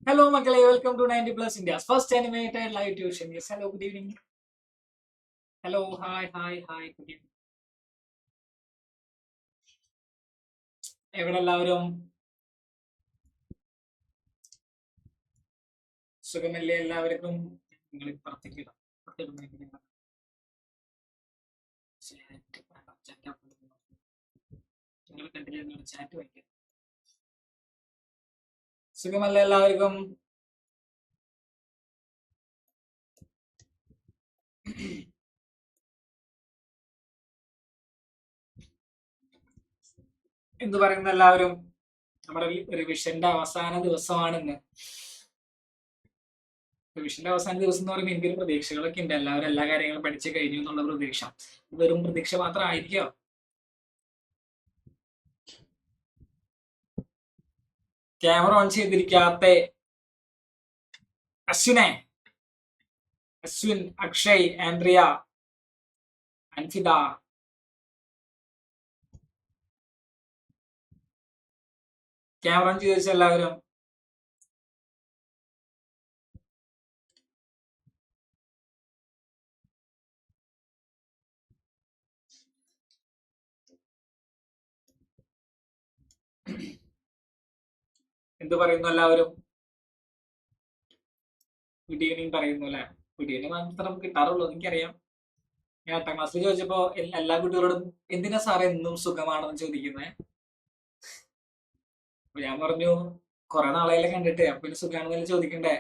Hello, Makale. Welcome to 90 Plus India's first animated live tuition. Yes, hello, good evening. Hello, hi, good evening. എവിടെ എല്ലാവരും സുഖമല്ലേ എല്ലാവർക്കും? നിങ്ങൾ ഇപ്പുറത്തേക്ക് നിങ്ങൾ കണ്ടില്ല ചാറ്റ് വായിക്കാം. സുഖമല്ലേ എല്ലാവർക്കും? എന്ത് പറയുന്ന എല്ലാവരും? നമ്മുടെ റിവിഷന്റെ അവസാന ദിവസമാണ് ഇന്ന്. റിവിഷന്റെ അവസാന ദിവസം എന്ന് പറയുമ്പോൾ എനിക്കൊരു പ്രതീക്ഷകളൊക്കെ ഉണ്ട്. എല്ലാവരും എല്ലാ കാര്യങ്ങളും പഠിച്ചു കഴിഞ്ഞു എന്നുള്ള പ്രതീക്ഷ. വെറും പ്രതീക്ഷ മാത്രം ആയിരിക്കോ? ക്യാമറ ഓൺ ചെയ്തിരിക്കാത്ത അശ്വിൻ, അക്ഷയ്, ആൻഡ്രിയ, അൻഫിദ, ക്യാമറ ഓൺ ചെയ്ത് വെച്ച എല്ലാവരും എന്ത് പറയുന്നു? എല്ലാവരും ഗുഡ് ഈവനിങ് പറയുന്നു അല്ലെ? ഗുഡ് ഈവനിങ് മാത്രം നമുക്ക് കിട്ടാറുള്ളൂ, എനിക്കറിയാം. ഞാൻ 8ാം ക്ലാസ്സിൽ ചോദിച്ചപ്പോ എല്ലാ കുട്ടികളോടും എന്തിനാ സാറേ എന്നും സുഖമാണെന്ന് ചോദിക്കുന്നത്. ഞാൻ പറഞ്ഞു കുറെ നാളെയല്ലേ കണ്ടിട്ട്, അപ്പൊ ഇനി സുഖാണെന്നല്ലേ ചോദിക്കണ്ടേ.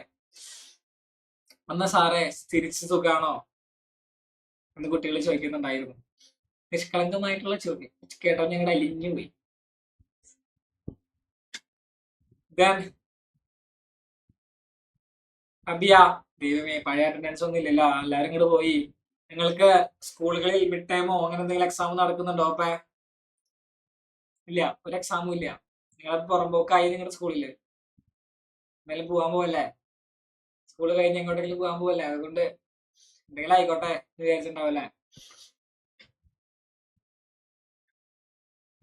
എന്നാ സാറേ തിരിച്ച് സുഖാണോ എന്ന് കുട്ടികൾ ചോദിക്കുന്നുണ്ടായിരുന്നു. നിഷ്കളങ്കമായിട്ടുള്ള ചോദ്യം കേട്ടോ, ഞങ്ങളുടെ അലിഞ്ഞു പോയി. അബിയ, ദൈവമേ, പഴയ അറ്റൻഡൻസ് ഒന്നും ഇല്ലല്ലോ, എല്ലാരും കൂടെ പോയി. നിങ്ങൾക്ക് സ്കൂളുകളിൽ മിഡ് ടൈമോ അങ്ങനെ എന്തെങ്കിലും എക്സാം നടക്കുന്നുണ്ടോ? അപ്പൊ ഇല്ല, ഒരു എക്സാമും ഇല്ല. നിങ്ങളത് പുറമ്പോക്കായി നിങ്ങളുടെ സ്കൂളില്. എന്തായാലും പോകാൻ പോവല്ലേ, സ്കൂള് കഴിഞ്ഞ് എങ്ങോട്ടെങ്കിലും പോകാൻ പോവല്ലേ, അതുകൊണ്ട് എന്തെങ്കിലും ആയിക്കോട്ടെ വിചാരിച്ചിട്ടുണ്ടാവല്ലേ.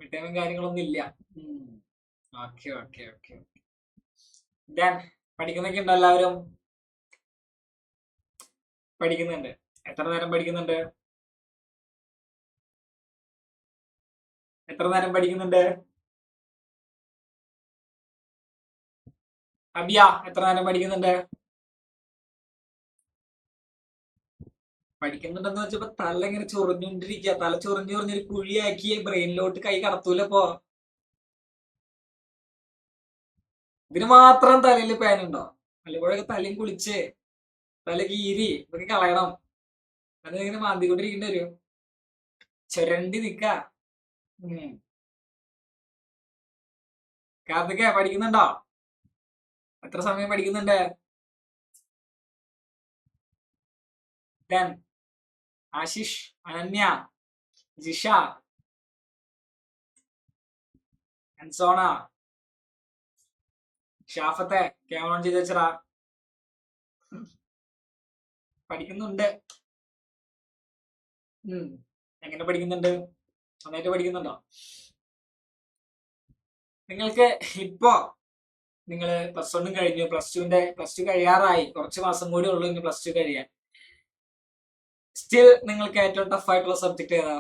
മിഡ് ടൈമും കാര്യങ്ങളൊന്നും ഇല്ല. ഓക്കെ ഓക്കെ ഓക്കെ പഠിക്കുന്നൊക്കെ ഉണ്ടോ? എല്ലാവരും പഠിക്കുന്നുണ്ട്. എത്ര നേരം പഠിക്കുന്നുണ്ട്? അബിയ, എത്ര നേരം പഠിക്കുന്നുണ്ട്? പഠിക്കുന്നുണ്ടെന്ന് വെച്ചപ്പോ തല ഇങ്ങനെ ചൊറിഞ്ഞോണ്ടിരിക്കുക. തല ചൊറിഞ്ഞൊരു കുഴിയാക്കി ബ്രെയിനിലോട്ട് കൈ കടത്തൂലപ്പോ. ഇതിന് മാത്രം തലയിൽ പേനുണ്ടോ? വല്ലപ്പോഴൊക്കെ തലയും കുളിച്ച് തല കീരി ഇതൊക്കെ കളയണം. അതിങ്ങനെ മാന്തിക്കൊണ്ടിരിക്കേണ്ടി വരും. ചുരണ്ടി നിക്ക. കാർത്തിക, പഠിക്കുന്നുണ്ടോ? എത്ര സമയം പഠിക്കുന്നുണ്ട്? ആശിഷ്, അനന്യ, ജിഷ, അൻസോണ, ഷാഫത്തെ, ക്യാമറ ഓൺ ചെയ്ത് വെച്ചടാ. പഠിക്കുന്നുണ്ട്. എങ്ങനെ പഠിക്കുന്നുണ്ട്? നന്നായിട്ട് പഠിക്കുന്നുണ്ടോ? നിങ്ങൾക്ക് ഇപ്പോ നിങ്ങൾ പ്ലസ് 1 കഴിഞ്ഞു, പ്ലസ് ടു കഴിയാറായി, കുറച്ച് മാസം കൂടി ഉള്ളൂ ഇനി പ്ലസ് 2 കഴിയാൻ. സ്റ്റിൽ നിങ്ങൾക്ക് ഏറ്റവും ടഫ് ആയിട്ടുള്ള സബ്ജക്ട് ഏതാ?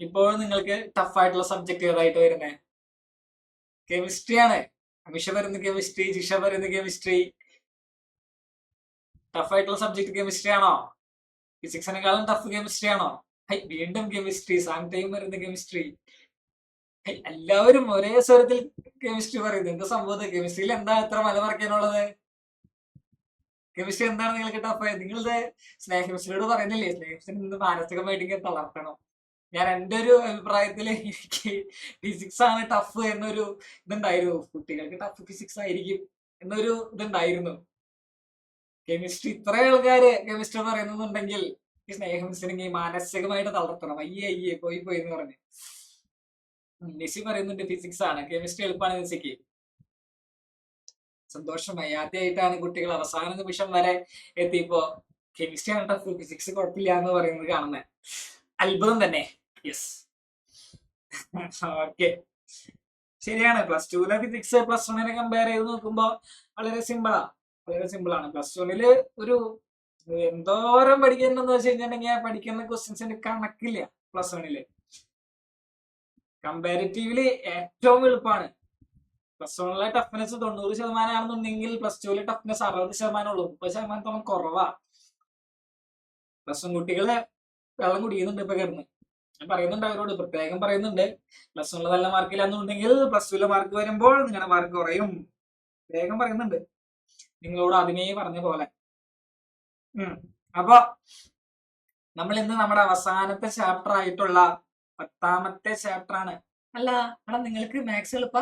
ഇപ്പോഴും നിങ്ങൾക്ക് ടഫ് ആയിട്ടുള്ള സബ്ജക്ട് ഏതായിട്ട് വരുന്നേ? കെമിസ്ട്രി ആണ്. അമിഷ പറയുന്ന കെമിസ്ട്രി, ജിഷ പറയുന്ന കെമിസ്ട്രി. ടഫ് ആയിട്ടുള്ള സബ്ജക്ട് കെമിസ്ട്രി ആണോ? ഫിസിക്സിനെക്കാളും ടഫ് കെമിസ്ട്രി ആണോ? വീണ്ടും കെമിസ്ട്രി, സാം ടൈം വരുന്ന കെമിസ്ട്രി. എല്ലാവരും ഒരേ സ്വരത്തിൽ കെമിസ്ട്രി പറയുന്നു. എന്താ സംഭവം? കെമിസ്ട്രിയിൽ എന്താ എത്ര മല മറക്കാനുള്ളത്? കെമിസ്ട്രി എന്താണ് നിങ്ങൾക്ക് ടഫ്? നിങ്ങളുടെ സ്നേഹമിസ്ട്രിയോട് പറയുന്നില്ലേ, സ്നേഹമിസ്ട്രി നിന്ന് മാനസികമായിട്ട് ഇങ്ങനെ തളർത്തണം. ഞാൻ എൻ്റെ ഒരു അഭിപ്രായത്തിൽ എനിക്ക് ഫിസിക്സ് ആണ് ടഫ് എന്നൊരു ഇതുണ്ടായിരുന്നു. കുട്ടികൾക്ക് ടഫ് ഫിസിക്സ് ആയിരിക്കും എന്നൊരു ഇതുണ്ടായിരുന്നു. കെമിസ്ട്രി ഇത്ര ആൾക്കാര് കെമിസ്ട്രി പറയുന്നുണ്ടെങ്കിൽ ഈ സ്നേഹമിസ്ട്രി മാനസികമായിട്ട് തളർത്തണം. അയ്യേ പോയി എന്ന് പറഞ്ഞു. നിസി പറയുന്നുണ്ട് ഫിസിക്സ് ആണ്, കെമിസ്ട്രി എളുപ്പമാണ് നിസിക്ക്. സന്തോഷമായി. ആദ്യമായിട്ടാണ് കുട്ടികൾ അവസാന നിമിഷം വരെ എത്തിയപ്പോ കെമിസ്ട്രി ആണ് ടഫ്, ഫിസിക്സ് കുഴപ്പമില്ല എന്ന് പറയുന്നത് കാണുന്നത്. അത്ഭുതം തന്നെ. യെസ്, ഓക്കെ, ശരിയാണ്. പ്ലസ് ടുവിലെ ഫിസിക്സ് പ്ലസ് വണ്ണിനെ കമ്പയർ ചെയ്ത് നോക്കുമ്പോ വളരെ സിമ്പിളാ, വളരെ സിമ്പിൾ ആണ്. പ്ലസ് വണ്ണില് ഒരു എന്തോരം പഠിക്കണമെന്ന് വെച്ച് കഴിഞ്ഞിട്ടുണ്ടെങ്കിൽ പഠിക്കുന്ന ക്വസ്റ്റ്യൻസിന് കണക്കില്ല. പ്ലസ് വണ്ണില് കമ്പാരിറ്റീവ്ലി ഏറ്റവും എളുപ്പമാണ്. പ്ലസ് വണ്ണിലെ ടഫ്നെസ് 90% ആണെന്നുണ്ടെങ്കിൽ പ്ലസ് ടുവിലെ ടഫ്നെസ് 60% ഉള്ളൂ. 30% കുറവാ. പ്ലസ് വൺ കുട്ടികള് വെള്ളം കുടിക്കുന്നുണ്ട് ഇപ്പൊ കിടന്ന്. ഞാൻ പറയുന്നുണ്ട് അവരോട്, പ്രത്യേകം പറയുന്നുണ്ട്, പ്ലസ് വണ്ണിൽ നല്ല മാർക്കില്ലാന്നുണ്ടെങ്കിൽ പ്ലസ് ടുവിലെ മാർക്ക് വരുമ്പോൾ നിങ്ങളുടെ മാർക്ക് കുറയും. പ്രത്യേകം പറയുന്നുണ്ട് നിങ്ങളോട് ആദ്യമേ പറഞ്ഞ പോലെ. അപ്പൊ നമ്മൾ ഇന്ന് നമ്മുടെ അവസാനത്തെ ചാപ്റ്റർ ആയിട്ടുള്ള 10ാമത്തെ ചാപ്റ്റർ ആണ്. അല്ല എടാ, നിങ്ങൾക്ക് മാത്സ് എളുപ്പ?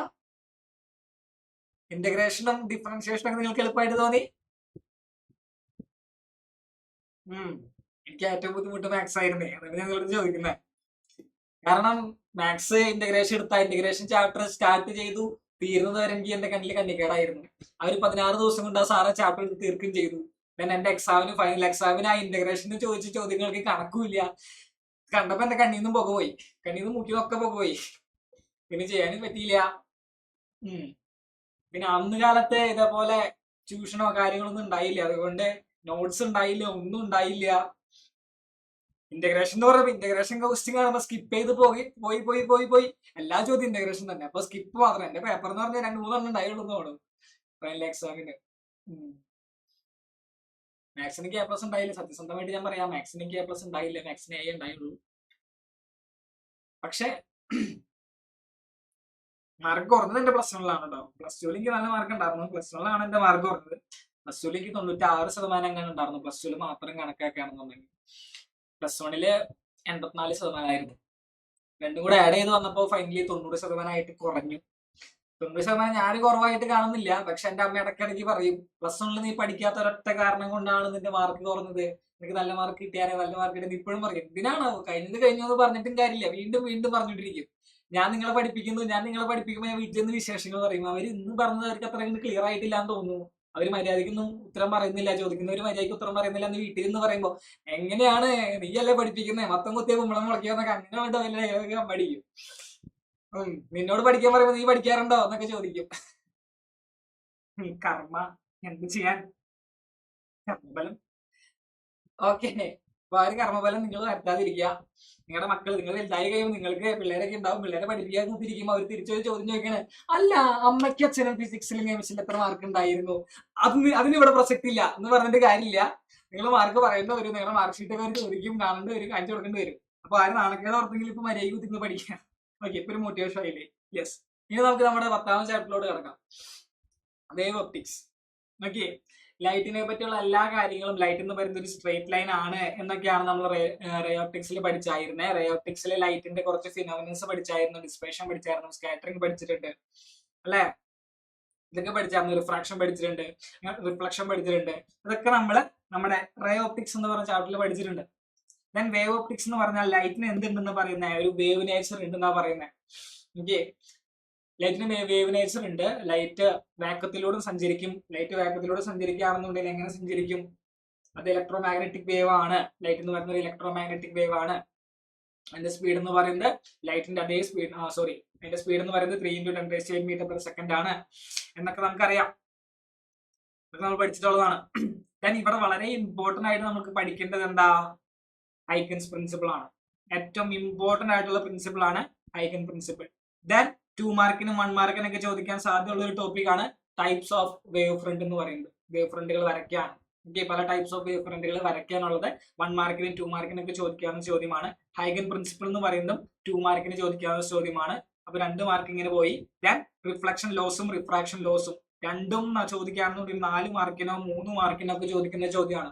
ഇന്റഗ്രേഷനും ഡിഫറൻഷിയേഷനും ഒക്കെ നിങ്ങൾക്ക് എളുപ്പമായിട്ട് തോന്നി? എനിക്ക് ഏറ്റവും ബുദ്ധിമുട്ട് മാത്സ് ആയിരുന്നേ. അതാണ് ഞാൻ നിങ്ങളോട് ചോദിക്കുന്നത്. കാരണം മാത്സ് ഇന്റഗ്രേഷൻ എടുത്ത ഇന്റഗ്രേഷൻ ചാപ്റ്റർ സ്റ്റാർട്ട് ചെയ്തു തീരുന്നത് വരെ എനിക്ക് എന്റെ കണ്ണിൽ കണ്ണിക്കേടായിരുന്നു. ആ ഒരു 16 ദിവസം കൊണ്ട് ആ സാറ് ചാപ്റ്റർ എടുത്ത് തീർക്കുകയും ചെയ്തു. പിന്നെ എന്റെ എക്സാമിന്, ഫൈനൽ എക്സാമിന് ആ ഇന്റഗ്രേഷന് ചോദിച്ച ചോദ്യങ്ങൾക്ക് കണക്കുമില്ല. കണ്ടപ്പോ എന്റെ കണ്ണീന്നും പുക പോയി, കണ്ണീന്നും മുക്കിന്നൊക്കെ പുക പോയി. പിന്നെ ചെയ്യാനും പറ്റിയില്ല. പിന്നെ അന്ന് കാലത്ത് ഇതേപോലെ ട്യൂഷനോ കാര്യങ്ങളൊന്നും ഉണ്ടായില്ല. അതുകൊണ്ട് നോട്ട്സ് ഉണ്ടായില്ല, ഒന്നും ഉണ്ടായില്ല. ഇന്റഗ്രേഷൻ എന്ന് പറയുമ്പോൾ ഇന്റഗ്രേഷൻ ക്വസ്റ്റ്യൻ കാണുമ്പോ സ്കിപ്പ് ചെയ്ത് പോയി പോയി പോയി പോയി പോയി എല്ലാ ചോദ്യം ഇന്റഗ്രേഷൻ തന്നെ. അപ്പൊ സ്കിപ്പ് മാത്രം. എന്റെ പേപ്പർ എന്ന് പറഞ്ഞാൽ 2-3 ഉണ്ടായുള്ളൂ തോന്നും ഫൈനൽ എക്സാമിന്. മാത്സിന് A+ ഉണ്ടായില്ല. സത്യസന്ധമായിട്ട് ഞാൻ പറയാം, മാത്സിന് A+ ഉണ്ടായില്ല. മാത്സിന് A ഉണ്ടായുള്ളൂ. പക്ഷെ മാർക്ക് കുറഞ്ഞത് എന്റെ പ്ലസ് വണ്ണിലാണ് കേട്ടോ. പ്ലസ് ടുവിൽ എനിക്ക് നല്ല മാർക്ക് ഉണ്ടായിരുന്നു. പ്ലസ് വണ്ണിലാണ് എന്റെ മാർക്ക് കുറഞ്ഞത്. പ്ലസ് ടുവിൽ എനിക്ക് 96% അങ്ങനെ ഉണ്ടായിരുന്നു. പ്ലസ് ടുവിൽ മാത്രം കണക്കാക്കുകയാണെന്നുണ്ടെങ്കിൽ പ്ലസ് വണ്ണില് 84% ആയിരുന്നു. രണ്ടും കൂടെ ആഡ് ചെയ്ത് വന്നപ്പോൾ ഫൈനലി 90% ആയിട്ട് കുറഞ്ഞു. 90% ഞാൻ കുറവായിട്ട് കാണുന്നില്ല. പക്ഷെ എന്റെ അമ്മ ഇടയ്ക്കിടയ്ക്ക് പറയും, പ്ലസ് വണ്ണിൽ നീ പഠിക്കാത്ത ഒരൊറ്റ കാരണം കൊണ്ടാണ് നിന്റെ മാർക്ക് കുറഞ്ഞത്, നിനക്ക് നല്ല മാർക്ക് കിട്ടിയാലേ നല്ല മാർക്ക് കിട്ടുന്നത്. ഇപ്പോഴും പറയും. എന്തിനാണോ കഴിഞ്ഞത് കഴിഞ്ഞു പറഞ്ഞിട്ടും കാര്യമില്ല, വീണ്ടും വീണ്ടും പറഞ്ഞിട്ടിരിക്കും. ഞാൻ നിങ്ങളെ പഠിപ്പിക്കുമ്പോൾ ഞാൻ വീട്ടിൽ നിന്ന് വിശേഷങ്ങൾ പറയും. അവർ ഇന്ന് പറഞ്ഞത് അവർക്ക് അത്ര ക്ലിയർ ആയിട്ടില്ല എന്ന് തോന്നുന്നു. അവര് മര്യാദയ്ക്കൊന്നും ഉത്തരം പറയുന്നില്ല, ചോദിക്കുന്നവര് മര്യാദയ്ക്ക് ഉത്തരം പറയുന്നില്ല എന്ന് വീട്ടിൽ നിന്ന് പറയുമ്പോ എങ്ങനെയാണ് നീയല്ലേ പഠിപ്പിക്കുന്നത്, മൊത്തം കുത്തിയ കുമ്പളം മുളയ്ക്കാന്നൊക്കെ അങ്ങനെ വേണ്ട പഠിക്കും. നിന്നോട് പഠിക്കാൻ പറയുമ്പോ നീ പഠിക്കാറുണ്ടോ എന്നൊക്കെ ചോദിക്കും. കർമ്മ, എന്ത് ചെയ്യാൻ, കർമ്മബലം. ഓക്കെ, അപ്പൊ ആ ഒരു കർമ്മബലം നിങ്ങൾ വരുത്താതിരിക്കുക. നിങ്ങളുടെ മക്കൾ, നിങ്ങൾ വലുതായി കഴിയുമ്പോൾ നിങ്ങൾക്ക് പിള്ളേരൊക്കെ ഉണ്ടാവും. പിള്ളേരെ പഠിപ്പിക്കാൻ കുത്തിരിക്കുമ്പോൾ അവർ തിരിച്ചൊരു ചോദ്യം ചോദിക്കണേ, അല്ല അമ്മയ്ക്ക് അച്ഛനും ഫിസിക്സിലും കെമിസ്ട്രിയിലും എത്ര മാർക്ക് ഉണ്ടായിരുന്നു, അതിന് ഇവിടെ പ്രസക്തി ഇല്ല എന്ന് പറഞ്ഞിട്ട് കാര്യമില്ല. നിങ്ങൾ മാർക്ക് പറയേണ്ടി വരും. നിങ്ങളുടെ മാർക്ക് ഷീറ്റ് ഒക്കെ ചോദിക്കും, കാണേണ്ടി വരും, കാണിച്ചു കൊടുക്കേണ്ടി വരും. അപ്പൊ ആരും നാണക്കേട് ഓർത്തെങ്കിൽ ഇപ്പൊ മര്യാദ കുത്തിന്ന് പഠിക്കാം. ഓക്കെ, ഇപ്പൊ ഒരു മോട്ടിവേഷൻ ആയില്ലേ? യെസ്. ഇനി നമുക്ക് നമ്മുടെ 10ാമത്തെ ചാപ്റ്ററിലോട്ട് കിടക്കാം. Wave optics. ഓക്കെ, ലൈറ്റിനെ പറ്റിയുള്ള എല്ലാ കാര്യങ്ങളും, ലൈറ്റ് എന്ന് പറയുന്നത് ഒരു സ്ട്രേറ്റ് ലൈൻ ആണ് എന്നൊക്കെയാണ് നമ്മൾ റേ ഓപ്റ്റിക്സിൽ പഠിച്ചായിരുന്നത്. റേ ഓപ്റ്റിക്സിലെ ലൈറ്റിന്റെ കുറച്ച് ഫിനോമിനൻസ് പഠിച്ചായിരുന്നു, ഡിസ്പേഷൻ പഠിച്ചായിരുന്നു, സ്കാറ്ററിംഗ് പഠിച്ചിട്ടുണ്ട് അല്ലെ? ഇതൊക്കെ പഠിച്ചായിരുന്നു. റിഫ്രാക്ഷൻ പഠിച്ചിട്ടുണ്ട്, റിഫ്ലക്ഷൻ പഠിച്ചിട്ടുണ്ട്. ഇതൊക്കെ നമ്മുടെ റേ ഓപ്റ്റിക്സ് എന്ന് പറഞ്ഞ ചാപ്റ്ററിൽ പഠിച്ചിട്ടുണ്ട്. ദെൻ വേവ് ഓപ്റ്റിക്സ് എന്ന് പറഞ്ഞാൽ ലൈറ്റിന് എന്തുണ്ടെന്ന് പറയുന്നത്, ഒരു വേവ് നേച്ചർ ഉണ്ടെന്നാ പറയുന്നത്. ഓക്കെ, ലൈറ്റിന് വേവ് നേച്ചർ ഉണ്ട്. ലൈറ്റ് വാക്വത്തിലൂടെ സഞ്ചരിക്കും. ലൈറ്റ് വാക്വത്തിലൂടെ സഞ്ചരിക്കുകയാണെന്നുണ്ടെങ്കിൽ എങ്ങനെ സഞ്ചരിക്കും? അത് ഇലക്ട്രോ മാഗ്നറ്റിക് വേവ് ആണ്. ലൈറ്റ് എന്ന് പറയുന്നത് ഇലക്ട്രോ മാഗ്നറ്റിക് വേവ് ആണ്. അതിന്റെ സ്പീഡ് എന്ന് പറയുന്നത് ലൈറ്റിന്റെ അതേ സ്പീഡ്, അതിന്റെ സ്പീഡ് എന്ന് പറയുന്നത് 3 × 10⁻⁸ മീറ്റർ/സെക്കൻഡ് ആണ് എന്നൊക്കെ നമുക്കറിയാം. ഇതൊക്കെ നമ്മൾ പഠിച്ചിട്ടുള്ളതാണ്. ദെൻ ഇവിടെ വളരെ ഇമ്പോർട്ടന്റ് ആയിട്ട് നമുക്ക് പഠിക്കേണ്ടത് എന്താ? ഹൈഗൻസ് പ്രിൻസിപ്പിൾ ആണ്. ഏറ്റവും ഇമ്പോർട്ടന്റ് ആയിട്ടുള്ള പ്രിൻസിപ്പിൾ ആണ് ഹൈഗൻ പ്രിൻസിപ്പിൾ. ദെൻ 2 മാർക്കിനും 1 മാർക്കിനൊക്കെ ചോദിക്കാൻ സാധ്യതയുള്ള ഒരു ടോപ്പിക് ആണ് ടൈപ്സ് ഓഫ് വേവ് ഫ്രണ്ട് എന്ന് പറയുന്നത്. വേവ് ഫ്രണ്ടുകൾ വരയ്ക്കാൻ, പല ടൈപ്സ് ഓഫ് വേവ് ഫ്രണ്ടുകൾ വരയ്ക്കാനുള്ളത് 1 മാർക്കിനും 2 മാർക്കിനൊക്കെ ചോദിക്കാവുന്ന ചോദ്യമാണ്. ഹൈഗൻ പ്രിൻസിപ്പിൾ എന്ന് പറയുന്നതും 2 മാർക്കിന് ചോദിക്കാവുന്ന ചോദ്യമാണ്. അപ്പൊ 2 മാർക്ക് ഇങ്ങനെ പോയി. ദെൻ റിഫ്ലക്ഷൻ ലോസും റിഫ്രാക്ഷൻ ലോസും രണ്ടും ചോദിക്കുകയാണെന്നുണ്ടെങ്കിൽ 4 മാർക്കിനോ 3 മാർക്കിനോ ഒക്കെ ചോദിക്കുന്ന ചോദ്യമാണ്.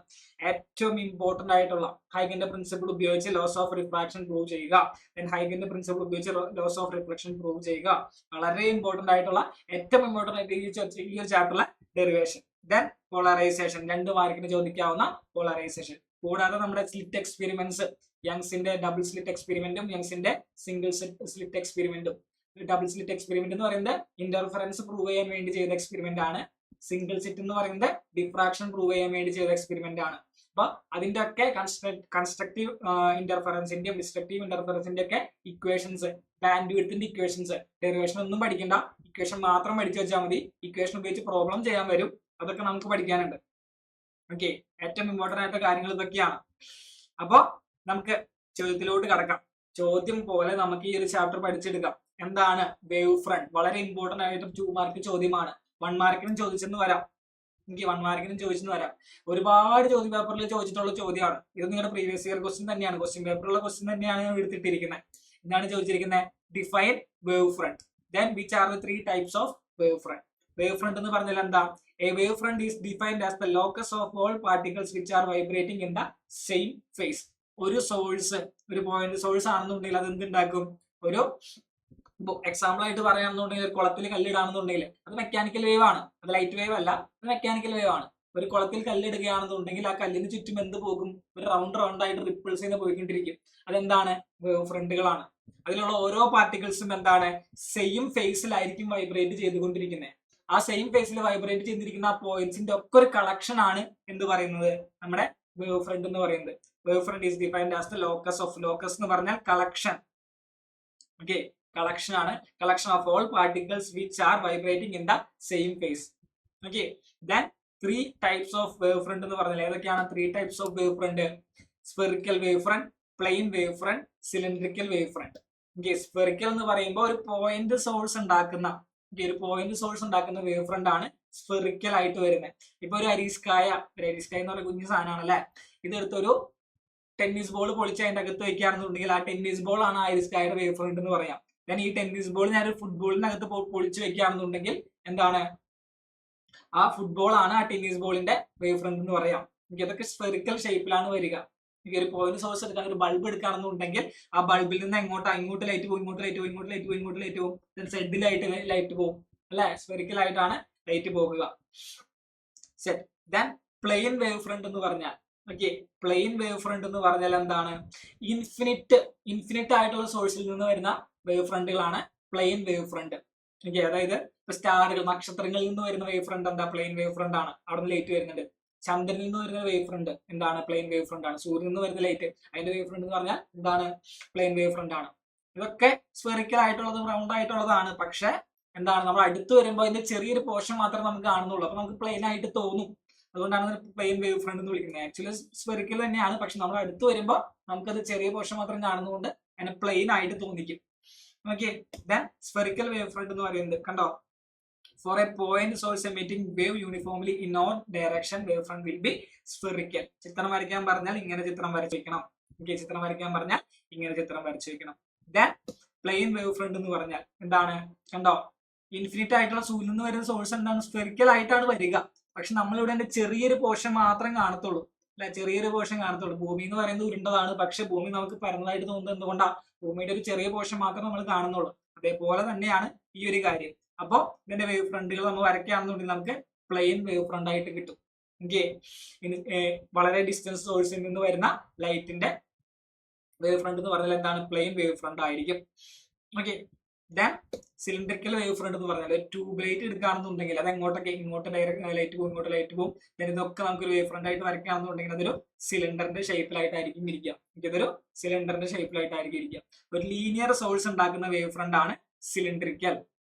ഏറ്റവും ഇമ്പോർട്ടന്റ് ആയിട്ടുള്ള ഹൈഗന്റെ പ്രിൻസിപ്പിൾ ഉപയോഗിച്ച് ലോസ് ഓഫ് റിഫ്രാക്ഷൻ പ്രൂവ് ചെയ്യുക. ദെൻ ഹൈഗന്റെ പ്രിൻസിപ്പിൾ ഉപയോഗിച്ച് ലോസ് ഓഫ് റിഫ്ലക്ഷൻ പ്രൂവ് ചെയ്യുക. വളരെ ഇമ്പോർട്ടന്റ് ആയിട്ടുള്ള, ഏറ്റവും ഇമ്പോർട്ടന്റ് ആയിട്ട് ഈ ഒരു ചാപ്റ്ററിലെ ഡെറിവേഷൻ. ദെൻ പോളറൈസേഷൻ, 2 മാർക്കിന് ചോദിക്കാവുന്ന പോളറൈസേഷൻ. കൂടാതെ നമ്മുടെ സ്ലിറ്റ് എക്സ്പെരിമെന്റ്സ്, യങ്സിന്റെ ഡബിൾ സ്ലിറ്റ് എക്സ്പെരിമെന്റും യങ്സിന്റെ സിംഗിൾ സ്ലിറ്റ് എക്സ്പെരിമെന്റും. ഡബിൾ സ്ലിറ്റ് എക്സ്പെരിമെന്റ് എന്ന് പറയുന്നത് ഇന്റർഫറൻസ് പ്രൂവ് ചെയ്യാൻ വേണ്ടി ചെയ്ത എക്സ്പെരിമെന്റ് ആണ്. സിംഗിൾ സ്ലിറ്റ് എന്ന് പറയുന്നത് ഡിഫ്രാക്ഷൻ പ്രൂവ് ചെയ്യാൻ വേണ്ടി ചെയ്ത എക്സ്പെരിമെന്റ് ആണ്. അപ്പൊ അതിന്റെ ഒക്കെ കൺസ്ട്രക്റ്റീവ് ഇന്റർഫറൻസിന്റെയും ഡിസ്ട്രക്റ്റീവ് ഇന്റർഫറൻസിന്റെ ഒക്കെ ഇക്വേഷൻസ്, ബാൻഡ് വിഡ്ത്തിന്റെ ഇക്വേഷൻസ്, ഡെറിവേഷൻ ഒന്നും പഠിക്കണ്ട, ഇക്വേഷൻ മാത്രം പഠിച്ചു വെച്ചാൽ മതി. ഇക്വേഷൻ ഉപയോഗിച്ച് പ്രോബ്ലം ചെയ്യാൻ വരും, അതൊക്കെ നമുക്ക് പഠിക്കാനുണ്ട്. ഓക്കെ, ഏറ്റവും ഇമ്പോർട്ടന്റ് ആയിട്ട് കാര്യങ്ങൾ ഇതൊക്കെയാണ്. അപ്പൊ നമുക്ക് ചോദ്യത്തിലോട്ട് കടക്കാം. ചോദ്യം പോലെ നമുക്ക് ഈ ഒരു ചാപ്റ്റർ പഠിച്ചെടുക്കാം. എന്താണ് വേവ് ഫ്രണ്ട്? വളരെ ഇമ്പോർട്ടന്റ് ആയിട്ട് 2 മാർക്ക് ചോദ്യമാണ്. 1 മാർക്കിനും ചോദിച്ചെന്ന് വരാം. എനിക്ക് 1 മാർക്കിനും ചോദിച്ചെന്ന് വരാം. ഒരുപാട് ചോദ്യ പേപ്പറിൽ ചോദിച്ചിട്ടുള്ള ചോദ്യമാണ്. ഇത് നിങ്ങളുടെ പ്രീവിയസ് ഇയർ ക്വസ്റ്റ്യൻ തന്നെയാണ്, ക്വസ്റ്റ്യൻ പേപ്പറിലുള്ള ക്വസ്റ്റ്യൻ തന്നെയാണ് ഞാൻ എടുത്തിട്ടിരിക്കുന്നത്. എന്താണ് ചോദിച്ചിരിക്കുന്നത്? Define wave front. Then which are the 3 types of wave front? Wave front എന്ന് പറഞ്ഞാൽ എന്താ? A wave front is defined as the locus of all particles which are vibrating in the same phase. ഒരു source, ഒരു point source ആണെന്നുണ്ടെങ്കിൽ അത് എന്തുണ്ടാക്കും? ഒരു example ആയിട്ട് പറയാമെന്നുണ്ടെങ്കിൽ ഒരു കുളത്തിൽ കല്ലിടാണെന്നുണ്ടെങ്കിൽ അത് മെക്കാനിക്കൽ വേവ് ആണ്, അത് ലൈറ്റ് വേവ് അല്ല, അത് മെക്കാനിക്കൽ വേവ് ആണ്. ഒരു കുളത്തിൽ കല്ലിടുകയാണെന്നുണ്ടെങ്കിൽ ആ കല്ലിന് ചുറ്റും എന്ത് പോകും? ഒരു റൗണ്ട് ആയിട്ട് റിപ്പിൾസ് ചെയ്ത് പോയിക്കൊണ്ടിരിക്കും. അതെന്താണ്? വേവ് ഫ്രണ്ടുകളാണ്. അതിലുള്ള ഓരോ പാർട്ടിക്കിൾസും എന്താണ്? സെയിം ഫേസിലായിരിക്കും വൈബ്രേറ്റ് ചെയ്തുകൊണ്ടിരിക്കുന്നത്. ആ സെയിം ഫേസിൽ വൈബ്രേറ്റ് ചെയ്തിരിക്കുന്ന ആ പോയിന്റ്സിന്റെ ഒക്കെ ഒരു കളക്ഷൻ ആണ് എന്ത് പറയുന്നത്? നമ്മുടെ വേവ് ഫ്രണ്ട് എന്ന് പറയുന്നത്. Wave front is defined as the locus of, locus എന്ന് പറഞ്ഞാൽ കളക്ഷൻ. ഓക്കെ, കളക്ഷൻ ആണ്. Collection of all particles which are vibrating in the same phase. Okay, then 3 types of wave front എന്ന് പറഞ്ഞാൽ ഏതൊക്കെയാണ്? 3 types of wave front. Spherical wave front, plane wave front, cylindrical wave front. Okay, spherical എന്ന് പറയുമ്പോൾ ഒരു point source ഉണ്ടാക്കുന്ന, ഒരു point source ഉണ്ടാക്കുന്ന wave front ആണ് സ്ഫെറിക്കൽ ആയിട്ട് വരുന്നത്. ഇപ്പൊ ഒരു അരീസ്കായ എന്ന് പറയുന്ന കുഞ്ഞു സാധനമാണ് അല്ലെ, ഇതെടുത്തൊരു ടെന്നീസ് ബോൾ പൊളിച്ച് അതിന്റെ അകത്ത് വെക്കുകയാണെന്നുണ്ടെങ്കിൽ ആ ടെന്നീസ് ബോൾ ആണ് അരീസ്കായുടെ വേവ് ഫ്രണ്ട് എന്ന് പറയാം. ഞാൻ ഈ ടെന്നീസ് ബോൾ ഞാനൊരു ഫുട്ബോളിനകത്ത് പൊളിച്ച് വെക്കുകയാണെന്നുണ്ടെങ്കിൽ എന്താണ്? ആ ഫുട്ബോൾ ആണ് ആ ടെന്നീസ് ബോളിന്റെ വേവ് ഫ്രണ്ട് എന്ന് പറയാം. ഇതൊക്കെ സ്ഫെറിക്കൽ ഷേപ്പിലാണ് വരിക. ഒരു പോയിന്റ് സോഴ്സ് എടുക്കാൻ, ഒരു ബൾബ് എടുക്കുകയാണെന്നുണ്ടെങ്കിൽ ആ ബൾബിൽ നിന്ന് ഇങ്ങോട്ട് ലൈറ്റ് പോകും, ഇങ്ങോട്ട് ലൈറ്റ് പോകും, സെഡിലായിട്ട് ലൈറ്റ് പോകും അല്ലെ, സ്ഫെറിക്കൽ ആയിട്ടാണ് ലൈറ്റ് പോകുക. Set. Then plane wave front എന്ന് പറഞ്ഞാൽ, ഓക്കെ, പ്ലെയിൻ വേവ് ഫ്രണ്ട് എന്ന് പറഞ്ഞാൽ എന്താണ്? ഇൻഫിനിറ്റ് ആയിട്ടുള്ള സോഴ്സിൽ നിന്ന് വരുന്ന വേവ് ഫ്രണ്ടുകളാണ് പ്ലെയിൻ വേവ് ഫ്രണ്ട്. ഓക്കെ, അതായത് സ്റ്റാറുകൾ, നക്ഷത്രങ്ങളിൽ നിന്ന് വരുന്ന വേവ് ഫ്രണ്ട് എന്താ? പ്ലെയിൻ വേവ് ഫ്രണ്ട് ആണ്. അവിടെ നിന്ന് ലൈറ്റ് വരുന്നുണ്ട്. ചന്ദ്രനിൽ നിന്ന് വരുന്ന വേവ് ഫ്രണ്ട് എന്താണ്? പ്ലെയിൻ വേവ് ഫ്രണ്ട് ആണ്. സൂര്യനിൽ നിന്ന് വരുന്ന ലൈറ്റ്, അതിന്റെ വേവ് ഫ്രണ്ട് എന്ന് പറഞ്ഞാൽ എന്താണ്? പ്ലെയിൻ വേവ് ഫ്രണ്ട് ആണ്. ഇതൊക്കെ സ്ഫെറിക്കൽ ആയിട്ടുള്ളതും റൗണ്ട് ആയിട്ടുള്ളതാണ്. പക്ഷെ എന്താണ്? നമ്മൾ അടുത്ത് വരുമ്പോൾ അതിന്റെ ചെറിയൊരു പോർഷൻ മാത്രമേ നമുക്ക് കാണുന്നുള്ളൂ. അപ്പൊ നമുക്ക് പ്ലെയിൻ ആയിട്ട് തോന്നും. അതുകൊണ്ടാണ് പ്ലെയിൻ വേവ് ഫ്രണ്ട് എന്ന് വിളിക്കുന്നത്. ആക്ച്വലി സ്ഫെറിക്കൽ തന്നെയാണ്, പക്ഷെ നമ്മൾ അടുത്ത് വരുമ്പോൾ നമുക്കത് ചെറിയ പോർഷൻ മാത്രം കാണുന്നതുകൊണ്ട് അതിനെ പ്ലെയിൻ ആയിട്ട് തോന്നിക്കും. Okay, then spherical wave front എന്ന് പറയുന്നത് കണ്ടോ? For a point source emitting wave uniformly in all direction, wave front will be spherical. ചിത്രം വരയ്ക്കാൻ പറഞ്ഞാൽ ഇങ്ങനെ ചിത്രം വരച്ചു വെക്കണം. ഓക്കെ, ചിത്രം വരയ്ക്കാൻ പറഞ്ഞാൽ ഇങ്ങനെ ചിത്രം വരച്ചു വെക്കണം. Then പ്ലെയിൻ വേവ് ഫ്രണ്ട് എന്ന് പറഞ്ഞാൽ എന്താണ്? കണ്ടോ? ഇൻഫിനിറ്റ് ആയിട്ടുള്ള സൂര്യനിൽ നിന്ന് വരുന്ന സോഴ്സ് എന്താണ്? സ്ഫെറിക്കൽ ആയിട്ടാണ് വരിക. പക്ഷെ നമ്മളിവിടെ അതിന്റെ ചെറിയൊരു പോർഷൻ മാത്രം കാണത്തുള്ളൂ അല്ലെ, ചെറിയൊരു പോർഷൻ കാണത്തുള്ളൂ. ഭൂമി എന്ന് പറയുന്നത് ഉരുണ്ടതാണ്, പക്ഷെ ഭൂമി നമുക്ക് പരന്നതായിട്ട് തോന്നുന്നത് എന്തുകൊണ്ടാണ്? ഭൂമിയുടെ ഒരു ചെറിയ പോർഷൻ മാത്രം നമ്മൾ കാണുന്നുള്ളൂ. അതേപോലെ തന്നെയാണ് ഈ ഒരു കാര്യം. അപ്പൊ ഇതിന്റെ വേവ് ഫ്രണ്ടുകൾ നമ്മൾ വരയ്ക്കുകയാണെന്നുണ്ടെങ്കിൽ നമുക്ക് പ്ലെയിൻ വേവ് ഫ്രണ്ട് ആയിട്ട് കിട്ടും. ഓക്കെ, വളരെ ഡിസ്റ്റൻസ് സോഴ്സിൽ നിന്ന് വരുന്ന ലൈറ്റിന്റെ വേവ് ഫ്രണ്ട് എന്ന് പറഞ്ഞാൽ എന്താണ്? പ്ലെയിൻ വേവ് ഫ്രണ്ട് ആയിരിക്കും. Okay, then cylindrical wave front എന്ന് പറഞ്ഞാൽ ട്യൂബ് ലൈറ്റ് എടുക്കുകയാണെന്നുണ്ടെങ്കിൽ അത് ഇങ്ങോട്ട് ഡയറക്റ്റ് ലൈറ്റ് പോകും, ഇങ്ങോട്ട് ലൈറ്റ് പോകും. ഇതൊക്കെ നമുക്ക് ഒരു വേവ് ഫ്രണ്ട് ആയിട്ട് വരയ്ക്കുകയാണെന്നുണ്ടെങ്കിൽ അതൊരു സിലിണ്ടറിന്റെ ഷേപ്പിലായിട്ടായിരിക്കും ഇരിക്കുക. ഇതൊരു സിലിണ്ടറിന്റെ ഷേപ്പിലായിട്ടായിരിക്കും ഇരിക്കുക. ഒരു ലീനിയർ സോഴ്സ് ഉണ്ടാക്കുന്ന വേവ് ഫ്രണ്ട് ആണ് സിലിണ്ടറിക്കൽ.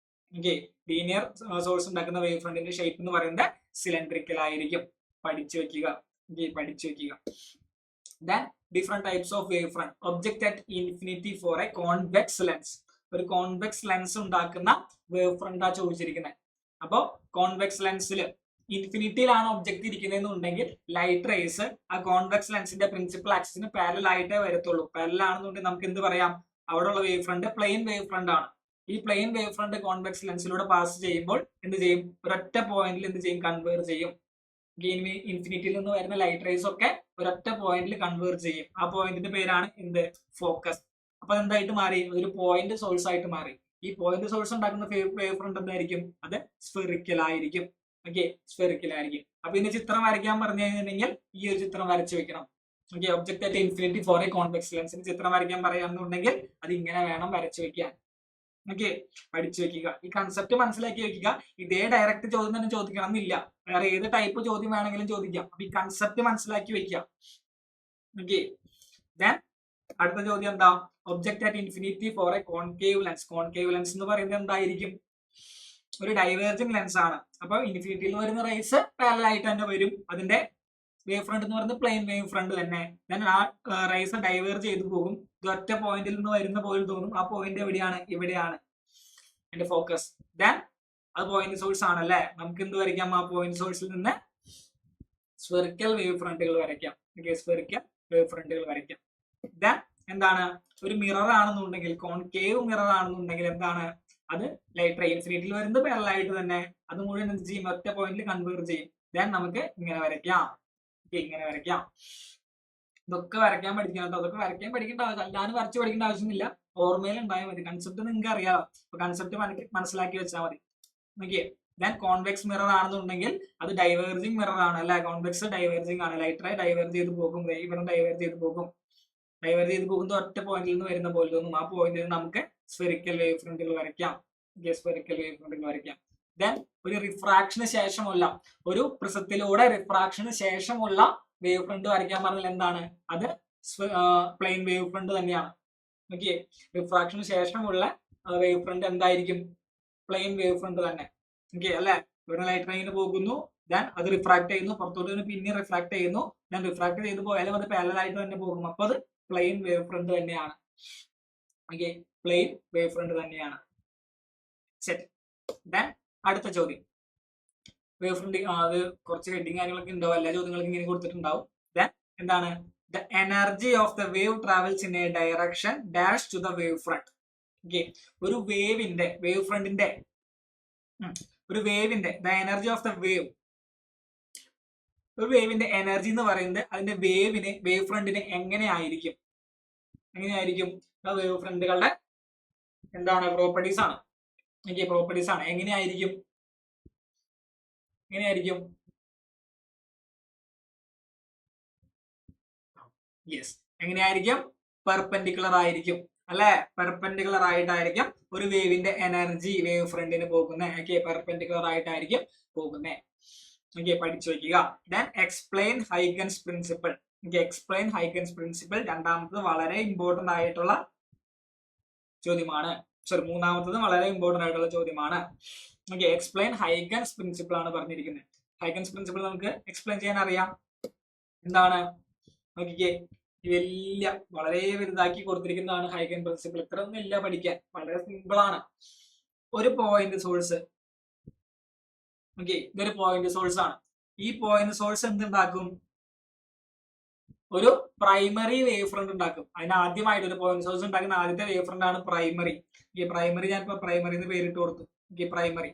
ഓക്കെ, ലീനിയർ സോഴ്സ് ഉണ്ടാക്കുന്ന വേവ് ഫ്രണ്ടിന്റെ ഷേപ്പ് എന്ന് പറയുന്നത് സിലിണ്ടറിക്കൽ ആയിരിക്കും. പഠിച്ചു വെക്കുക. പഠിച്ചു വെക്കുക. Then different types of wave front. Object at infinity for a convex lens. ഒരു കോൺവെക്സ് ലെൻസ് ഉണ്ടാക്കുന്ന വേവ് ഫ്രണ്ട് ആ ചോദിച്ചിരിക്കുന്നത്. അപ്പോ കോൺവെക്സ് ലെൻസിൽ ഇൻഫിനിറ്റിയിലാണ് ഒബ്ജക്ട് ഇരിക്കുന്നതെന്നുണ്ടെങ്കിൽ ലൈറ്റ് റേസ് ആ കോൺവെക്സ് ലെൻസിന്റെ പ്രിൻസിപ്പൽ ആക്സിസിന് പാരലൽ ആയിട്ടേ വരത്തുള്ളൂ. പാരലൽ ആണെന്നുണ്ടെങ്കിൽ നമുക്ക് എന്ത് പറയാം? അവിടെയുള്ള wave front plane wave front ആണ്. ഈ പ്ലെയിൻ വേവ് ഫ്രണ്ട് കോൺവെക്സ് ലെൻസിലൂടെ പാസ് ചെയ്യുമ്പോൾ എന്ത് ചെയ്യും? ഒരൊറ്റ പോയിന്റിൽ എന്ത് ചെയ്യും? കൺവേർ ചെയ്യും. ഇൻഫിനിറ്റിയിൽ നിന്ന് വരുന്ന ലൈറ്റ് റേസ് ഒക്കെ ഒരൊറ്റ പോയിന്റിൽ കൺവേർ ചെയ്യും. ആ പോയിന്റിന്റെ പേരാണ് എന്ത്? ഫോക്കസ്. അപ്പൊ എന്തായിട്ട് മാറി? ഒരു പോയിന്റ് സോഴ്സ് ആയിട്ട് മാറി. ഈ പോയിന്റ് സോഴ്സ് ഉണ്ടാക്കുന്ന വേവ് ഫ്രണ്ട് എന്തായിരിക്കും? അത് സ്ഫെറിക്കൽ ആയിരിക്കും. ഓക്കെ, സ്ഫെറിക്കൽ ആയിരിക്കും. അപ്പൊ ഇതിന്റെ ചിത്രം വരയ്ക്കാൻ പറഞ്ഞു കഴിഞ്ഞിട്ടുണ്ടെങ്കിൽ ഈ ഒരു ചിത്രം വരച്ചു വെക്കണം. Okay, object at infinity for a convex ലെൻസിന് ചിത്രം വരയ്ക്കാൻ പറയാന്നുണ്ടെങ്കിൽ അത് ഇങ്ങനെ വേണം വരച്ചു വെക്കാൻ. ഓക്കെ, പഠിച്ചു വെക്കുക. ഈ കൺസെപ്റ്റ് മനസ്സിലാക്കി വെക്കുക. ഇതേ ഡയറക്റ്റ് ചോദ്യം തന്നെ ചോദിക്കണം എന്നില്ല, വേറെ ഏത് ടൈപ്പ് ചോദ്യം വേണമെങ്കിലും ചോദിക്കാം. അപ്പൊ ഈ കൺസെപ്റ്റ് മനസ്സിലാക്കി വെക്കുക. ഓക്കെ, ദെൻ അടുത്ത ചോദ്യം എന്താ? Object at infinity for a concave lens. Concave lens എന്ന് പറയുന്നത് എന്തായിരിക്കും? ഒരു ഡൈവേർജിങ് ലെൻസ് ആണ്. അപ്പൊ ഇൻഫിനിറ്റിയിൽ നിന്ന് വരുന്ന റേസ് പാരലൽ ആയിട്ട് തന്നെ വരും. അതിന്റെ വേവ് ഫ്രണ്ട് എന്ന് പറയുന്നത് പ്ലെയിൻ വേവ് ഫ്രണ്ട് തന്നെ. ദെൻ ആ റേസ് ഡൈവേർജ് ചെയ്തു പോകും. ഇത് ഒറ്റ പോയിന്റിൽ നിന്ന് വരുന്ന പോലെ തോന്നും. ആ പോയിന്റ് എവിടെയാണ്? ഇവിടെയാണ് എന്റെ ഫോക്കസ്. ദെൻ അത് പോയിന്റ് സോഴ്സ് ആണല്ലേ. നമുക്ക് എന്ത് വരയ്ക്കാം? ആ പോയിന്റ് സോഴ്സിൽ നിന്ന് സ്ഫെറിക്കൽ വേവ് ഫ്രണ്ടുകൾ വരയ്ക്കാം. ഓക്കെ, സ്ഫെറിക്കൽ വേവ് ഫ്രണ്ടുകൾ വരയ്ക്കാം. ദെൻ എന്താണ്? ഒരു മിറർ ആണെന്നുണ്ടെങ്കിൽ, കോൺകേവ് മിറർ ആണെന്നുണ്ടെങ്കിൽ എന്താണ്? അത് ലൈറ്റ് ഇൻഫിനിറ്റിയിൽ വരുന്നത് പാരലൽ തന്നെ അത് മുഴുവൻ എന്ത് ചെയ്യും? ഒറ്റ പോയിന്റിൽ കൺവേർട്ട് ചെയ്യും. ദെൻ നമുക്ക് ഇങ്ങനെ വരയ്ക്കാം. ഇങ്ങനെ വരയ്ക്കാം. ഇതൊക്കെ വരയ്ക്കാൻ പഠിക്കണം കേട്ടോ. അതൊക്കെ വരയ്ക്കാൻ പഠിക്കേണ്ട ആവശ്യം, അല്ലാതെ വരച്ച് പഠിക്കേണ്ട ആവശ്യമില്ല. ഓർമ്മയിൽ ഉണ്ടായാൽ മതി. കൺസെപ്റ്റ് നിങ്ങൾക്ക് അറിയാമോ? അപ്പൊ കൺസെപ്റ്റ് മനസ്സിലാക്കി വെച്ചാൽ മതി. നോക്കിയേ, ദെൻ കോൺവെക്സ് മിറർ ആണെന്നുണ്ടെങ്കിൽ അത് ഡൈവേർജിങ് മിറർ ആണ് അല്ലെ. കോൺവെക്സ് ഡൈവേർജിങ് ആണ്. ലൈറ്റ് റേ ഡൈവേർജ് ചെയ്ത് പോകും, ഇവിടെ ഡൈവേർജ് ചെയ്ത് പോകും. ഡൈവേർജ് ചെയ്ത് പോകുന്നത് ഒറ്റ പോയിന്റിൽ നിന്ന് വരുന്ന പോലെ തോന്നും. ആ പോയിന്റിൽ നമുക്ക് സ്ഫെറിക്കൽ വേവ് ഫ്രണ്ടുകൾ വരയ്ക്കാം. സ്ഫെറിക്കൽ വേവ് ഫ്രണ്ടുകൾ വരയ്ക്കാം. ദെൻ ഒരു റിഫ്രാക്ഷന് ശേഷമുള്ള, ഒരു പ്രിസത്തിലൂടെ റിഫ്രാക്ഷന് ശേഷമുള്ള വേവ് ഫ്രണ്ട് വരയ്ക്കാൻ പറഞ്ഞാൽ എന്താണ്? അത് പ്ലെയിൻ വേവ് ഫ്രണ്ട് തന്നെയാണ്. ഓക്കെ, റിഫ്രാക്ഷന് ശേഷമുള്ള വേവ് ഫ്രണ്ട് എന്തായിരിക്കും? പ്ലെയിൻ വേവ് ഫ്രണ്ട് തന്നെ. ഓക്കെ അല്ലെ. ഇവിടെ ലൈറ്റ് റേയിന് പോകുന്നു, ദെൻ അത് റിഫ്രാക്ട് ചെയ്യുന്നു, പുറത്തോട്ട് പിന്നെ റിഫ്രാക്ട് ചെയ്യുന്നു, ദെൻ റിഫ്രാക്ട് ചെയ്ത് പോയാലും അത് പാരലൽ ആയിട്ട് തന്നെ പോകും. അപ്പൊ അത് പ്ലെയിൻ വേവ് ഫ്രണ്ട് തന്നെയാണ്. ഓക്കെ, പ്ലെയിൻ വേവ് ഫ്രണ്ട് തന്നെയാണ്. ശരി, ദെൻ അടുത്ത ചോദ്യം. വേവ് ഫ്രണ്ട് അത് കുറച്ച് ഹെഡിങ് കാര്യങ്ങളൊക്കെ ഉണ്ടാവും. എല്ലാ ചോദ്യങ്ങൾക്കും ഇങ്ങനെ കൊടുത്തിട്ടുണ്ടാവും. ദെൻ എന്താണ്? The energy of the wave travels in a direction dash to the wave front. Okay, ഒരു വേവിന്റെ, വേവ് ഫ്രണ്ടിന്റെ, ഒരു വേവിന്റെ the energy of the wave, ഒരു വേവിന്റെ എനർജി എന്ന് പറയുന്നത് അതിന്റെ വേവ് ഫ്രണ്ടിന് എങ്ങനെയായിരിക്കും? എങ്ങനെയായിരിക്കും? വേവ് ഫ്രണ്ടുകളുടെ എന്താണ്? പ്രോപ്പർട്ടീസ് ആണ്. ഓക്കെ, പ്രോപ്പർട്ടീസ് ആണ്. എങ്ങനെയായിരിക്കും? എങ്ങനെയായിരിക്കും? യെസ്, എങ്ങനെയായിരിക്കും? പെർപെൻഡിക്കുലർ ആയിരിക്കും അല്ലെ. പെർപെൻഡിക്കുലർ ആയിട്ടായിരിക്കും ഒരു വേവിന്റെ എനർജി വേവ് ഫ്രണ്ടിന് പോകുന്നത്. ഓക്കെ, പെർപെൻഡിക്കുലർ ആയിട്ടായിരിക്കും പോകുന്നത്. ഓക്കെ, പഠിച്ചു വയ്ക്കുക. Then explain Huygens principle. Okay, explain Huygens principle രണ്ടാമത്തത് വളരെ ഇമ്പോർട്ടന്റ് ആയിട്ടുള്ള ചോദ്യമാണ്. സോറി, മൂന്നാമത്തത് വളരെ ഇമ്പോർട്ടന്റ് ആയിട്ടുള്ള ചോദ്യമാണ്. ഓക്കെ, എക്സ്പ്ലെയിൻ ഹൈഗൻസ് പ്രിൻസിപ്പിൾ ആണ് പറഞ്ഞിരിക്കുന്നത്. ഹൈഗൻസ് പ്രിൻസിപ്പിൾ നമുക്ക് എക്സ്പ്ലെയിൻ ചെയ്യാൻ അറിയാം. എന്താണ്? നോക്കിക്കേ, വലിയ വളരെ വലുതാക്കി കൊടുത്തിരിക്കുന്നതാണ് ഹൈഗൻ പ്രിൻസിപ്പിൾ. ഇത്ര ഒന്നും ഇല്ല പഠിക്കാൻ, വളരെ സിമ്പിൾ ആണ്. ഒരു പോയിന്റ് സോഴ്സ്. ഓക്കെ, ഇതൊരു പോയിന്റ് സോഴ്സ് ആണ്. ഈ പോയിന്റ് സോഴ്സ് എന്തുണ്ടാക്കും? ഒരു പ്രൈമറി വേവ് ഫ്രണ്ട് ഉണ്ടാക്കും. അതിന് ആദ്യമായിട്ട് ഒരു പോയിന്റ് സോഴ്സ് ഉണ്ടാക്കുന്ന ആദ്യത്തെ വേവ് ഫ്രണ്ട് ആണ് പ്രൈമറി. ഈ പ്രൈമറി ഞാനിപ്പോ പ്രൈമറി എന്ന് പേരിട്ട് കൊടുത്തു. Okay, primary.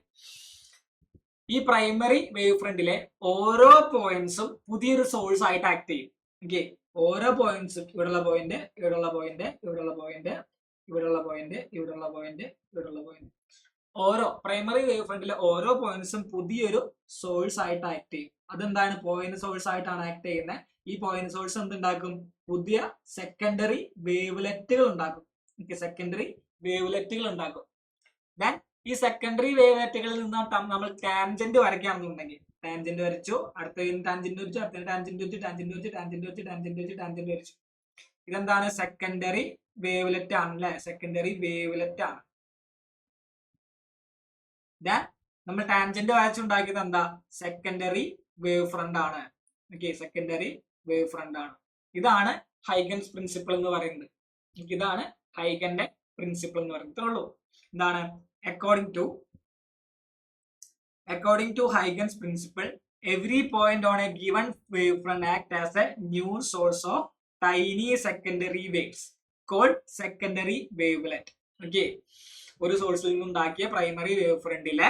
ഈ പ്രൈമറി വേവ് ഫ്രണ്ടിലെ ഓരോ പോയിന്റ്സും പുതിയൊരു സോഴ്സ് ആയിട്ട് ആക്ട് ചെയ്യും. ഓക്കെ, ഓരോ പോയിന്റ്സും, ഇവിടെയുള്ള പോയിന്റ്, ഇവിടെയുള്ള പോയിന്റ്, ഇവിടെയുള്ള പോയിന്റ്, ഇവിടെയുള്ള പോയിന്റ്, ഇവിടെയുള്ള പോയിന്റ്, ഇവിടെയുള്ള പോയിന്റ്, ഓരോ പ്രൈമറി വേവ് ഫ്രണ്ടിലെ ഓരോ പോയിന്റ്സും പുതിയൊരു സോഴ്സ് ആയിട്ട് ആക്ട് ചെയ്യും. അതെന്താണ്? പോയിന്റ് സോഴ്സ് ആയിട്ടാണ് ആക്ട് ചെയ്യുന്നത്. ഈ പോയിന്റ് സോഴ്സ് എന്തുണ്ടാക്കും? പുതിയ സെക്കൻഡറി വേവ്ലെറ്റുകൾ ഉണ്ടാക്കും. സെക്കൻഡറി വേവ്ലെറ്റുകൾ ഉണ്ടാക്കും. ദെൻ ഈ സെക്കൻഡറി വേവ്ലെറ്റുകളിൽ നിന്ന് നമ്മൾ ടാൻജന്റ് വരയ്ക്കുകയാണെന്നുണ്ടെങ്കിൽ, ടാൻജന്റ് വരച്ചു, അടുത്ത ടാൻജന്റ് വരച്ചു, അടുത്ത ടാൻജന്റ് വെച്ച്, ടാൻജന്റ് വെച്ച്, ടാൻജന്റ് വെച്ച്, ടാൻജന്റ് വെച്ച്, ടാൻജന്റ് വരച്ചു. ഇതെന്താണ്? സെക്കൻഡറി വേവ്ലെറ്റ് ആണ് അല്ലെ. സെക്കൻഡറി വേവ്ലെറ്റ് ആണ്. ദെൻ നമ്മൾ ടാൻജന്റ് വരച്ചുണ്ടാക്കിയത് എന്താ? സെക്കൻഡറി വേവ് ഫ്രണ്ട് ആണ്. ഓക്കെ, സെക്കൻഡറി വേവ് ഫ്രണ്ട് ആണ്. ഇതാണ് ഹൈഗൻസ് പ്രിൻസിപ്പിൾ എന്ന് പറയുന്നത്. ഇതാണ് ഹൈഗന്റെ പ്രിൻസിപ്പിൾ എന്ന് പറയുന്നത്. ഇത്രേ ഉള്ളൂ. എന്താണ്? according to Huygens principle, every point on a given wavefront acts as a new source of tiny secondary waves called secondary wavelet. Okay, ഒരു സോഴ്സിൽ നിന്നുണ്ടാക്കിയ പ്രൈമറി വേവ് ഫ്രണ്ടിലെ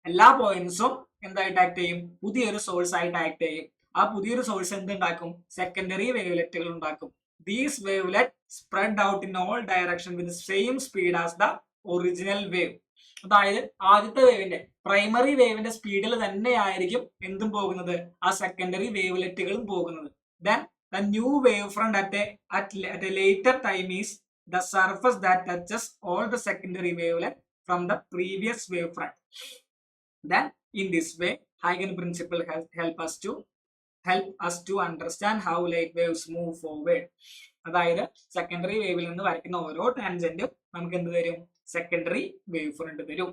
എല്ലാ പോയിന്റ്സും എന്തായിട്ട് ആക്ട് ചെയ്യും? പുതിയൊരു സോഴ്സ് ആയിട്ട് ആക്ട് ചെയ്യും. ആ പുതിയൊരു സോഴ്സ് എന്തുണ്ടാക്കും? സെക്കൻഡറി വേവ്ലെറ്റുകൾ ഉണ്ടാക്കും. These wavelet spread out in all direction with same speed as the original wave. അതായത് ആദ്യത്തെ വേവിന്റെ, പ്രൈമറി വേവിന്റെ സ്പീഡിൽ തന്നെയായിരിക്കും എന്തും പോകുന്നത്? ആ സെക്കൻഡറി വേവ്ലെറ്റുകളും പോകുന്നത്. Then the new wave front at a later time is the surface that touches all the secondary wavelet from the previous wavefront. Then in this way, Huygens principle help us to understand how light waves move forward. അതായത് secondary വേവിൽ നിന്ന് വരയ്ക്കുന്ന ഓരോ ടാൻജന്റും നമുക്ക് എന്ത് തരും? Secondary wave front തരും.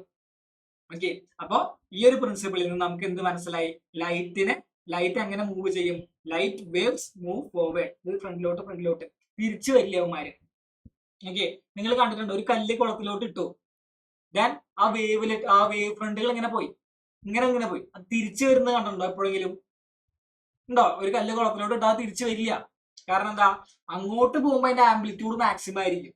Okay, അപ്പോ ഈ ഒരു പ്രിൻസിപ്പിളിൽ നിന്ന് നമുക്ക് എന്ത് മനസ്സിലായി? ലൈറ്റ് എങ്ങനെ മൂവ് ചെയ്യും? Light waves move forward. ഇത് ഫ്രണ്ടിലോട്ട് തിരിച്ചു വരില്ലവന്മാര്. ഓക്കെ, നിങ്ങൾ കണ്ടിട്ടുണ്ട്, ഒരു കല്ല് കുളത്തിലോട്ട് ഇട്ടു, ദെൻ ആ വേവ് ഫ്രണ്ടുകൾ എങ്ങനെ പോയി? ഇങ്ങനെ പോയി. അത് തിരിച്ചു വരുന്നത് കണ്ടിട്ടുണ്ടോ എപ്പോഴെങ്കിലും? ഉണ്ടോ? ഒരു കല്ല് കുളത്തിലോട്ട് ഇട്ടാൽ തിരിച്ചു വരില്ല. കാരണം എന്താ? അങ്ങോട്ട് പോകുമ്പോൾ അതിന്റെ ആംപ്ലിറ്റ്യൂഡ് മാക്സിമം ആയിരിക്കും.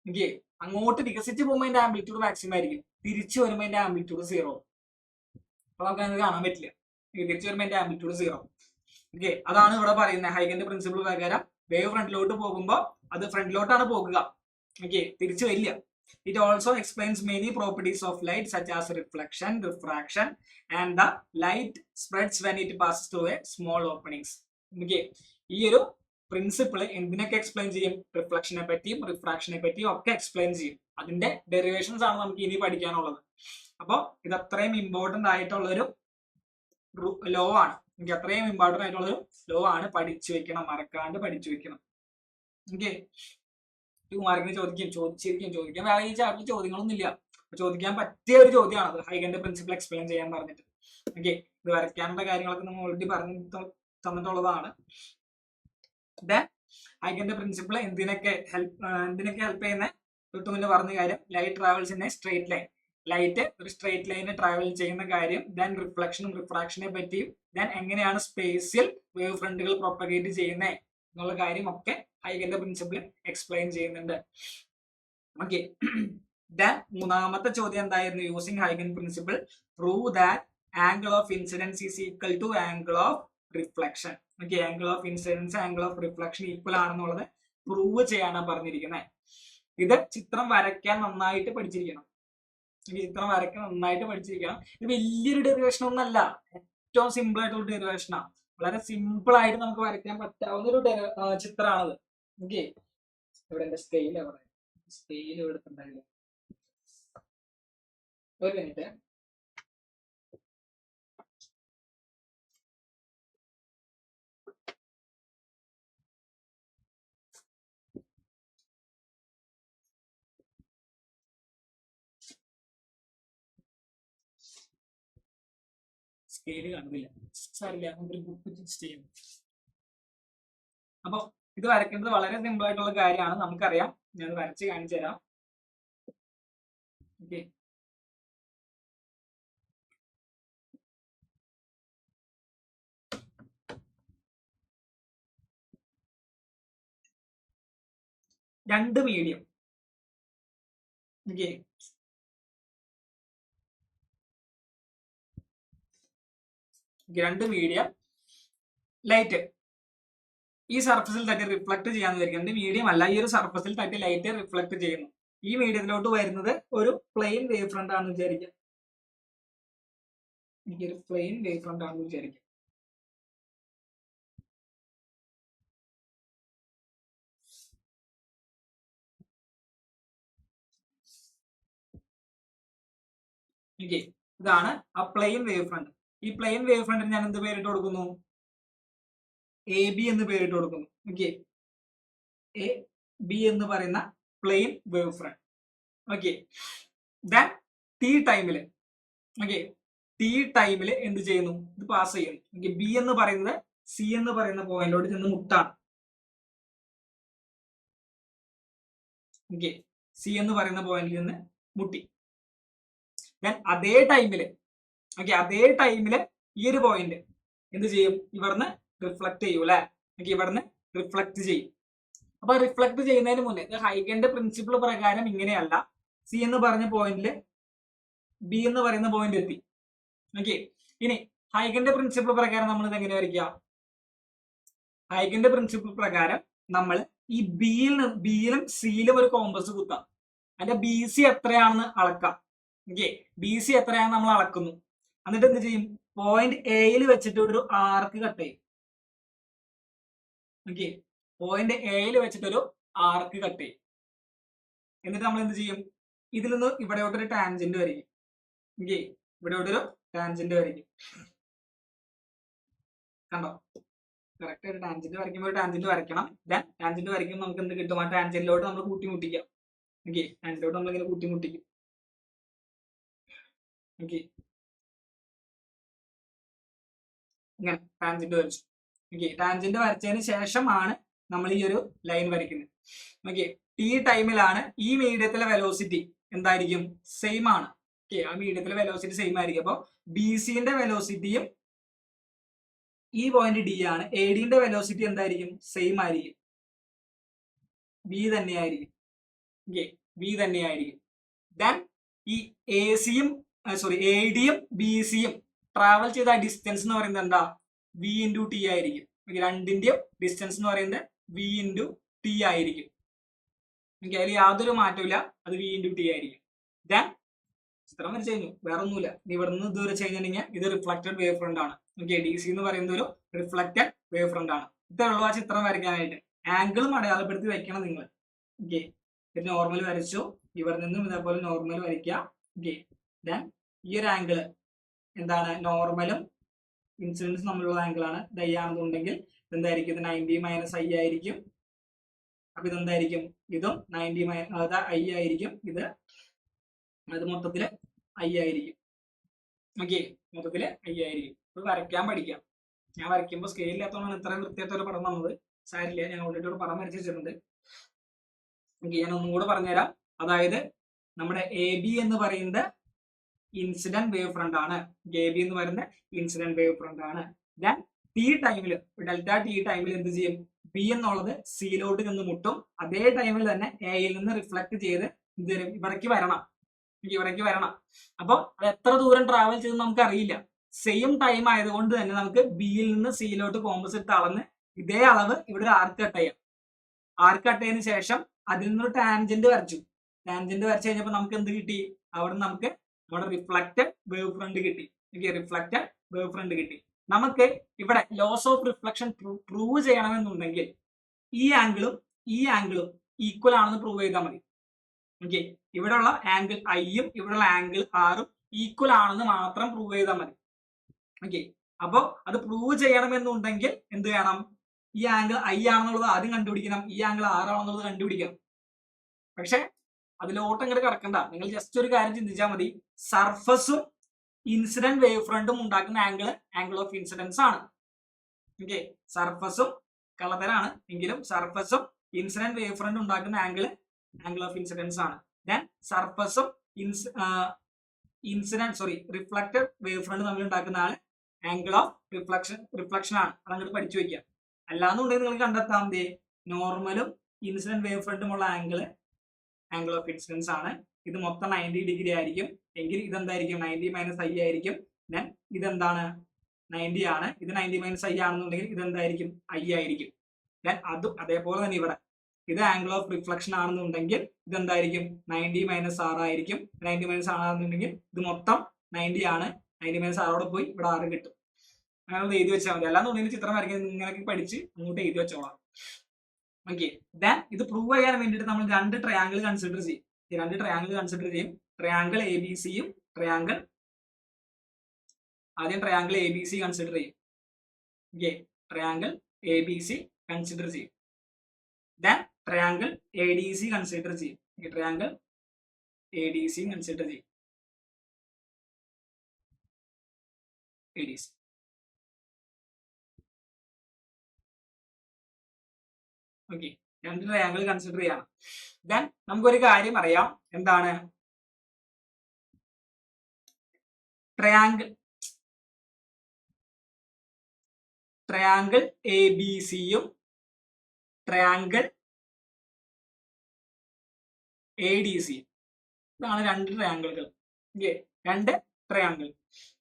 ഓക്കെ, അങ്ങോട്ട് വികസിച്ച് പോകുമ്പോൾ അതിന്റെ ആംപ്ലിറ്റ്യൂഡ് മാക്സിമം ആയിരിക്കും. തിരിച്ചു വരുമ്പോൾ അതിന്റെ ആംപ്ലിറ്റ്യൂഡ് 0. അപ്പൊ നമുക്ക് അത് കാണാൻ പറ്റില്ല. തിരിച്ചു വരുമ്പോൾ അതിന്റെ ആംപ്ലിറ്റ്യൂഡ് 0. ഓക്കെ, അതാണ് ഇവിടെ പറയുന്നത്. ഹൈഗന്റെ പ്രിൻസിപ്പിൾ പ്രകാരം വേവ് ഫ്രണ്ടിലോട്ട് പോകുമ്പോൾ അത് ഫ്രണ്ടിലോട്ടാണ് പോകുക. ഓക്കെ, തിരിച്ചു വരില്ല. It also explains many properties of light such as reflection, refraction, and the light spreads when it passes through a small openings. Okay, ഈ ഒരു പ്രിൻസിപ്പിൾ എന്തിനൊക്കെ എക്സ്പ്ലെയിൻ ചെയ്യും? റിഫ്ലക്ഷനെ പറ്റിയും റിഫ്രാക്ഷനെ പറ്റിയും ഒക്കെ എക്സ്പ്ലെയിൻ ചെയ്യും. അതിന്റെ ഡെറിവേഷൻസ് ആണ് നമുക്ക് ഇനി പഠിക്കാനുള്ളത്. അപ്പോൾ ഇത് അത്രയും ഇമ്പോർട്ടന്റ് ആയിട്ടുള്ളൊരു ലോ ആണ്. എനിക്ക് അത്രയും ഇമ്പോർട്ടന്റ് ആയിട്ടുള്ളൊരു ലോ ആണ്. പഠിച്ചു വെക്കണം, മറക്കാണ്ട് പഠിച്ചു വെക്കണം. ഓക്കെ, മാർക്കിന് ചോദിക്കാൻ വേറെ ഈ ചാപ്റ്ററിൽ ചോദ്യങ്ങളൊന്നും ഇല്ല. ചോദിക്കാൻ പറ്റിയ ഒരു ചോദ്യമാണ് അത്, ഹൈഗന്റെ പ്രിൻസിപ്പിൾ എക്സ്പ്ലെയിൻ ചെയ്യാൻ പറഞ്ഞിട്ട്. ഓക്കെ, ഇത് വരയ്ക്കാനുള്ള കാര്യങ്ങളൊക്കെ നമ്മൾ ഓൾറെഡി പറഞ്ഞു തന്നിട്ടുള്ളതാണ്. ഹൈഗന്റെ പ്രിൻസിപ്പിൾ എന്തിനൊക്കെ ഹെൽപ്പ് ചെയ്യുന്ന തൊട്ടുമുന്നേ പറഞ്ഞ കാര്യം, light travels in A straight line. Light ഒരു സ്ട്രേറ്റ് ലൈനിൽ ട്രാവൽ ചെയ്യുന്ന കാര്യം, ദെൻ റിഫ്ലക്ഷനും റിഫ്രാക്ഷനെ പറ്റിയും, ദെൻ എങ്ങനെയാണ് സ്പേസിൽ വേവ് ഫ്രണ്ടുകൾ പ്രൊപ്പഗേറ്റ് ചെയ്യുന്നത് എന്നുള്ള കാര്യം ഒക്കെ ഹൈഗന്റെ പ്രിൻസിപ്പിൾ എക്സ്പ്ലെയിൻ ചെയ്യുന്നുണ്ട്. ഓക്കെ, ദെൻ മൂന്നാമത്തെ ചോദ്യം എന്തായിരുന്നു? യൂസിങ് ഹൈഗൻ principle prove that angle of incidence is equal to angle of reflection. Okay, angle of incidence angle of reflection equal ആണെന്നുള്ളത് പ്രൂവ് ചെയ്യാനാണ് പറഞ്ഞിരിക്കുന്നത്. ഇത് ചിത്രം വരയ്ക്കാൻ നന്നായിട്ട് പഠിച്ചിരിക്കണം. ഇത് വലിയൊരു ഡെറിവേഷൻ ഒന്നല്ല, ഏറ്റവും സിമ്പിൾ ആയിട്ടുള്ള ഡെറിവേഷനാണ്. വളരെ സിമ്പിൾ ആയിട്ട് നമുക്ക് വരയ്ക്കാൻ പറ്റാവുന്ന ഒരു ചിത്രമാണത്. ഓക്കെ, ഇവിടെ എന്റെ സ്കെയിൽ എടുത്തിട്ടുണ്ടായില്ല. ഒരു മിനിറ്റ്. സ്കെയിൽ കാണുന്നില്ല, സാറില്ല, നമുക്കൊരു ബുക്ക് ചെയ്യാം. അപ്പൊ ഇത് വരയ്ക്കുന്നത് വളരെ സിമ്പിൾ ആയിട്ടുള്ള കാര്യമാണ്, നമുക്കറിയാം. ഞാൻ വരച്ച് കാണിച്ചു തരാം. ഓക്കെ, രണ്ട് മീഡിയം. ഓക്കെ, രണ്ട് മീഡിയം ലൈറ്റ് ഈ സർഫസിൽ തട്ടി റിഫ്ലക്ട് ചെയ്യാന്ന് വിചാരിക്കുന്നത്. മീഡിയം അല്ല, ഈ ഒരു സർഫസിൽ തട്ടി ലൈറ്റ് റിഫ്ലക്ട് ചെയ്യുന്നു. ഈ മീഡിയത്തിലോട്ട് വരുന്നത് ഒരു പ്ലെയിൻ വേവ് ഫ്രണ്ട് ആണെന്ന് വിചാരിക്കാം. എനിക്കൊരു പ്ലെയിൻ വേവ് ഫ്രണ്ട് ആണെന്ന് വിചാരിക്കാം. ഓക്കെ, ഇതാണ് ആ പ്ലെയിൻ വേവ് ഫ്രണ്ട്. ഈ പ്ലെയിൻ വേവ് ഫ്രണ്ടിന് ഞാൻ എന്ത് പേരിട്ട് കൊടുക്കുന്നു? AB എന്ന് പേരിട്ട് കൊടുക്കുന്നു. ഓക്കെ, AB എന്ന് പറയുന്ന plane wave front. Okay, then T ടൈമില് എന്ത് ചെയ്യുന്നു? ഇത് പാസ് ചെയ്യുന്നു. ഓക്കെ, B എന്ന് പറയുന്നത് C എന്ന് പറയുന്ന പോയിന്റിലോട്ട് ചെന്ന് മുട്ടാണ്. ഓക്കെ, C എന്ന് പറയുന്ന പോയിന്റിൽ നിന്ന് മുട്ടി. ദെൻ അതേ ടൈമില് ഈ ഒരു പോയിന്റ് എന്ത് ചെയ്യും? ഇവിടുന്ന് റിഫ്ലക്ട് ചെയ്യും അല്ലെ? ഇവിടുന്ന് റിഫ്ലക്ട് ചെയ്യും. അപ്പൊ റിഫ്ലക്ട് ചെയ്യുന്നതിന് മുന്നേ ഹൈഗന്റെ പ്രിൻസിപ്പിൾ പ്രകാരം ഇങ്ങനെയല്ല. സി എന്ന് പറഞ്ഞ പോയിന്റില് ബി എന്ന് പറയുന്ന പോയിന്റ് എത്തി. ഓക്കെ, ഇനി ഹൈഗന്റെ പ്രിൻസിപ്പിൾ പ്രകാരം നമ്മൾ ഇത് എങ്ങനെ വരയ്ക്കുക? ഹൈഗന്റെ പ്രിൻസിപ്പിൾ പ്രകാരം നമ്മൾ ഈ ബിയിലും സിയിലും ഒരു കോമ്പസ് കുത്താം. അതിന്റെ ബി സി എത്രയാണെന്ന് അളക്കാം. ഓക്കെ, ബി സി എത്രയാണെന്ന് നമ്മൾ അളക്കുന്നു. എന്നിട്ട് എന്ത് ചെയ്യും? പോയിന്റ് എയിൽ വെച്ചിട്ട് ഒരു ആർക്ക് കട്ട് ചെയ്യും. ഓക്കെ, പോയിന്റ് എയിൽ വെച്ചിട്ട് ഒരു ആർക്ക് കട്ട് ചെയ്യും. എന്നിട്ട് നമ്മൾ എന്ത് ചെയ്യും? ഇതിൽ നിന്ന് ഇവിടെയോട്ടൊരു ടാൻജന്റ് വരയ്ക്കും. ഓക്കെ, ഇവിടെയോട്ടൊരു ടാൻജന്റ് വരയ്ക്കും. കണ്ടോ? കറക്റ്റ് ഒരു ടാൻജന്റ് വരയ്ക്കുമ്പോൾ ഒരു ടാൻജന്റ് വരയ്ക്കണം. ദെൻ ടാൻജന്റ് വരയ്ക്കുമ്പോൾ നമുക്ക് എന്ത് കിട്ടും? ആ ടാൻജന്റിലോട്ട് നമ്മൾ കൂട്ടിമുട്ടിക്കാം. ഓക്കെ, ടാൻജന്റിലോട്ട് നമ്മളിങ്ങനെ കൂട്ടിമുട്ടിക്കും. ഓക്കെ, ഇങ്ങനെ ടാൻജന്റ് വരച്ചു. ഓക്കെ, ടാൻജന്റ് വരച്ചതിന് ശേഷമാണ് നമ്മൾ ഈ ഒരു ലൈൻ വരയ്ക്കുന്നത്. ഓക്കെ, ടി ടൈമിലാണ് ഈ മീഡിയത്തിലെ വെലോസിറ്റി എന്തായിരിക്കും? സെയിം ആണ്. ഓക്കെ, ആ മീഡിയത്തിലെ വെലോസിറ്റി സെയിം ആയിരിക്കും. അപ്പോൾ ബി സിന്റെ വെലോസിറ്റിയും ഈ പോയിന്റ് ഡി ആണ്. എ ഡിന്റെ വെലോസിറ്റി എന്തായിരിക്കും? സെയിം ആയിരിക്കും, ബി തന്നെയായിരിക്കും. ഓക്കെ, ബി തന്നെയായിരിക്കും. ദെൻ ഈ എ സിയും എ ഡിയും ബി സിയും ട്രാവൽ ചെയ്ത ഡിസ്റ്റൻസ് എന്ന് പറയുന്നത് എന്താ? വി ഇൻറ്റു ടി ആയിരിക്കും. രണ്ടിന്റെയും ഡിസ്റ്റൻസ് എന്ന് പറയുന്നത് വി ഇൻറ്റു ടി ആയിരിക്കും. ഓക്കെ, അതിൽ യാതൊരു മാറ്റമില്ല, അത് വി ഇൻറ്റു ടി ആയിരിക്കും. ദെൻ ചിത്രം വരച്ച് കഴിഞ്ഞു, വേറെ ഒന്നുമില്ല. ഇവിടെ നിന്ന് ഇത് വരച്ച് കഴിഞ്ഞിട്ടുണ്ടെങ്കിൽ ഇത് റിഫ്ലക്റ്റഡ് വേവ് ഫ്രണ്ട് ആണ്. ഓക്കെ, ഡി സി എന്ന് പറയുന്നത് ഒരു റിഫ്ലക്റ്റഡ് വേവ് ഫ്രണ്ട് ആണ്. ഇത്രേ ഉള്ളൂ ആ ചിത്രം വരയ്ക്കാനായിട്ട്. ആംഗിളും അടയാളപ്പെടുത്തി വെക്കണം നിങ്ങൾ. ഓക്കെ, ഒരു നോർമൽ വരച്ചു, ഇവിടെ നിന്നും ഇതേപോലെ നോർമൽ വരയ്ക്കുക. ഓക്കെ, ദെൻ ഈ ഒരു ആംഗിള് എന്താണ്? നോർമലും ഇൻസിഡൻസും തമ്മിലുള്ള ആംഗിൾ ആണ്. ഇത് ഐ ആണെന്നുണ്ടെങ്കിൽ എന്തായിരിക്കും? ഇത് 90 മൈനസ് ഐ ആയിരിക്കും. അപ്പൊ ഇതെന്തായിരിക്കും? ഇതും 90 ഐ ആയിരിക്കും. അത് മൊത്തത്തില് ഐ ആയിരിക്കും. ഓക്കെ, മൊത്തത്തില് ഐ ആയിരിക്കും. ഇത് വരയ്ക്കാൻ പഠിക്കാം. ഞാൻ വരയ്ക്കുമ്പോൾ സ്കെയിലില്ലാത്തതുകൊണ്ടാണ് ഇത്രയും വൃത്തിയായിട്ടൊരു പടം വന്നത്. സാരില്ല, ഞാൻ ഓൾറെഡി ഒരു പടം വരച്ച് വെച്ചിട്ടുണ്ട്. ഓക്കെ, ഞാൻ ഒന്നും കൂടെ പറഞ്ഞുതരാം. അതായത് നമ്മുടെ എ ബി എന്ന് പറയുന്നത് ഇൻസിഡന്റ് വേവ് ഫ്രണ്ട് ആണ്. എ ബി എന്ന് പറയുന്നത് ഇൻസിഡന്റ് വേവ് ഫ്രണ്ട് ആണ്. ദെൻ ടി ടൈമിൽ, ഡെൽറ്റ ടി ടൈമിൽ എന്ത് ചെയ്യും? ബി എന്നുള്ളത് സിയിലോട്ട് നിന്ന് മുട്ടും. അതേ ടൈമിൽ തന്നെ എയിൽ നിന്ന് റിഫ്ലക്ട് ചെയ്ത് ഇവിടേക്ക് വരണം. ഇവിടേക്ക് വരണം. അപ്പോൾ അത് എത്ര ദൂരം ട്രാവൽ ചെയ്ത് നമുക്ക് അറിയില്ല. സെയിം ടൈം ആയതുകൊണ്ട് തന്നെ നമുക്ക് ബിയിൽ നിന്ന് സിയിലോട്ട് കോമ്പോസിറ്റ് അളന്ന് ഇതേ അളവ് ഇവിടെ ഒരു ആർക്ക് കട്ട് ചെയ്യാം. ആർക്ക് കട്ട് ചെയ്തതിന് ശേഷം അതിൽ നിന്നൊരു ടാൻജന്റ് വരച്ചു. ടാൻജന്റ് വരച്ചു കഴിഞ്ഞപ്പോൾ നമുക്ക് എന്ത് കിട്ടി? അവിടെ നമുക്ക് നമ്മുടെ റിഫ്ലക്റ്റഡ് വേവ് ഫ്രണ്ട് കിട്ടി. റിഫ്ലക്റ്റഡ് വേവ് ഫ്രണ്ട് കിട്ടി. നമുക്ക് ഇവിടെ ലോസ് ഓഫ് റിഫ്ലക്ഷൻ പ്രൂവ് ചെയ്യണമെന്നുണ്ടെങ്കിൽ ഈ ആംഗിളും ഈക്വൽ ആണെന്ന് പ്രൂവ് ചെയ്താൽ മതി. ഓക്കെ, ഇവിടെയുള്ള ആംഗിൾ ഐയും ഇവിടെയുള്ള ആംഗിൾ ആറും ഈക്വൽ ആണെന്ന് മാത്രം പ്രൂവ് ചെയ്താൽ മതി. ഓക്കെ, അപ്പൊ അത് പ്രൂവ് ചെയ്യണമെന്നുണ്ടെങ്കിൽ എന്ത് വേണം? ഈ ആംഗിൾ ഐ ആണെന്നുള്ളത് ആദ്യം കണ്ടുപിടിക്കണം, ഈ ആംഗിൾ ആറാണെന്നുള്ളത് കണ്ടുപിടിക്കണം. പക്ഷെ അതിലോട്ട് അങ്ങോട്ട് കിടക്കണ്ട. നിങ്ങൾ ജസ്റ്റ് ഒരു കാര്യം ചിന്തിച്ചാൽ മതി. സർഫസും ഇൻസിഡന്റ് വേവ് ഫ്രണ്ടും ഉണ്ടാക്കുന്ന ആംഗിൾ ഓഫ് ഇൻസിഡൻസ് ആണ്. ഓക്കെ, സർഫസും കളതരാണ് എങ്കിലും സർഫസും ഇൻസിഡന്റ് വേവ് ഫ്രണ്ട് ഉണ്ടാക്കുന്ന ആംഗിൾ ഓഫ് ഇൻസിഡൻസ് ആണ്. ദെൻ സർഫസും റിഫ്ലക്റ്റഡ് വേവ് ഫ്രണ്ട് തമ്മിൽ ഉണ്ടാക്കുന്ന ആംഗിൾ ഓഫ് റിഫ്ലക്ഷൻ ആണ്. അതങ്ങോട്ട് പഠിച്ചു വെക്കുക. അല്ലാന്നുണ്ടെങ്കിൽ നിങ്ങൾ കണ്ടെത്താം നോർമലും ഇൻസിഡന്റ് വേവ് ഫ്രണ്ടുമുള്ള ആംഗിൾ ഓഫ് ഇൻസിഡൻസ് ആണ്. ഇത് മൊത്തം 90 ഡിഗ്രി ആയിരിക്കും. എങ്കിൽ ഇതെന്തായിരിക്കും? 90 മൈനസ് ഐ ആയിരിക്കും. ദെൻ ഇതെന്താണ്? 90 ആണ്. ഇത് 90 മൈനസ് ഐ ആണെന്നുണ്ടെങ്കിൽ ഇതെന്തായിരിക്കും? ഐ ആയിരിക്കും. ദെൻ അതും അതേപോലെ തന്നെ ഇവിടെ ഇത് ആംഗിൾ ഓഫ് റിഫ്ലക്ഷൻ ആണെന്നുണ്ടെങ്കിൽ ഇതെന്തായിരിക്കും? 90 മൈനസ് ആർ ആയിരിക്കും. 90 മൈനസ് ആണെന്നുണ്ടെങ്കിൽ ഇത് മൊത്തം 90 ആണ്. 90 മൈനസ് ആറോടെ പോയി ഇവിടെ 6 കിട്ടും. അങ്ങനെ എഴുതി വെച്ചാൽ മതി. അല്ലാന്നുണ്ടെങ്കിൽ ചിത്രം വരയ്ക്കുന്നത് ഇങ്ങനെയൊക്കെ പഠിച്ച് അങ്ങോട്ട് എഴുതി വെച്ചോളാം. ഓക്കെ, ദെൻ ഇത് പ്രൂവ് ചെയ്യാൻ വേണ്ടിയിട്ട് നമ്മൾ രണ്ട് ട്രയാങ്കിൾ കൺസിഡർ ചെയ്യും. ട്രയാങ്കിൾ എ ബി സിയും ആദ്യം triangle A B C consider ചെയ്യും. Okay, triangle A B C consider ചെയ്യും. Then triangle A D C consider ചെയ്യും. Triangle A D C consider ചെയ്യും. ഓക്കെ, രണ്ട് ട്രയാങ്കിൾ കൺസിഡർ ചെയ്യണം. ദെൻ നമുക്കൊരു കാര്യം അറിയാം. എന്താണ്? ട്രയാങ്കിൾ എ ബി സിയും ട്രയാങ്കിൾ എ ഡി സിയും, ഇതാണ് രണ്ട് ട്രയാങ്കിളുകൾ. രണ്ട് ട്രയാങ്കിൾ.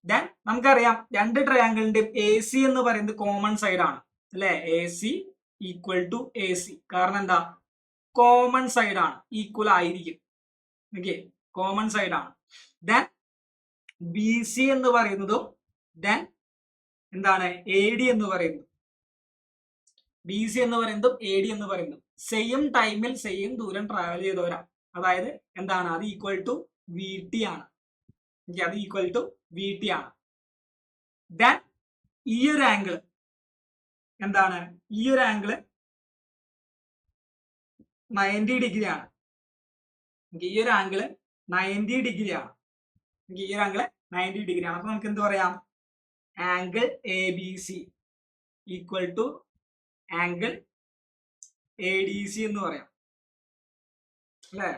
ദെൻ നമുക്കറിയാം രണ്ട് ട്രയാങ്കിളിന്റെ എ സി എന്ന് പറയുന്നത് കോമൺ സൈഡ് ആണ് അല്ലെ? A C equal to A C. കാരണം എന്താ? കോമൺ സൈഡ് ആണ്, ഈക്വൽ ആയിരിക്കും. ഓക്കെ, കോമൺ സൈഡ് ആണ്. ദെൻ ബി സി എന്ന് പറയുന്നതും ദെൻ എന്താണ്? എ ഡി എന്ന് പറയുന്നത്. ബി സി എന്ന് പറയുന്നതും എ ഡി എന്ന് പറയുന്നതും സെയിം ടൈമിൽ സെയിം ദൂരം ട്രാവൽ ചെയ്തവരാണ്. അതായത് എന്താണ്, അത് ഈക്വൽ ടു വി ടി ആണ്. അത് ഈക്വൽ ടു വി ടി ആണ്. ദെൻ ഈ ഒരു ആംഗിൾ എന്താണ്, ഈ ഒരു ആംഗിൾ 90 ഡിഗ്രി ആണ്. ഈ ഒരു ആംഗിൾ 90 ഡിഗ്രി ആണ്. ഈ ഒരു ആംഗിൾ 90 ഡിഗ്രി ആണ്. അപ്പൊ നമുക്ക് എന്ത് പറയാം, angle A B C equal to angle A D C എന്ന് പറയാം അല്ലെ,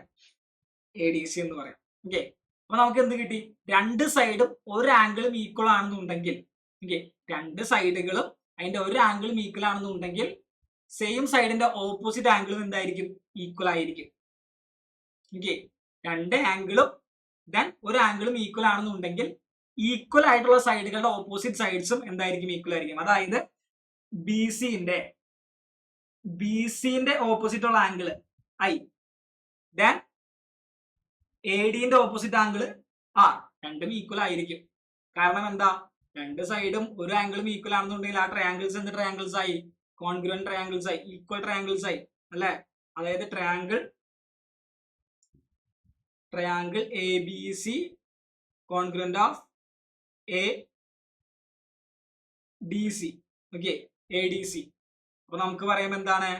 എ ഡി സി എന്ന് പറയാം. ഓക്കെ, അപ്പൊ നമുക്ക് എന്ത് കിട്ടി, രണ്ട് സൈഡും ഒരു ആംഗിളും ഈക്വൽ ആണെന്നുണ്ടെങ്കിൽ, ഓക്കെ, രണ്ട് സൈഡുകളും അതിന്റെ ഒരു ആംഗിളും ഈക്വൽ ആണെന്നുണ്ടെങ്കിൽ സെയിം സൈഡിന്റെ ഓപ്പോസിറ്റ് ആംഗിളും എന്തായിരിക്കും, ഈക്വൽ ആയിരിക്കും. ഓക്കെ, രണ്ട് ആംഗിളും ദെൻ ഒരു ആംഗിളും ഈക്വൽ ആണെന്നുണ്ടെങ്കിൽ ഈക്വൽ ആയിട്ടുള്ള സൈഡുകളുടെ ഓപ്പോസിറ്റ് സൈഡ്സും എന്തായിരിക്കും, ഈക്വൽ ആയിരിക്കും. അതായത് ബി സിന്റെ ഓപ്പോസിറ്റ് ഉള്ള ആംഗിൾ ഐ, ദെൻ എ ഡിന്റെ ഓപ്പോസിറ്റ് ആംഗിൾ ആർ, രണ്ടും ഈക്വൽ ആയിരിക്കും. കാരണം എന്താ, രണ്ട് സൈഡും ഒരു ആംഗിളും ഈക്വൽ ആണെന്നുണ്ടെങ്കിൽ ആ ട്രയാംഗിൾസ് എന്ത് ട്രയാംഗിൾസ് ആയി, കോൺഗ്രുവന്റ് ട്രയാംഗിൾസ് ആയി, ഈക്വൽ ട്രയാംഗിൾസ് ആയി അല്ലെ. അതായത് triangle A B C congruent of A D C. Okay, A D C. അപ്പൊ നമുക്ക് പറയാം എന്താണ്,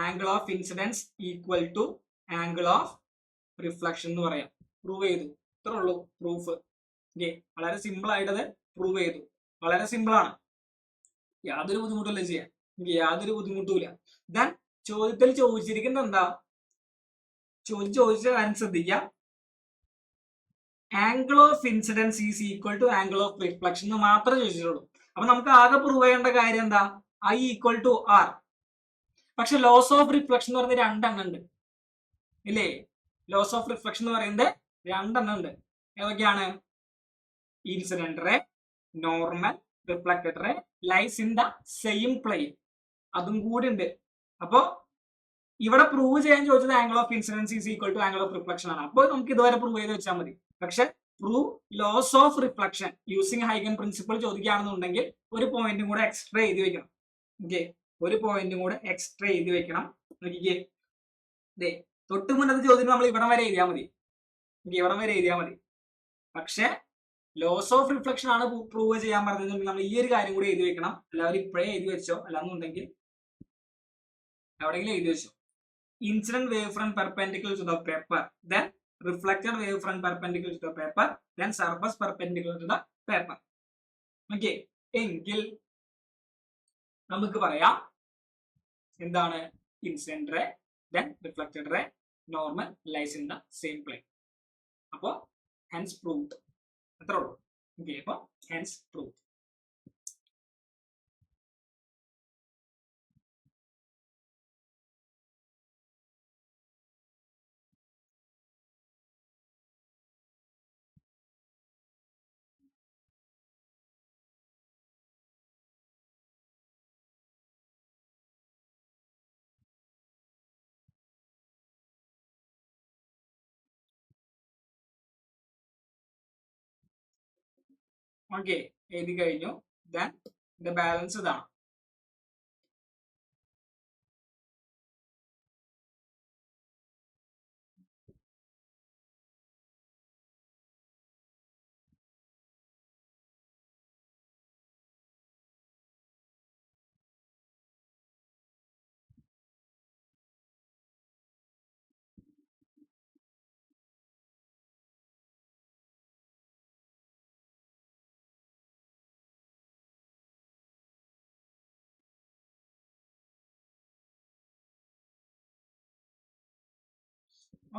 angle of incidence equal to angle of reflection എന്ന് പറയാം. പ്രൂവ് ചെയ്തു, ഇത്രേ ഉള്ളൂ പ്രൂഫ്. ഓക്കെ, വളരെ സിമ്പിൾ ആയിട്ടത് പ്രൂവ് ചെയ്തു. വളരെ സിമ്പിൾ ആണ്, യാതൊരു ബുദ്ധിമുട്ടില്ല ചെയ്യാൻ, യാതൊരു ബുദ്ധിമുട്ടുമില്ല. ദെൻ ചോദ്യത്തിൽ ചോദിച്ചിരിക്കുന്നത് എന്താ, ചോദിച്ച കാര്യം ശ്രദ്ധിക്കാം, angle of incidence is equal to angle of reflection എന്ന് മാത്രമേ ചോദിച്ചിട്ടുള്ളൂ. അപ്പൊ നമുക്ക് ആകെ പ്രൂവ് ചെയ്യേണ്ട കാര്യം എന്താ, ഐ ഈക്വൽ ടു ആർ. പക്ഷെ ലോസ് ഓഫ് റിഫ്ലക്ഷൻ എന്ന് പറയുന്നത് രണ്ടെണ്ണം ഉണ്ട് ഇല്ലേ, ലോസ് ഓഫ് റിഫ്ലക്ഷൻ എന്ന് പറയുന്നത് രണ്ടെണ്ണം ഉണ്ട്. ഏതൊക്കെയാണ്, incident ray, normal, reflected ray lies in the same plane, അതും കൂടി ഉണ്ട്. അപ്പോ ഇവിടെ പ്രൂവ് ചെയ്യാൻ ചോദിച്ചത് angle of incidence is equal to angle of reflection ആണ്. അപ്പോൾ നമുക്ക് ഇതുവരെ പ്രൂവ് ചെയ്ത് വെച്ചാൽ മതി. പക്ഷെ prove laws of reflection using ഹൈഗൻ പ്രിൻസിപ്പിൾ ചോദിക്കുകയാണെന്നുണ്ടെങ്കിൽ ഒരു പോയിന്റും കൂടെ എക്സ്ട്രാ എഴുതി വെക്കണം. ഓക്കെ, ഒരു പോയിന്റും കൂടെ എക്സ്ട്രാ എഴുതി വെക്കണം. നോക്കിക്കേ, തൊട്ട് മുന്നത്തെ ചോദ്യം നമ്മൾ ഇവിടം വരെ എഴുതിയാൽ മതി, ഇവിടം വരെ എഴുതിയാൽ മതി. പക്ഷെ ലോസ് ഓഫ് റിഫ്ലക്ഷൻ ആണ് പ്രൂവ് ചെയ്യാൻ പറഞ്ഞത്, നമ്മൾ ഈ ഒരു കാര്യം കൂടെ എഴുതി വെക്കണം. എല്ലാവരും ഇപ്പോഴേ എഴുതി വെച്ചോ, അല്ലാന്നുണ്ടെങ്കിൽ എവിടെയെങ്കിലും എഴുതി വെച്ചോ. Incident wave front perpendicular to the paper, then reflected wave front perpendicular to the paper, then surface perpendicular to the paper. Okay, എങ്കിൽ നമുക്ക് പറയാം എന്താണ്, incident ray, then reflected ray, normal lies in the same plane. അപ്പോ hence proved, അത്രേ ഉള്ളൂ. Okay, അപ്പൊ hence proved. Okay, എഴുതി കഴിഞ്ഞു. ദെൻ ഇതിന്റെ ബാലൻസ് ഇതാണ്.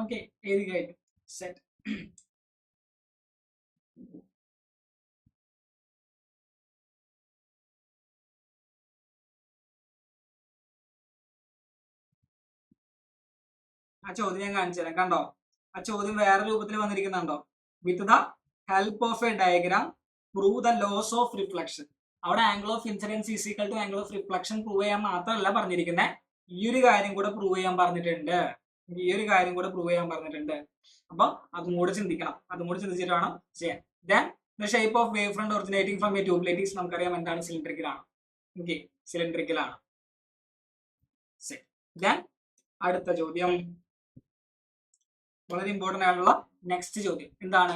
ഓക്കെ, എഴുതി കഴിഞ്ഞു. സെറ്റ്. ആ ചോദ്യം ഞാൻ കാണിച്ചു തരാം, കണ്ടോ? ആ ചോദ്യം വേറെ രൂപത്തിൽ വന്നിരിക്കുന്നുണ്ടോ? With the help of a diagram prove the laws of reflection. അവിടെ angle of incidence is equal to angle of reflection prove ചെയ്യാൻ മാത്രമല്ല പറഞ്ഞിരിക്കുന്നത്, ഈ ഒരു കാര്യം കൂടെ പ്രൂവ് ചെയ്യാൻ പറഞ്ഞിട്ടുണ്ട്. ഈ ഒരു കാര്യം കൂടെ പ്രൂവ് ചെയ്യാൻ പറഞ്ഞിട്ടുണ്ട്. അപ്പൊ അതും കൂടെ ചിന്തിക്കണം, അതും കൂടെ ചിന്തിച്ചിട്ട് വേണം ചെയ്യാൻ. Then the shape of wave front originating from a tube light is, നമുക്കറിയാം എന്താണ്, സിലിണ്ടറിക്കൽ ആണ്. ഓക്കെ, സിലിണ്ടറിക്കൽ ആണ്. ദെൻ അടുത്ത ചോദ്യം, വളരെ ഇമ്പോർട്ടന്റ് ആയിട്ടുള്ള നെക്സ്റ്റ് ചോദ്യം എന്താണ്?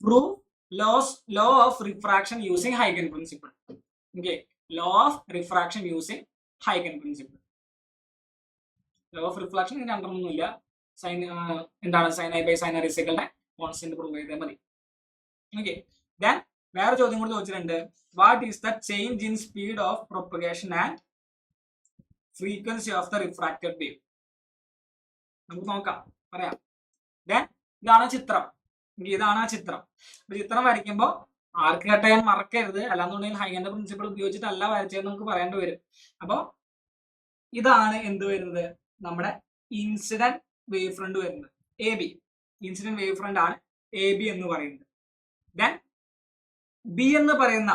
Prove law of refraction using ഹൈഗൻ principle. Okay, law of refraction using ഹൈഗൻ പ്രിൻസിപ്പിൾ. ലോ ഓഫ് റിഫ്രാക്ഷൻ ഇതിന് രണ്ടൊന്നുമില്ല. സൈൻ എന്താണ് sine I by sine r is equal constant prove ചെയ്താൽ മതി. ഓക്കെ, ദെൻ വേറെ ചോദ്യം കൂടി ചോദിച്ചിട്ടുണ്ട്. What is the change in speed of propagation and frequency of the refracted wave? നമുക്ക് നോക്കാം, പറയാം. ദെൻ ഇതാണ് ചിത്രം. ഇതാണ് ആ ചിത്രം. ചിത്രം വരയ്ക്കുമ്പോൾ ആർക്ക് കട്ട് ചെയ്യാൻ മറക്കരുത്, അല്ലാന്നുണ്ടെങ്കിൽ ഹൈഗന്റെ പ്രിൻസിപ്പിൾ ഉപയോഗിച്ചിട്ടല്ല വരച്ചതെന്ന് നമുക്ക് പറയേണ്ടി വരും. അപ്പോൾ ഇതാണ് എന്ത് വരുന്നത്? നമ്മുടെ ഇൻസിഡന്റ് വേവ് ഫ്രണ്ട് വരുന്നത് A B. Incident wave front ആണ് എ ബി എന്ന് പറയുന്നത്. ദെൻ ബി എന്ന് പറയുന്ന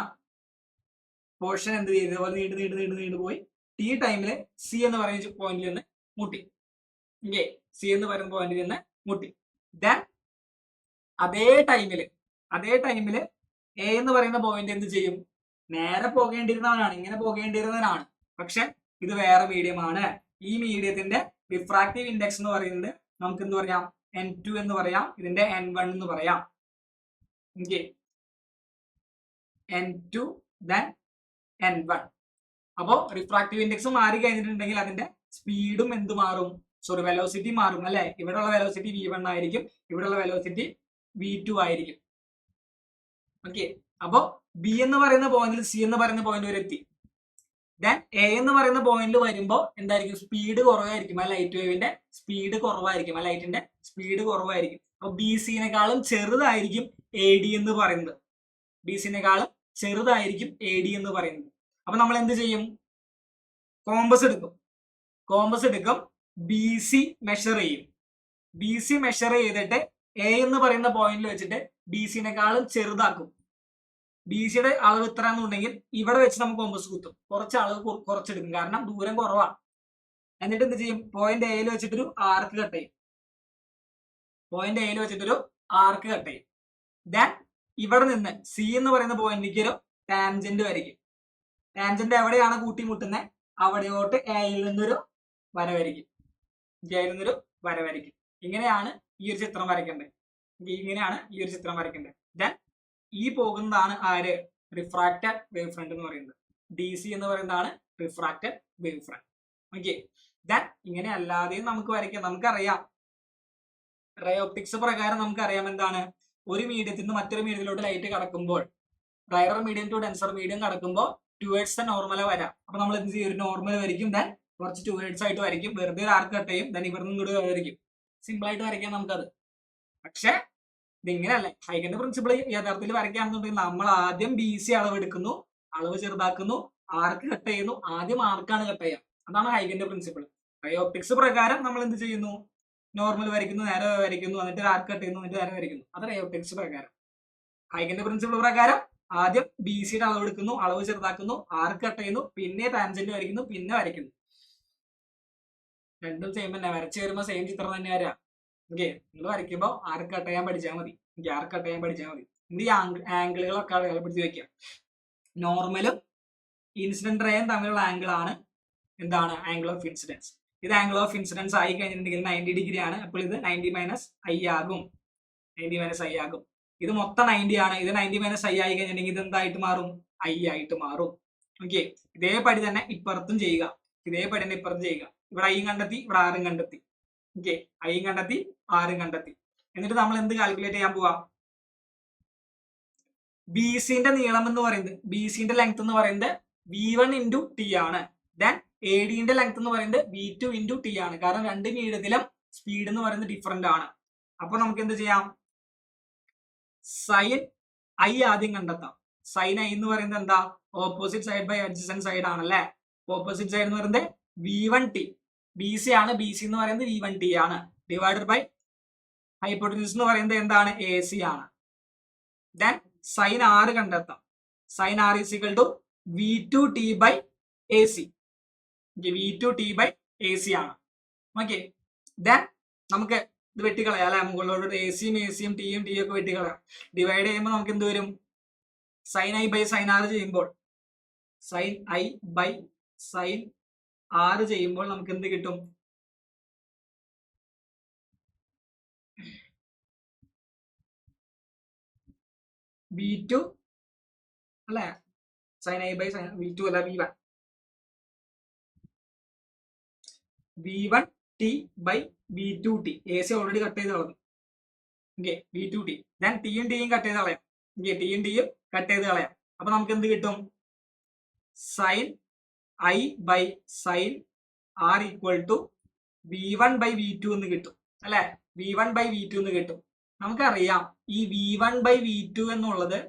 പോർഷൻ എന്ത് ചെയ്തു? ഇതുപോലെ നീണ്ടു പോയി ടി ടൈമില് സി എന്ന് പറയുന്ന പോയിന്റിൽ നിന്ന് മുട്ടി. ഓക്കെ, സി എന്ന് പറയുന്ന പോയിന്റിൽ നിന്ന് മുട്ടി. ദെൻ അതേ ടൈമില് എ എന്ന് പറയുന്ന പോയിന്റ് എന്ത് ചെയ്യും? നേരെ പോകേണ്ടിരുന്നവനാണ്, ഇങ്ങനെ പോകേണ്ടിരുന്നവനാണ്. പക്ഷെ ഇത് വേറെ മീഡിയമാണ്. ഈ മീഡിയത്തിന്റെ റിഫ്രാക്റ്റീവ് ഇൻഡെക്സ് എന്ന് പറയുന്നത് നമുക്ക് എന്ത് പറയാം? N2 എന്ന് പറയാം. ഇതിന്റെ N1 എന്ന് പറയാം. Okay, N2 then N1. അപ്പോ റിഫ്രാക്റ്റീവ് ഇൻഡെക്സ് മാറി കഴിഞ്ഞിട്ടുണ്ടെങ്കിൽ അതിന്റെ സ്പീഡും എന്ത് മാറും? സോറി, വെലോസിറ്റി മാറും അല്ലെ? ഇവിടെയുള്ള വെലോസിറ്റി V1 ആയിരിക്കും, ഇവിടെയുള്ള വെലോസിറ്റി V2 ആയിരിക്കും. ഓക്കെ, അപ്പോ ബി എന്ന് പറയുന്ന പോയിന്റിൽ സി എന്ന് പറയുന്ന പോയിന്റ് വരെ എത്തി. ദെൻ എ എന്ന് പറയുന്ന പോയിന്റിൽ വരുമ്പോൾ എന്തായിരിക്കും? സ്പീഡ് കുറവായിരിക്കും. ആ ലൈറ്റ് വേവിന്റെ സ്പീഡ് കുറവായിരിക്കും, ആ ലൈറ്റിന്റെ സ്പീഡ് കുറവായിരിക്കും. അപ്പൊ ബി സിനെക്കാളും ചെറുതായിരിക്കും എ ഡി എന്ന് പറയുന്നത്. ബി സിനെക്കാളും ചെറുതായിരിക്കും എ ഡി എന്ന് പറയുന്നത്. അപ്പൊ നമ്മൾ എന്ത് ചെയ്യും? കോമ്പസ് എടുക്കും, ബി സി മെഷർ ചെയ്യും. ബി സി മെഷർ ചെയ്തിട്ട് എ എന്ന് പറയുന്ന പോയിന്റിൽ വെച്ചിട്ട് ബി സിനെക്കാളും ചെറുതാക്കും. ബി സിയുടെ അളവ് ഇത്ര എന്നുണ്ടെങ്കിൽ ഇവിടെ വെച്ച് നമുക്ക് കോമ്പസ് കുത്തും. കുറച്ച് അളവ് കുറച്ചെടുക്കും, കാരണം ദൂരം കുറവാണ്. എന്നിട്ട് എന്ത് ചെയ്യും? പോയിന്റ് എയിൽ വെച്ചിട്ടൊരു ആർക്ക് കട്ട് ചെയ്യും. ദെൻ ഇവിടെ നിന്ന് സി എന്ന് പറയുന്ന പോയിന്റിലേക്ക് ഒരു ടാൻജന്റ് വരയ്ക്കും. ടാൻജന്റ് എവിടെയാണ് കൂട്ടിമുട്ടുന്നത്? അവിടെയോട്ട് എയിൽ നിന്നൊരു വര വരയ്ക്കും. ഇങ്ങനെയാണ് ഈ ഒരു ചിത്രം വരയ്ക്കേണ്ടത്. ദെൻ ഈ പോകുന്നതാണ് ആര്? റിഫ്രാക്റ്റഡ് വേവ് ഫ്രണ്ട് എന്ന് പറയുന്നത്. ഡി സി എന്ന് പറയുന്നതാണ് refracted wave front. Okay, then ഇങ്ങനെ അല്ലാതെയും നമുക്ക് വരയ്ക്കാം. നമുക്കറിയാം, റേ ഓപ്റ്റിക്സ് പ്രകാരം നമുക്കറിയാം എന്താണ്? ഒരു മീഡിയത്തിൽ നിന്ന് മറ്റൊരു മീഡിയത്തിലോട്ട് ലൈറ്റ് കടക്കുമ്പോൾ, rarer medium to denser medium കടക്കുമ്പോൾ ടുവേർഡ്സ് നോർമൽ വരാം. അപ്പൊ നമ്മൾ എന്ത് ചെയ്യും? ഒരു നോർമൽ വരയ്ക്കും, ദെൻ കുറച്ച് ടുവേർഡ്സ് ആയിട്ട് വരയ്ക്കും, വെറുതെ ഒരു ആർക്ക് കട്ട് ചെയ്യും, ദെൻ ഇവിടുന്ന് ഇങ്ങോട്ട് വരയ്ക്കും. സിമ്പിൾ ആയിട്ട് വരയ്ക്കാം നമുക്കത്. പക്ഷെ ഇതിങ്ങനെയല്ലേ? ഹൈഗന്റെ പ്രിൻസിപ്പിൾ യഥാർത്ഥത്തിൽ വരയ്ക്കുകയാണെന്നുണ്ടെങ്കിൽ നമ്മൾ ആദ്യം ബി സി അളവെടുക്കുന്നു, അളവ് ചെറുതാക്കുന്നു, ആർക്ക് കട്ട് ചെയ്യുന്നു, ആദ്യം ആർക്കാണ് കട്ട് ചെയ്യുക. അതാണ് ഹൈഗന്റെ പ്രിൻസിപ്പിൾ. റേ ഓപ്റ്റിക്സ് പ്രകാരം നമ്മൾ എന്ത് ചെയ്യുന്നു? നോർമൽ വരയ്ക്കുന്നു, നേരെ വരയ്ക്കുന്നു, എന്നിട്ട് ആർക്ക് കട്ട് ചെയ്യുന്നു, എന്നിട്ട് നേരെ വരയ്ക്കുന്നു. അത് റേ ഓപ്റ്റിക്സ് പ്രകാരം. ഹൈഗന്റെ പ്രിൻസിപ്പിൾ പ്രകാരം ആദ്യം ബി സിയുടെ അളവ് എടുക്കുന്നു, അളവ് ചെറുതാക്കുന്നു, ആർക്ക് കട്ട് ചെയ്യുന്നു, പിന്നെ ടാൻജന്റ് വരയ്ക്കുന്നു, പിന്നെ വരയ്ക്കുന്നു. രണ്ടും സെയിം തന്നെ. വരച്ചു വരുമ്പോൾ സെയിം ചിത്രം തന്നെ വരാം. ഓക്കെ, നിങ്ങൾ വരയ്ക്കുമ്പോൾ ആർക്ക് കട്ട് ചെയ്യാൻ പഠിച്ചാൽ മതി. എന്ത് ഈ ആംഗിളുകളൊക്കെ അടയാളപ്പെടുത്തി വെക്കാം. നോർമലും ഇൻസിഡന്റ് റേയും തമ്മിലുള്ള ആംഗിൾ ആണ് എന്താണ്? Angle of incidents. ഇത് ആംഗിൾ ഓഫ് ഇൻസിഡൻസ് ആയി കഴിഞ്ഞിട്ടുണ്ടെങ്കിൽ 90 ഡിഗ്രി ആണ്. അപ്പോൾ ഇത് 90 മൈനസ് ഐ ആകും. ഇത് മൊത്തം 90 ആണ്. ഇത് 90 മൈനസ് ഐ ആയി കഴിഞ്ഞിട്ടുണ്ടെങ്കിൽ ഇത് എന്തായിട്ട് മാറും? ഐ ആയിട്ട് മാറും. ഓക്കെ, ഇതേപടി തന്നെ ഇപ്പുറത്തും ചെയ്യുക. ഇവിടെ ഐയും കണ്ടെത്തി, ഇവിടെ ആറും കണ്ടെത്തി. ഓക്കെ, ഐയും കണ്ടെത്തി, ആറും കണ്ടെത്തി. എന്നിട്ട് നമ്മൾ എന്ത് കാൽക്കുലേറ്റ് ചെയ്യാൻ പോവാ? ബി സിന്റെ നീളം എന്ന് പറയുന്നത്, ബി സിന്റെ ലെങ്ത് എന്ന് പറയുന്നത് V1 ഇൻറ്റു ടി ആണ്. ദെൻ എ ഡിന്റെ ലെങ്ത് എന്ന് പറയുന്നത് V2 ഇൻറ്റു ടി ആണ്. കാരണം രണ്ട് മീഡിയത്തിലും സ്പീഡ് എന്ന് പറയുന്നത് ഡിഫറെന്റ് ആണ്. അപ്പൊ നമുക്ക് എന്ത് ചെയ്യാം? സൈൻ ഐ ആദ്യം കണ്ടെത്താം. സൈൻ ഐ എന്ന് പറയുന്നത് എന്താ? Opposite side by adjacent side ആണല്ലേ? ഓപ്പോസിറ്റ് സൈഡ് എന്ന് പറയുന്നത് V1T. ബി സി ആണ്, ബി സി എന്ന് പറയുന്നത് V1T ആണ്. ഡിവൈഡഡ് ബൈ ഹൈപ്പോട്ടന്യൂസ് എന്ന് പറയുന്നത് എന്താണ്? എ സി ആണ്. ദെൻ സൈൻ ആർ കണ്ടെത്താം. Sine R is equal to V2T by A C. V2T by A C ആണ്. ഓക്കെ, ദെൻ നമുക്ക് ഇത് വെട്ടിക്കളയാം അല്ലെ? മുകളിലോട്ട് എ സിയും ടിയും ഒക്കെ വെട്ടിക്കളയാം. ഡിവൈഡ് ചെയ്യുമ്പോൾ നമുക്ക് എന്ത് വരും? Sine I by sine R ചെയ്യുമ്പോൾ നമുക്ക് എന്ത് കിട്ടും? V2 അല്ലെ, sin I by sin V2 അല്ല V1 V1T by V2T. AC already cut ചെയ്ത് കളഞ്ഞു. Okay, V2T. ദെൻ ടിയും ടിയും കട്ട് ചെയ്ത് കളയാം. ഓക്കെ, ടിയും ടിയും കട്ട് ചെയ്ത് കളയാം. അപ്പൊ നമുക്ക് എന്ത് കിട്ടും? sin I by sin R equal to V1 by V2 എന്ന് കിട്ടും അല്ലെ, V1 by V2 എന്ന് കിട്ടും. നമുക്കറിയാം ഈ V1 by V2 എന്നുള്ളത്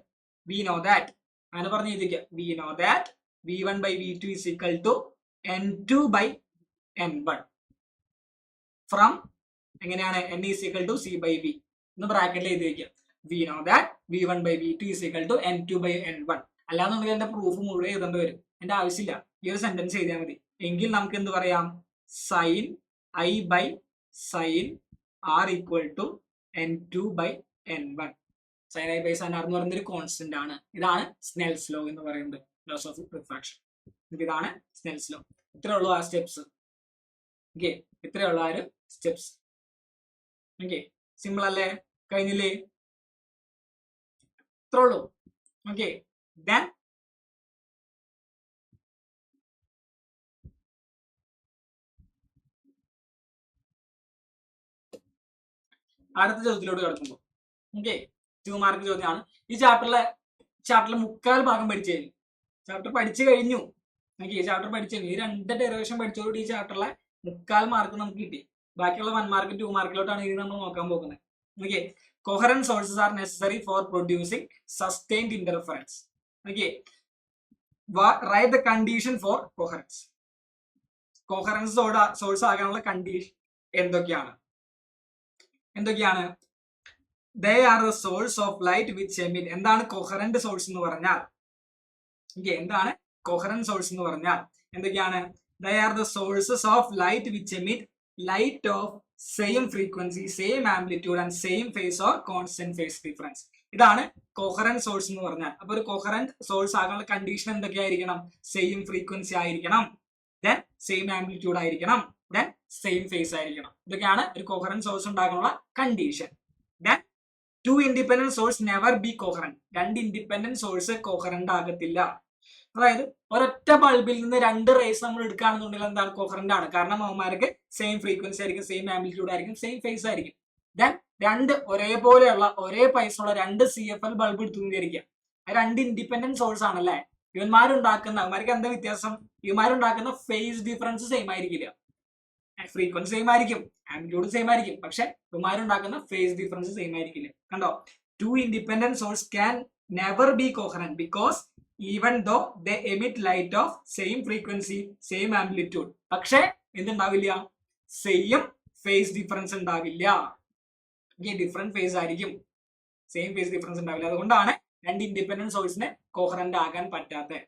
we know that, അങ്ങനെ പറഞ്ഞു എഴുതിക്കുക, we know that V1 by V2 is equal to N2 by N1 from എങ്ങനെയാണ് N is equal to C by V എന്ന് ബ്രാക്കറ്റിൽ എഴുതി വെക്കുക. we know that V1 by V2 is equal to N2 by N1. അല്ലാന്നുണ്ടെങ്കിൽ എന്റെ proof മുഴുവൻ എഴുതേണ്ടി വരും, എന്റെ ആവശ്യമില്ല, ഈ ഒരു സെന്റൻസ് എഴുതിയാൽ മതി. എങ്കിൽ നമുക്ക് എന്ത് പറയാം? sin I by sin R equal to N2 by N1. sin I by sin R എന്ന് പറയുന്നത് ഒരു കോൺസ്റ്റന്റ് ആണ്. ഇതാണ് സ്നെൽസ് ലോ എന്ന് പറയുന്നത്, ലോസ് ഓഫ് റിഫ്രാക്ഷൻ. ഇതാണ് സ്നെൽസ് ലോ. ഇത്രേ ഉള്ളൂ ആ സ്റ്റെപ്സ്. ഓക്കെ, ഇത്രേ ഉള്ളൂ ആ ഒരു സ്റ്റെപ്സ്. ഓക്കെ, സിമ്പിൾ അല്ലേ? കഴിഞ്ഞില്ലേ? ഇത്രേ ഉള്ളൂ. ഓക്കെ, then അടുത്ത ചോദ്യത്തിലോട്ട് കിടക്കുമ്പോൾ, ഓക്കെ, 2 മാർക്ക് ചോദ്യമാണ്. ഈ ചാപ്റ്ററിലെ മുക്കാൽ ഭാഗം പഠിച്ചു കഴിഞ്ഞു. ചാപ്റ്റർ പഠിച്ചു കഴിഞ്ഞു. ഓക്കെ, ഈ ചാപ്റ്റർ പഠിച്ചു കഴിഞ്ഞു. ഈ 2 ഡെറിവേഷൻ പഠിച്ചതോടുകൂടി ഈ ചാപ്റ്ററിലെ മുക്കാൽ മാർക്ക് നമുക്ക് കിട്ടി. ബാക്കിയുള്ള 1 മാർക്ക് 2 മാർക്കിലോട്ടാണ് ഇത് നമ്മൾ നോക്കാൻ പോകുന്നത്. Okay, coherent sources are necessary for producing sustained interference. Okay, write the condition for coherence. Coherence source ആകാനുള്ള കണ്ടീഷൻ എന്തൊക്കെയാണ്? They are the source of light which emit. എന്താണ് coherent source എന്ന് പറഞ്ഞാൽ? Okay, എന്താണ് coherent source എന്ന് പറഞ്ഞാൽ? എന്തൊക്കെയാണ്? They are the sources of light which emit light of same frequency, same amplitude and same phase or constant phase difference. ഇതാണ് coherent source എന്ന് പറഞ്ഞാൽ. അപ്പൊ ഒരു coherent source ആകാനുള്ള കണ്ടീഷൻ എന്തൊക്കെയായിരിക്കണം? സെയിം ഫ്രീക്വൻസി ആയിരിക്കണം, then സെയിം ആംപ്ലിറ്റ്യൂഡ് ആയിരിക്കണം, then same face ആയിരിക്കണം. ഇതൊക്കെയാണ് ഒരു coherent source ഉണ്ടാകാനുള്ള condition. then two independent source never be coherent. 2 independent source coherent ആകത്തില്ല. അതായത് ഒരൊറ്റ ബൾബിൽ നിന്ന് 2 റേസ് നമ്മൾ എടുക്കുകയാണെന്നുണ്ടെങ്കിൽ എന്താണ്? കോഹറന്റ് ആണ്. കാരണം അവന്മാർക്ക് സെയിം ഫ്രീക്വൻസി ആയിരിക്കും, സെയിം ആംപ്ലിറ്റ്യൂഡ് ആയിരിക്കും, സെയിം ഫേസ് ആയിരിക്കും. ദെൻ 2 ഒരേപോലെയുള്ള ഒരേ പൈസുള്ള 2 CFL ബൾബ് എടുത്തു വിചാരിക്കുക. 2 ഇൻഡിപെൻഡന്റ് സോഴ്സ് ആണല്ലേ. അവന്മാർക്ക് എന്താ വ്യത്യാസം? ഇവന്മാരുണ്ടാക്കുന്ന ഫേസ് ഡിഫറൻസ് സെയിം ആയിരിക്കില്ല. ഫ്രീക്വൻസി സെയിം ആയിരിക്കും, ആംപ്ലിറ്റ്യൂഡ് സെയിം ആയിരിക്കും, പക്ഷെ ഇവന്മാരുണ്ടാക്കുന്ന ഫേസ് ഡിഫറൻസ് സെയിം ആയിരിക്കില്ല. കണ്ടോ? 2 independent source can never be coherent because even though they emit light of same frequency, same amplitude. പക്ഷെ എന്തുണ്ടാവില്ല? സെയിം ഫേസ് ഡിഫറൻസ് ഉണ്ടാവില്ല. ഡിഫറെന്റ് ഫേസ് ആയിരിക്കും, same phase difference ഉണ്ടാവില്ല. അതുകൊണ്ടാണ് 2 ഇൻഡിപെൻഡന്റ് സോഴ്സിനെ കോഹറന്റ് ആകാൻ പറ്റാത്തത്.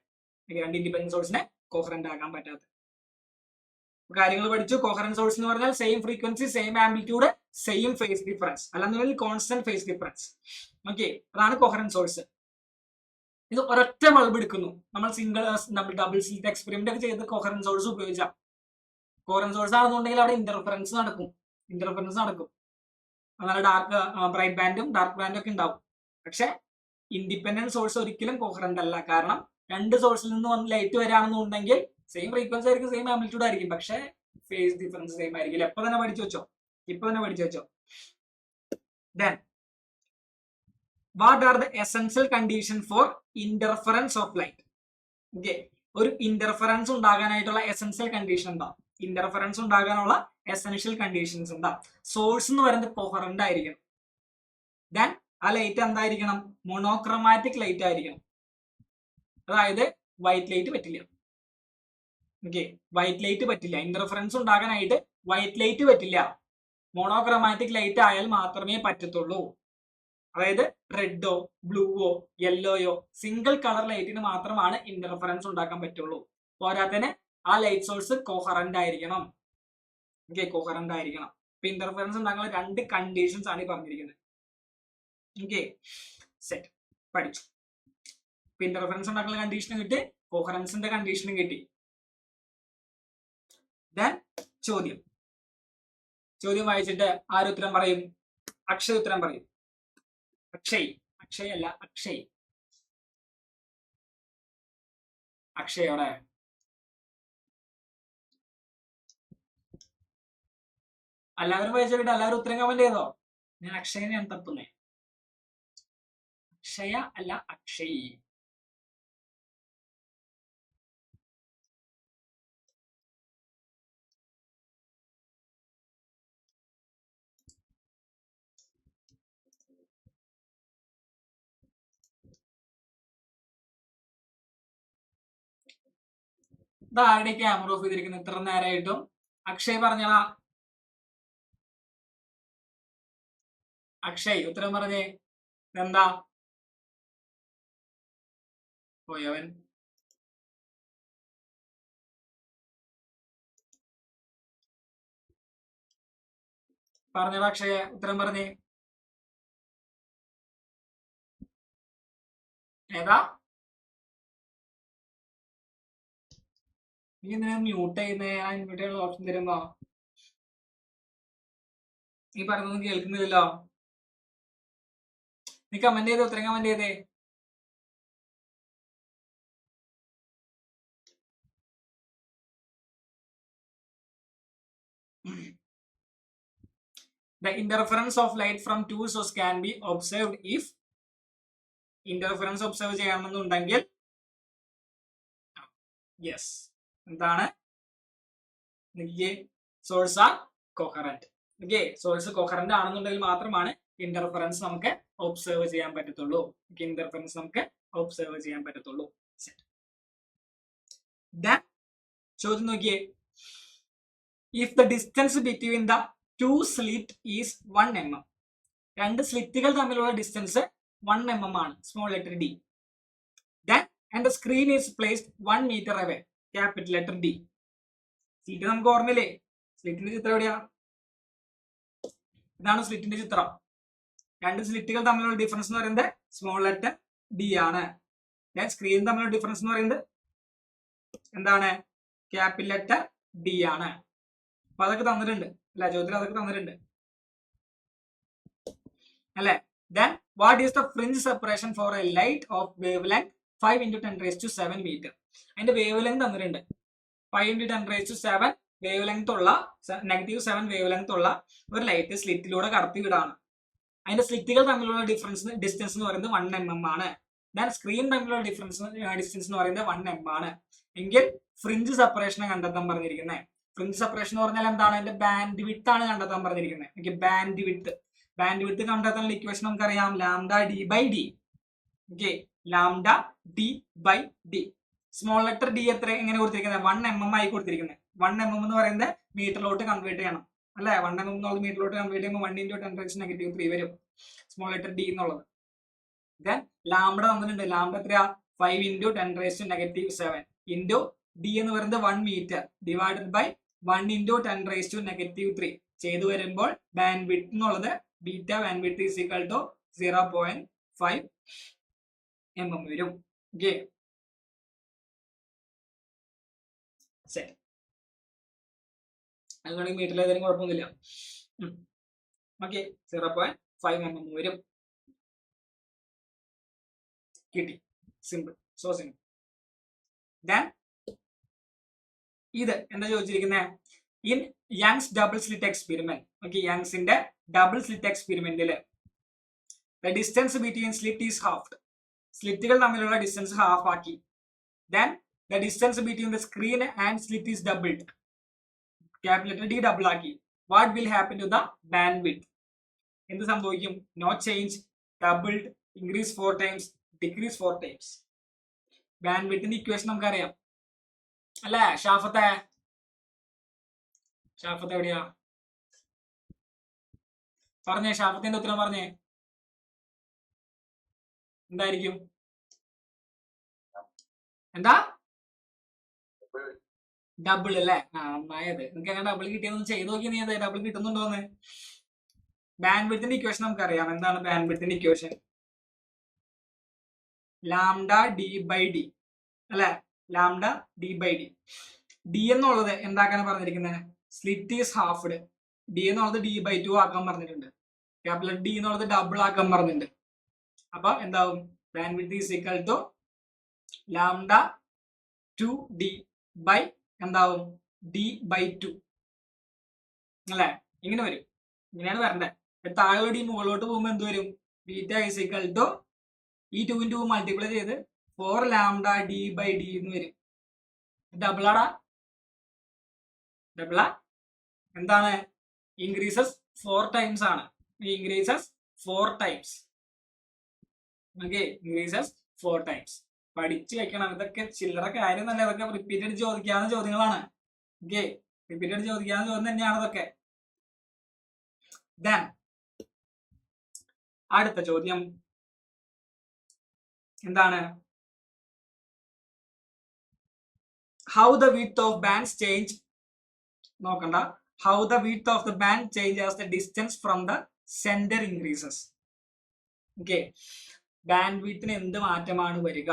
2 ഇൻഡിപെൻഡന്റ് സോഴ്സിനെ കോഹറന്റ് ആകാൻ പറ്റാത്തത്. കാര്യങ്ങൾ പഠിച്ചു. കോഹറന്റ് സോഴ്സ് എന്ന് പറഞ്ഞാൽ same frequency, same amplitude, same phase difference, അല്ലാന്നുണ്ടെങ്കിൽ കോൺസ്റ്റന്റ് ഫേസ് ഡിഫറൻസ്. ഓക്കെ, അതാണ് കോഹറന്റ് സോഴ്സ്. ഇത് ഒരൊറ്റ ബൾബ് എടുക്കുന്നു. നമ്മൾ ഡബിൾ സ്ലിറ്റ് എക്സ്പെരിമെന്റ് ഒക്കെ ചെയ്ത് കോഹറന്റ് സോഴ്സ് ഉപയോഗിച്ചാൽ, കോഹറന്റ് സോഴ്സ് ആണെന്നുണ്ടെങ്കിൽ അവിടെ ഇന്റർഫറൻസ് നടക്കും. നല്ല ബ്രൈറ്റ് ബാൻഡും ഡാർക്ക് ബാൻഡും ഒക്കെ ഉണ്ടാവും. പക്ഷെ ഇൻഡിപെൻഡന്റ് സോഴ്സ് ഒരിക്കലും കോഹറന്റ് അല്ല. കാരണം 2 സോഴ്സിൽ നിന്ന് വന്ന് ലൈറ്റ് വരാണെന്നുണ്ടെങ്കിൽ സെയിം ഫ്രീക്വൻസി ആയിരിക്കും, സെയിം ആംപ്ലിറ്റ്യൂഡ് ആയിരിക്കും, പക്ഷെ ഫേസ് ഡിഫറൻസ് സെയിം ആയിരിക്കില്ല. ഇപ്പൊ തന്നെ പഠിച്ചു വെച്ചോ. Then what are the essential condition for interference of light? Okay, ഒരു ഇന്റർഫറൻസ് ഉണ്ടാകാനായിട്ടുള്ള എസെൻഷ്യൽ കണ്ടീഷൻ എന്താ? ഇന്റർഫറൻസ് ഉണ്ടാകാനുള്ള എസെൻഷ്യൽ കണ്ടീഷൻസ് എന്താ? സോഴ്സ് എന്ന് പറയുന്നത് കോഹറന്റ് ആയിരിക്കണം. ദെൻ ആ ലൈറ്റ് എന്തായിരിക്കണം? മോണോക്രോമാറ്റിക് ലൈറ്റ് ആയിരിക്കണം. അതായത് വൈറ്റ് ലൈറ്റ് പറ്റില്ല. ഓക്കെ, വൈറ്റ് ലൈറ്റ് പറ്റില്ല. ഇന്റർഫറൻസ് ഉണ്ടാകാനായിട്ട് വൈറ്റ് ലൈറ്റ് പറ്റില്ല. മോണോക്രോമാറ്റിക് ലൈറ്റ് ആയാൽ മാത്രമേ പറ്റത്തുള്ളൂ. അതായത് റെഡോ ബ്ലൂവോ യെല്ലോയോ സിംഗിൾ കളർ ലൈറ്റിന് മാത്രമാണ് ഇന്റർഫറൻസ് ഉണ്ടാക്കാൻ പറ്റുള്ളൂ. പോരാത്തതിന് ആ ലൈറ്റ് സോഴ്സ് കോഹറന്റ് ആയിരിക്കണം. ഓക്കെ, കോഹറന്റ് ആയിരിക്കണം. ഇപ്പൊ ഇന്റർഫറൻസ് ഉണ്ടാക്കാനുള്ള 2 കണ്ടീഷൻസ് ആണ് ഈ പറഞ്ഞിരിക്കുന്നത്. ഓക്കെ, സെറ്റ് പഠിച്ചു. ഇപ്പൊ ഇന്റർഫറൻസ് ഉണ്ടാക്കുന്ന കണ്ടീഷനും കിട്ടി, കോഹറൻസിന്റെ കണ്ടീഷനും കിട്ടി. ദെൻ ചോദ്യം വായിച്ചിട്ട് ആര് ഉത്തരം പറയും? അക്ഷയ് ഉത്തരം പറയും. അക്ഷയ് അല്ല അക്ഷയ്. അക്ഷയോടെ എല്ലാവരും വായിച്ചോട്ടെ, എല്ലാവരും ഉത്തരം കമന്റ് ചെയ്തോ. ഞാൻ അക്ഷയനെയാണ് തപ്പുന്നേ. അക്ഷയ അല്ല അക്ഷയ്. ഇതാരുടെ ക്യാമറ ഓഫ് ചെയ്തിരിക്കുന്നത് ഇത്ര നേരമായിട്ടും? അക്ഷയ് പറഞ്ഞാ. അക്ഷയ് ഉത്തരം പറഞ്ഞേ. എന്താ പോയവൻ? പറഞ്ഞടാ അക്ഷയ, ഉത്തരം പറഞ്ഞേ. ഏതാ? നീ എന്തിനാ മ്യൂട്ട് ചെയ്യുന്നേ? ആ മ്യൂട്ട് ചെയ്യാനുള്ള ഓപ്ഷൻ തരുമ്പോ നീ പറഞ്ഞൊന്നും കേൾക്കുന്നില്ലല്ലോ. നീ കമന്റ് ചെയ്തേ, ഉത്തരം കമന്റ് ചെയ്തേ. The interference of light from two sources can be observed if interference observe ചെയ്യണമെന്നുണ്ടെങ്കിൽ യെസ് എന്താണ്? Source are coherent. Okay, source coherent ആണെന്നുണ്ടെങ്കിൽ മാത്രമാണ് ഇന്റർഫറൻസ് നമുക്ക് ഒബ്സർവ് ചെയ്യാൻ പറ്റത്തുള്ളൂ. ഇന്റർഫറൻസ് നമുക്ക് ഒബ്സർവ് ചെയ്യാൻ പറ്റത്തുള്ളൂ. ചോദ്യം നോക്കിയേ. If the distance between the two slit is 1 mm. രണ്ട് സ്ലിറ്റുകൾ തമ്മിലുള്ള ഡിസ്റ്റൻസ് 1 mm ആണ്, small letter D. Then and the screen is placed 1 meter away, capital letter D. Slit നമുക്ക് ഓർമ്മയില്ലേ? സ്ലിറ്റിന്റെ ചിത്രം എവിടെയാ? ഇതാണ് സ്ലിറ്റിന്റെ ചിത്രം. രണ്ട് സ്ലിറ്റുകൾ തമ്മിലുള്ള ഡിഫറൻസ് എന്ന് പറയുന്നത് സ്മോൾ ലെറ്റർ ഡി ആണ്. സ്ക്രീൻ തമ്മിലുള്ള ഡിഫറൻസ് എന്ന് പറയുന്നത് എന്താണ്? ക്യാപിറ്റൽ ലെറ്റർ ഡി ആണ്. അപ്പൊ അതൊക്കെ തന്നിട്ടുണ്ട് അല്ലെ? ചോദ്യത്തിൽ അതൊക്കെ തന്നിട്ടുണ്ട് അല്ലെ? Then what is the fringe separation for a light of wavelength 5 × 10⁻⁷ meter? അതിന്റെ വേവ് ലെങ്ത് തന്നിട്ടുണ്ട്. 5 × 10⁻⁷ വേവ് ലെങ്ത് ഉള്ള -7 വേവ് ലെങ്ത് ഉള്ള ഒരു ലൈറ്റ് സ്ലിറ്റിലൂടെ കടത്തി വിടാണ്. അതിന്റെ സ്ലിറ്റുകൾ തമ്മിലുള്ള ഡിസ്റ്റൻസ് എന്ന് പറയുന്നത് 1 mm ആണ്. ദാൻ സ്ക്രീൻ തമ്മിലുള്ള ഡിസ്റ്റൻസ് എന്ന് പറയുന്നത് 1 mm ആണ്. എങ്കിൽ ഫ്രിഞ്ച് സെപ്പറേഷൻ കണ്ടെത്താൻ പറഞ്ഞിരിക്കുന്നത്. ഫ്രിഞ്ച് സെപ്പറേഷൻ എന്ന് പറഞ്ഞാൽ എന്താണ്? അതിന്റെ ബാൻഡ് വിഡ്ത്ത് ആണ് കണ്ടെത്താൻ പറഞ്ഞിരിക്കുന്നത്. ബാൻഡ് വിഡ്ത്ത് കണ്ടെത്താനുള്ള ഇക്വേഷൻ നമുക്കറിയാം, λd/d. Okay, λd/d. Small letter D എങ്ങനെ കൊടുത്തിരിക്കുന്നത്? 1 mm ആയി കൊടുത്തിരിക്കുന്നത്. 1 mm എന്ന് പറയുന്നത് മീറ്ററിലോട്ട് കൺവേർട്ട് ചെയ്യണം അല്ലെ? 1 mm എന്നുള്ളത് മീറ്ററിലോട്ട് കൺവേർട്ട് ചെയ്യുമ്പോൾ 1 × 10⁻³ വരും സ്മോൾ ലെറ്റർ ഡി എന്നുള്ളത്. ദെൻ ലാംഡ തന്നിട്ടുണ്ട്. ലാംഡ എത്രയാ? 5 × 10⁻⁷ ഇൻറ്റു ഡി എന്ന് പറയുന്നത് 1 meter ഡിവൈഡഡ് ബൈ 1 × 10⁻³ ചെയ്തു വരുമ്പോൾ ബാൻഡ് വിഡ്ത്ത് എന്നുള്ളത് beta bandwidth is equal to 0.5 mm വരും. ഓക്കെ, ശരി. അതുകൊണ്ട് മീറ്ററിൽ ഏതായാലും കുഴപ്പമൊന്നുമില്ല. ഓക്കെ, 0.5 mm വരും. കിട്ടി. Simple, so simple. ദെൻ ഇത് എന്താ ചോദിച്ചിരിക്കുന്നത്? In Young's double slit experiment. Okay, യങ്സിന്റെ ഡബിൾ സ്ലിറ്റ് എക്സ്പെരിമെന്റിൽ the distance between slit is halved. സ്ലിറ്റുകൾ തമ്മിലുള്ള ഡിസ്റ്റൻസ് ഹാഫ് ആക്കി. Then the distance between the screen and slit is doubled. Capital letter D double ആക്കി. What will happen to the band width? എന്ത് സംഭവിക്കും? No change, doubled, increase 4 times, decrease 4 times. Band വിഡ്ത്തിന്റെ equation നമുക്കറിയാം അല്ലേ? ഷാഫത്തെ എവിടെയാ? പറഞ്ഞേ, ഷാഫത്തിന്റെ ഉത്തരം പറഞ്ഞേ. എന്തായിരിക്കും? എന്താ? ഡബിൾ അല്ലേ? നന്നായത്. നിങ്ങൾക്ക് അങ്ങനെ ഡബിൾ കിട്ടിയെന്ന് ചെയ്ത് നോക്കി. നീ അതെ ഡബിൾ കിട്ടുന്നുണ്ടോന്ന്? ബാൻഡ് വിഡ്ത്തിന്റെ ഇക്വേഷൻ നമുക്കറിയാം. എന്താണ് ബാൻഡ് വിഡ്ത്തിന്റെ ഇക്വേഷൻ? λd/d അല്ലെ? λd/d. ഡി എന്നുള്ളത് എന്താക്കാണ് പറഞ്ഞിരിക്കുന്നത്? Slit is halved. ഡി എന്നുള്ളത് d/2 ആക്കാൻ പറഞ്ഞിട്ടുണ്ട്. ക്യാപിറ്റൽ ഡി എന്നുള്ളത് ഡബിൾ ആക്കാൻ പറഞ്ഞിട്ടുണ്ട്. അപ്പൊ എന്താവും bandwidth is equal to lambda 2d by എന്താവും d/2 അല്ലെ? ഇങ്ങനെ വരും. ഇങ്ങനെയാണ് വരണ്ടത്. താഴോട്ട് ഈ മുകളിലോട്ട് പോകുമ്പോൾ എന്ത് വരും? ബീറ്റ ഈസ് ഈക്വൽ ടു ഈ 2 × 2 മൾട്ടിപ്ലൈ ചെയ്ത് 4 ലാംഡ d/d എന്ന് വരും. ഡബിളാടാ, ഡബിളാ എന്താണ്? ഇൻക്രീസസ് 4 ടൈംസ് ആണ്. Increases 4 times. Okay, increases 4 times. പഠിച്ചു വെക്കണം. ഇതൊക്കെ ചില്ലറ കാര്യം തന്നെ. ഇതൊക്കെ റിപ്പീറ്റഡ് ചോദിക്കാവുന്ന ചോദ്യങ്ങളാണ്. ഓക്കെ, റിപ്പീറ്റഡ് ചോദിക്കാവുന്ന ചോദ്യം തന്നെയാണ് ഇതൊക്കെ. Then അടുത്ത ചോദ്യം എന്താണ്? How the width of bands change. നോക്കണ്ട. How the width of the band changes as the distance from the center increases. Okay, band വിഡ്ത്തിന് എന്ത് മാറ്റമാണ് വരിക?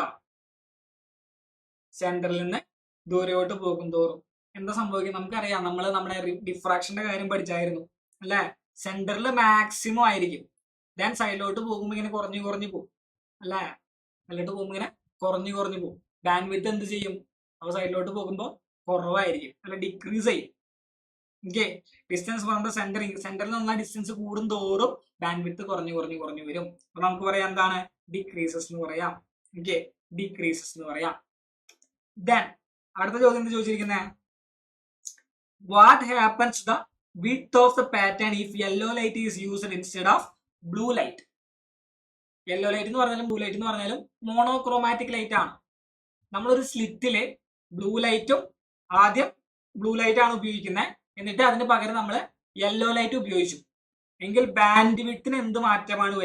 സെന്ററിൽ നിന്ന് ദൂരോട്ട് പോകും തോറും എന്താ സംഭവിക്കുക? നമുക്കറിയാം, നമ്മൾ നമ്മുടെ ഡിഫ്രാക്ഷന്റെ കാര്യം പഠിച്ചായിരുന്നു അല്ലെ? സെന്ററിൽ മാക്സിമം ആയിരിക്കും. ദെൻ സൈഡിലോട്ട് പോകുമ്പോൾ ഇങ്ങനെ കുറഞ്ഞു കുറഞ്ഞു പോകും അല്ലെ? സൈഡിലോട്ട് പോകുമ്പോൾ ഇങ്ങനെ കുറഞ്ഞു കുറഞ്ഞു പോകും. ബാൻഡ് വിഡ്ത്ത് എന്ത് ചെയ്യും? അപ്പോൾ സൈഡിലോട്ട് പോകുമ്പോൾ കുറവായിരിക്കും അല്ല, ഡിക്രീസ് ചെയ്യും. ഓക്കെ, ഡിസ്റ്റൻസ് ഫ്രം ദ സെന്ററിൽ നിന്നുള്ള ഡിസ്റ്റൻസ് കൂടും തോറും ബാൻഡ് വിഡ്ത്ത് കുറഞ്ഞു കുറഞ്ഞു കുറഞ്ഞു വരും. അപ്പൊ നമുക്ക് പറയാം എന്താണ്? ഡിക്രീസസ് എന്ന് പറയാം. ഓക്കെ, ഡിക്രീസസ് എന്ന് പറയാം. ദെൻ അടുത്ത ചോദ്യം എന്താ ചോദിച്ചിരിക്കുന്നത്? What happens the width of the pattern if yellow light is used instead of blue light. Yellow light എന്ന് പറഞ്ഞാലും ബ്ലൂ ലൈറ്റ് എന്ന് പറഞ്ഞാലും മോണോക്രോമാറ്റിക് ലൈറ്റ് ആണ്. നമ്മളൊരു സ്ലിറ്റില് ബ്ലൂ ലൈറ്റും ആദ്യം ബ്ലൂ ലൈറ്റ് ആണ് ഉപയോഗിക്കുന്നത്, എന്നിട്ട് അതിന് പകരം നമ്മൾ യെല്ലോ ലൈറ്റ് ഉപയോഗിച്ചു എങ്കിൽ ബാൻഡ് വിഡ്ത്തിന് എന്ത് മാറ്റമാണ്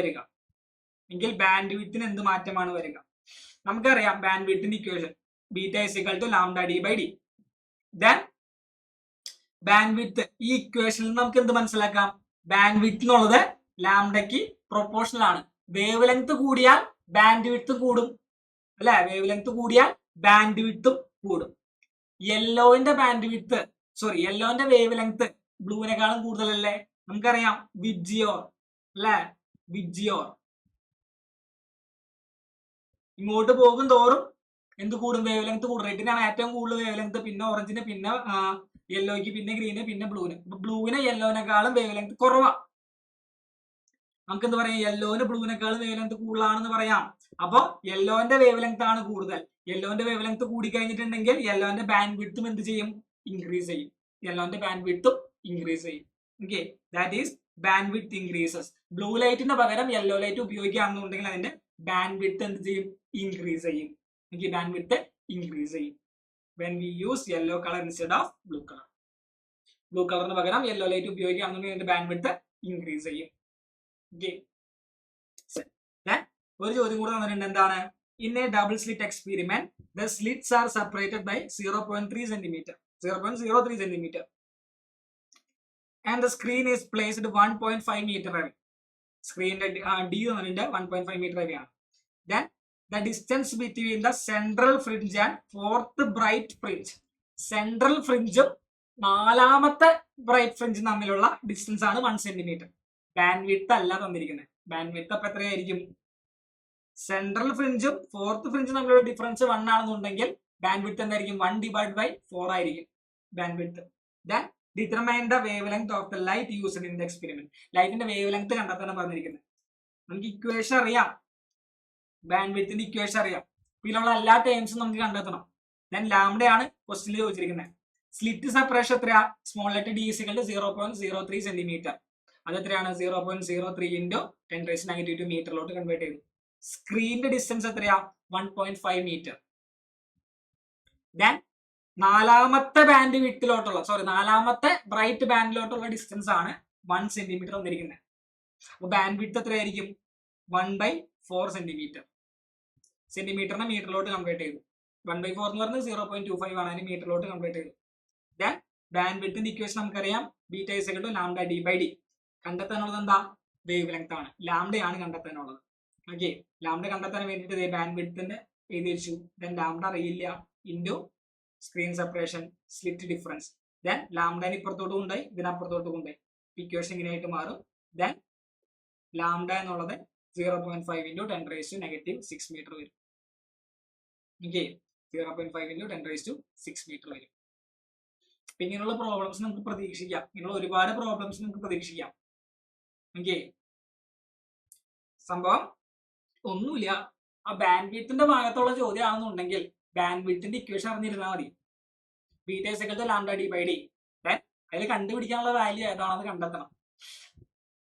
വരിക? നമുക്കറിയാം ബാൻഡ് വിഡ്ത്തിന്റെ equation beta is equal to lambda d/d. Then band width ഈ ഇക്വേഷനിൽ നമുക്ക് എന്ത് മനസ്സിലാക്കാം? ബാൻഡ് വിഡ്ത്ത് എന്നുള്ളത് ലാംഡയ്ക്ക് പ്രൊപ്പോർഷണൽ ആണ്. വേവ് ലെങ്ത് കൂടിയാൽ ബാൻഡ് വിഡ്ത്ത് കൂടും അല്ലെ? വേവ് ലെങ്ത് കൂടിയാൽ ബാൻഡ് വിഡ്ത്തും കൂടും. യെല്ലോന്റെ വേവ് ലെങ്ത് ബ്ലൂവിനെക്കാളും കൂടുതലല്ലേ? നമുക്കറിയാം വിജിയോർ അല്ലെ? വിജിയോർ ഇങ്ങോട്ട് പോകും തോറും എന്ത് കൂടും? വേവ് ലെങ്ത് കൂടും. റെഡിനാണ് ഏറ്റവും കൂടുതൽ വേവ് ലെങ്ത്, പിന്നെ ഓറഞ്ചിന്, പിന്നെ യെല്ലോയ്ക്ക്, പിന്നെ ഗ്രീന്, പിന്നെ ബ്ലൂവിന്. ബ്ലൂവിന് യെല്ലോനെക്കാളും വേവ് ലെങ്ത് കുറവാ. നമുക്ക് എന്ത് പറയാം? യെല്ലോന് ബ്ലൂവിനെക്കാളും വേവ് ലെങ്ത് കൂടുതലാണെന്ന് പറയാം. അപ്പൊ യെല്ലോന്റെ വേവ് ലെങ്ത് ആണ് കൂടുതൽ. യെല്ലോന്റെ വേവ് ലെങ്ത് കൂടി കഴിഞ്ഞിട്ടുണ്ടെങ്കിൽ യെല്ലോന്റെ ബാൻഡ് വിഡ്ത്തും എന്ത് ചെയ്യും? ഇൻക്രീസ് ചെയ്യും. Okay, that is band width increases. Blue ലൈറ്റിന് പകരം യെല്ലോ ലൈറ്റ് ഉപയോഗിക്കുകയാണെന്നുണ്ടെങ്കിൽ അതിന്റെ ബാൻഡ് വിഡ്ത്ത് എന്ത് ചെയ്യും? ഇൻക്രീസ് ചെയ്യും. ഓക്കെ, ബാൻഡ് വിഡ്ത്ത് ഇൻക്രീസ് ചെയ്യും when we use yellow color instead of blue color. Blue കളറിന് പകരം യെല്ലോ ലൈറ്റ് ഉപയോഗിക്കുകയാണെന്നുണ്ടെങ്കിൽ അതിന്റെ ബാൻഡ് വിഡ്ത്ത് ഇൻക്രീസ് ചെയ്യും. ഓക്കെ, ഒരു ചോദ്യം കൂടെ തന്നിട്ടുണ്ട്. എന്താണ്? In A double slit experiment the slits are separated by 0.03 centimeter and the screen is placed 1.5 meter away. സ്ക്രീനിന്റെ d തന്നിട്ടുണ്ട് 1.5 meter away ആണ്. Then the distance between the central fringe and fourth bright fringe. Central ഫ്രിഞ്ചും നാലാമത്തെ bright ഫ്രിഞ്ചും തമ്മിലുള്ള distance ആണ് 1 centimeter. Band width അല്ല തന്നിരിക്കുന്നത്. Band width അപ്പൊ എത്രയായിരിക്കും? സെൻട്രൽ ഫ്രിഞ്ചും ഫോർത്ത് ഫ്രിഞ്ചും തമ്മിലുള്ള ഡിഫറൻസ് 1 ആണെന്നുണ്ടെങ്കിൽ ബാൻഡ് വിഡ്ത്ത് എന്തായിരിക്കും? 1/4 ആയിരിക്കും band width. Then determine the wavelength of the light used in the experiment. ലൈറ്റിന്റെ വേവ് ലെങ്ത് കണ്ടെത്താനാണ് പറഞ്ഞിരിക്കുന്നത്. നമുക്ക് ഇക്വേഷൻ അറിയാം, ബാൻഡ് വിഡ്ത്തിന്റെ ഇക്വേഷൻ അറിയാം. ഇതിലുള്ള എല്ലാ ടേംസും നമുക്ക് കണ്ടെത്തണം. ദെൻ ലാംഡയാണ് ക്വസ്റ്റ്യനിൽ ചോദിച്ചിരിക്കുന്നത്. സ്ലിറ്റ് സെപ്പറേഷൻ എത്രയാ? Small letter d = 0.03 centimetre. അത് എത്രയാണ്? 0.03 × 10⁻² മീറ്ററിലോട്ട് കൺവേർട്ട് ചെയ്തു. സ്ക്രീനിന്റെ ഡിസ്റ്റൻസ് എത്രയാ? 1.5 മീറ്റർ. ദെൻ നാലാമത്തെ ബ്രൈറ്റ് ബാൻഡിലോട്ടുള്ള ഡിസ്റ്റൻസ് ആണ് 1 സെന്റിമീറ്റർ വന്നിരിക്കുന്നത്. അപ്പൊ ബാൻഡ് വിഡ്ത്ത് എത്രയായിരിക്കും? 1/4 സെന്റിമീറ്റർ. സെന്റിമീറ്ററിനെ മീറ്ററിലോട്ട് കൺവേർട്ട് ചെയ്തു. 1/4 എന്ന് പറഞ്ഞാൽ 0.25 ആണ്. അതിന് മീറ്ററിലോട്ട് കൺവേർട്ട് ചെയ്തു. ദെൻ ബാൻഡ് വിഡ്ത്തിന്റെ ഇക്വേഷൻ നമുക്കറിയാം, beta is equal to lambda d/d. കണ്ടെത്താനുള്ളത് എന്താ? വേവ് ലെങ്ത് ആണ്. ലാംഡയാണ് കണ്ടെത്താനുള്ളത്. ഓക്കെ, ലാംഡ കണ്ടെത്താൻ വേണ്ടിയിട്ട് ബാൻഡ് വിഡ്ത്തിന്റെ എഴുതി വെച്ചു. ദെൻ ലാംഡ അറിയില്ല into screen separation, slit difference. Then ലാംഡന് ഇപ്പുറത്തോട്ട് കൊണ്ടുപോയി ഇതിനപ്പുറത്തോട്ട് കൊണ്ടുപോയി ഇക്വേഷൻ ഇങ്ങനെയായിട്ട് മാറും. ദെൻ ലാംഡ എന്നുള്ളത് 0.5 into 10 raised to -6 മീറ്റർ വരും. ഓക്കെ, 0.5 into 10 raised to 6 മീറ്റർ വരും. ഇങ്ങനെയുള്ള പ്രോബ്ലംസ് നമുക്ക് പ്രതീക്ഷിക്കാം. ഇങ്ങനെയുള്ള ഒരുപാട് പ്രോബ്ലംസ് നമുക്ക് പ്രതീക്ഷിക്കാം. ഓക്കെ, സംഭവം ഒന്നുമില്ല. ആ ബാൻഡ് വിഡ്ത്തിന്റെ ഭാഗത്തുള്ള ചോദ്യമാണെന്നുണ്ടെങ്കിൽ ബാൻഡ് വിഡ്ത്തിന്റെ ഇക്വേഷൻ അറിഞ്ഞിരുന്നാൽ മതി. Beta is equal to lambda D by D. അതിൽ കണ്ടുപിടിക്കാനുള്ള വാല്യൂ ഏതാണെന്ന് കണ്ടെത്തണം.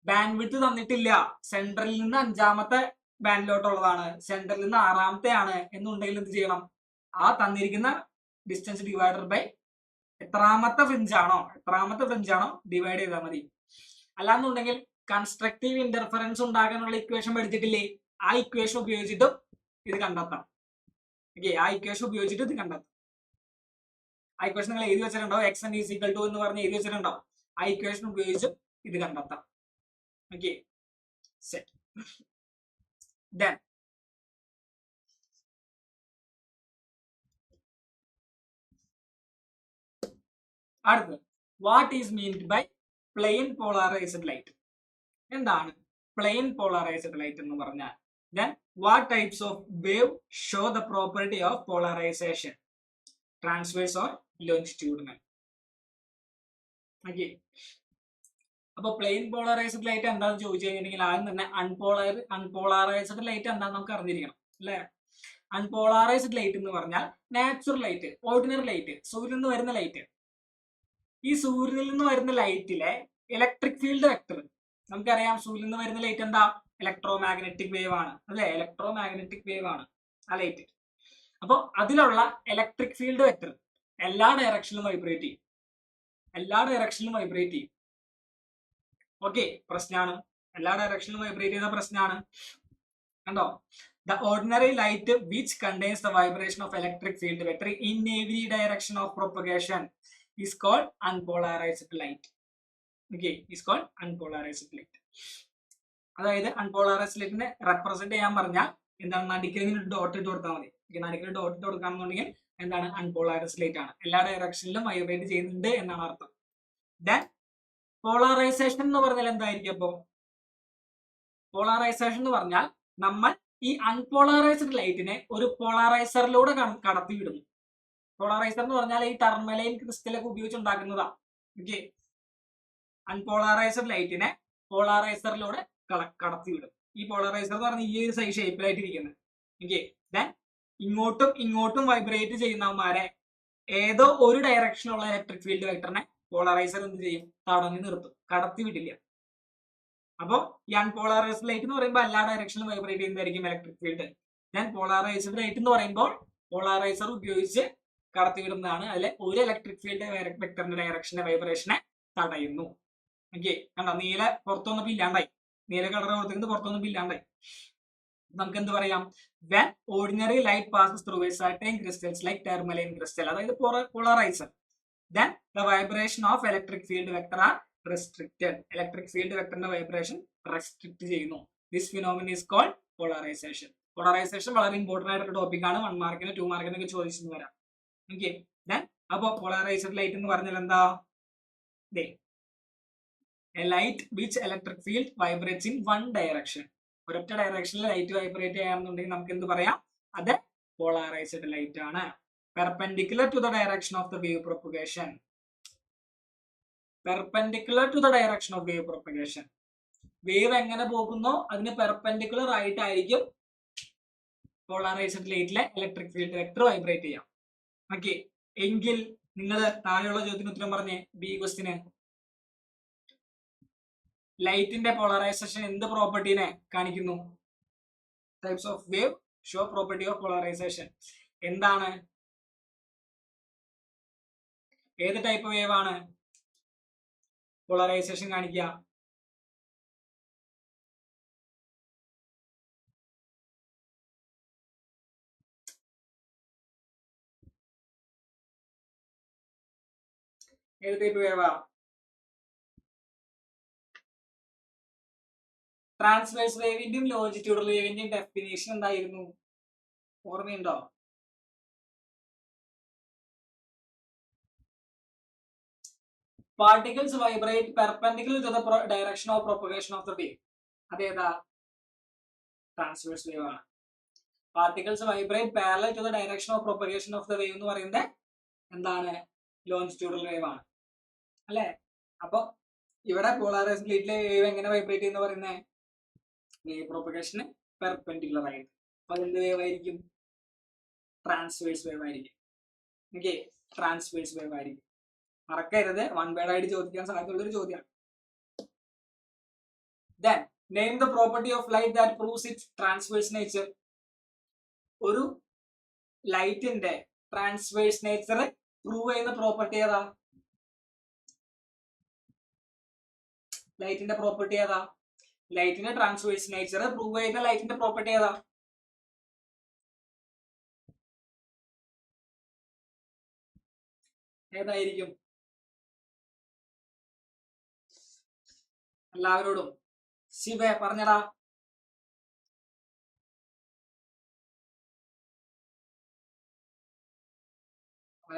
ബാൻഡ് വിഡ്ത്ത് തന്നിട്ടില്ല, സെൻട്രലിൽ നിന്ന് 5ാമത്തെ ബാൻഡിലോട്ടുള്ളതാണ്, സെൻട്രലിൽ നിന്ന് 6ാമത്തെ ആണ് എന്നുണ്ടെങ്കിൽ എന്ത് ചെയ്യണം? ആ തന്നിരിക്കുന്ന ഡിസ്റ്റൻസ് ഡിവൈഡഡ് ബൈ എത്രാമത്തെ ഫ്രിഞ്ച് ആണോ ഡിവൈഡ് ചെയ്താൽ മതി. അല്ലാന്നുണ്ടെങ്കിൽ കൺസ്ട്രക്റ്റീവ് ഇന്റർഫറൻസ് ഉണ്ടാക്കാനുള്ള ഇക്വേഷൻ പഠിച്ചിട്ടില്ലേ? ആ ഇക്വേഷൻ ഉപയോഗിച്ചിട്ടും ഇത് കണ്ടെത്താം. ഓക്കെ, ആ ഇക്വേഷൻ ഉപയോഗിച്ചിട്ട് ഇത് കണ്ടെത്താം. ആ ഇക്വേഷൻ നിങ്ങൾ എഴുതി വെച്ചിട്ടുണ്ടാവും, x ഈസ് ഈക്വൽ ടു എന്ന് പറഞ്ഞ് എഴുതി വെച്ചിട്ടുണ്ടാവും. ആ ഇക്വേഷൻ ഉപയോഗിച്ചും ഇത് കണ്ടെത്താം. Okay, set. ദെൻ അടുത്തത്, what is meant by plane polarised light? എന്താണ് പ്ലെയിൻ പോളറൈസ്ഡ് ലൈറ്റ് എന്ന് പറഞ്ഞാൽ? Then what types of wave show the property of polarization? Transverse or longitudinal? Okay. അപ്പോൾ പ്ലെയിൻ പോളറൈസ്ഡ് ലൈറ്റ് എന്താണെന്ന് ചോദിച്ചു കഴിഞ്ഞിട്ടുണ്ടെങ്കിൽ ആദ്യം തന്നെ അൺപോളറൈസ്ഡ് ലൈറ്റ് എന്താണെന്ന് നമുക്ക് അറിഞ്ഞിരിക്കണം അല്ലേ? അൺപോളറൈസ്ഡ് ലൈറ്റ് എന്ന് പറഞ്ഞാൽ നാച്ചുറൽ ലൈറ്റ്, ഓർഡിനറി ലൈറ്റ്, സൂര്യനിൽ നിന്ന് വരുന്ന ലൈറ്റ്. ഈ സൂര്യനിൽ നിന്ന് വരുന്ന ലൈറ്റിലെ ഇലക്ട്രിക് ഫീൽഡ് വെക്ടർ നമുക്കറിയാം. സൂര്യനിൽ നിന്ന് വരുന്ന ലൈറ്റ് എന്താ? ഇലക്ട്രോ മാഗ്നറ്റിക് വേവ് ആണ് അല്ലെ? ഇലക്ട്രോ മാഗ്നറ്റിക് വേവ് ആണ് ആ ലൈറ്റ്. അപ്പോൾ അതിലുള്ള ഇലക്ട്രിക് ഫീൽഡ് വെക്ടർ എല്ലാ ഡയറക്ഷനിലും വൈബ്രേറ്റ് ചെയ്യും. ഓക്കെ, പ്രശ്നമാണ്. എല്ലാ ഡയറക്ഷനിലും വൈബ്രേറ്റ് ചെയ്ത പ്രശ്നമാണ്. കണ്ടോ? The ordinary light which contains the vibration of electric field vector in every direction of propagation is called unpolarised light. Okay, is called unpolarised light. അതായത് unpolarised ലൈറ്റിനെ represent ചെയ്യാൻ പറഞ്ഞാൽ എന്താണ്? നടുക്കിൽ ഡോട്ട് ഇട്ട് കൊടുത്താൽ മതി. നടുക്കിൽ ഡോട്ട് ഇട്ട് കൊടുക്കുകയാണെന്നുണ്ടെങ്കിൽ എന്താണ്? അൺപോളറൈസ്ഡ് ലൈറ്റ് ആണ്. എല്ലാ ഡയറക്ഷനിലും വൈബ്രേറ്റ് ചെയ്യുന്നുണ്ട് എന്നാണ് അർത്ഥം. ദെൻ പോളറൈസേഷൻ എന്ന് പറഞ്ഞാൽ എന്തായിരിക്കും? അപ്പോൾ പോളറൈസേഷൻ എന്ന് പറഞ്ഞാൽ നമ്മൾ ഈ അൺപോളറൈസ്ഡ് ലൈറ്റിനെ ഒരു പോളറൈസറിലൂടെ കടത്തിവിടുന്നു. പോളറൈസർ എന്ന് പറഞ്ഞാൽ ഈ ടർമലൈൻ ക്രിസ്റ്റലൊക്കെ ഉപയോഗിച്ച് ഉണ്ടാക്കുന്നതാ. Okay, unpolarised ലൈറ്റിനെ പോളറൈസറിലൂടെ കടത്തിവിടും. ഈ പോളറൈസർ എന്ന് പറഞ്ഞാൽ ഈ ഒരു ഷേപ്പിലായിട്ടിരിക്കുന്നത്. ഓക്കെ, ദെൻ ഇങ്ങോട്ടും വൈബ്രേറ്റ് ചെയ്യുന്നവന്മാരെ ഏതോ ഒരു ഡയറക്ഷനുള്ള ഇലക്ട്രിക് ഫീൽഡ് വെക്ടറിനെ പോളറൈസർ എന്ത് ചെയ്യും? തടഞ്ഞു നിർത്തും, കടത്തിവിട്ടില്ല. അപ്പോൾ ഈ അൺപോളറൈസ്ഡ് ലൈറ്റ് എന്ന് പറയുമ്പോൾ എല്ലാ ഡയറക്ഷനിലും വൈബ്രേറ്റ് ചെയ്യുന്നതായിരിക്കും electric field. Then polarised light എന്ന് പറയുമ്പോൾ പോളറൈസർ ഉപയോഗിച്ച് കടത്തിവിടുന്നതാണ്. അതിലെ ഒരു ഇലക്ട്രിക് ഫീൽഡ് വെക്ടറിന്റെ ഡയറക്ഷന്റെ വൈബ്രേഷനെ തടയുന്നു. ഓക്കെ, കണ്ടോ? നീല പുറത്തൊന്നും ഇല്ലാണ്ടായി, നീല കളർ കൊടുത്തിട്ട് പുറത്തൊന്നും ഇല്ലാണ്ടായി. നമുക്ക് എന്ത് പറയാം? when ordinary light passes through a certain crystals like tourmaline crystal, അതായത് polarizer, then the vibration of electric field vector are restricted. Electric field vectorന്റെ vibration restrict ചെയ്യുന്നു. This phenomenon is called polarization. Polarization വളരെ important ആയിട്ടുള്ള topic ആണ്. 1 മാർക്കിന് 2 മാർക്കിനൊക്കെ ചോദിച്ചു വരാം. Okay, then അപ്പോൾ polarised light എന്ന് പറഞ്ഞാൽ എന്താ? A light which electric field vibrates in one direction. ഒരൊറ്റ ഡയറക്ഷനിൽ ലൈറ്റ് വൈബ്രേറ്റ് ചെയ്യാന്നുണ്ടെങ്കിൽ നമുക്ക് എന്ത് പറയാം? അത് പോളറൈസ്ഡ് ലൈറ്റ് ആണ്. Perpendicular to the direction of the wave propagation. Wave എങ്ങനെ പോകുന്നോ അതിന് പെർപെൻഡിക്കുലർ ആയിട്ടായിരിക്കും പോളറൈസ്ഡ് ലൈറ്റിലെ ഇലക്ട്രിക് ഫീൽഡ് വെക്ടർ വൈബ്രേറ്റ് ചെയ്യാം. ഓക്കെ, എങ്കിൽ നിങ്ങൾ താഴെയുള്ള ചോദ്യത്തിന് ഉത്തരം പറഞ്ഞേ. ബി ക്വസ്റ്റിന് ലൈറ്റിന്റെ പോളറൈസേഷൻ എന്ത് പ്രോപ്പർട്ടീനെ കാണിക്കുന്നു? Types of wave show property of polarisation. എന്താണ്? ഏത് ടൈപ്പ് വേവ് ആണ് പോളറൈസേഷൻ കാണിക്കുക? ഏത് ടൈപ്പ് വേവാ? ട്രാൻസ്വേഴ്സ് വേവിന്റെയും ലോഞ്ചിറ്റ്യൂഡൽ വേവിന്റെയും ഡെഫിനേഷൻ എന്തായിരുന്നു? ഓർമ്മയുണ്ടോ? Particles vibrate perpendicular to the direction of propagation of the wave. അതേതാ? ട്രാൻസ്വേഴ്സ് വേവ് ആണ്. Particles vibrate parallel to the direction of propagation of the wave എന്ന് പറയുന്നത് എന്താണ്? ലോഞ്ചിറ്റ്യൂഡൽ വേവ് ആണ് അല്ലെ? അപ്പൊ ഇവിടെ പോളാറൈസ്ഡ് പ്ലേറ്റിലെ വേവ് എങ്ങനെ വൈബ്രേറ്റ് ചെയ്യുന്ന പറയുന്നത്? വേവ് പ്രൊപ്പഗേഷന് പെർപെൻഡിക്കുലർ ആയിട്ട്. അപ്പൊ അതെന്ത് വേവ് ആയിരിക്കും? ട്രാൻസ്വേഴ്സ് വേവ് ആയിരിക്കും. ഓക്കെ, ട്രാൻസ്വേഴ്സ് വേവ് ആയിരിക്കും. മറക്കരുത്, 1 വേർഡ് ആയിട്ട് ചോദിക്കാൻ സാധ്യതയുള്ള ഒരു ചോദ്യമാണ്. Then name the property of light that proves its transverse nature. ഒരു ലൈറ്റിന്റെ ട്രാൻസ്വേഴ്സ് നേച്ചർ പ്രൂവ് ചെയ്യുന്ന പ്രോപ്പർട്ടി ഏതാ? ലൈറ്റിന്റെ പ്രോപ്പർട്ടി ഏതാ? ലൈറ്റിന്റെ ട്രാൻസ്വേഴ്സ് നേച്ചർ പ്രൂവ് ചെയ്യുന്ന ലൈറ്റിന്റെ പ്രോപ്പർട്ടി ഏതാ? ഏതായിരിക്കും? എല്ലാവരോടും ശിവേ പറഞ്ഞടാ.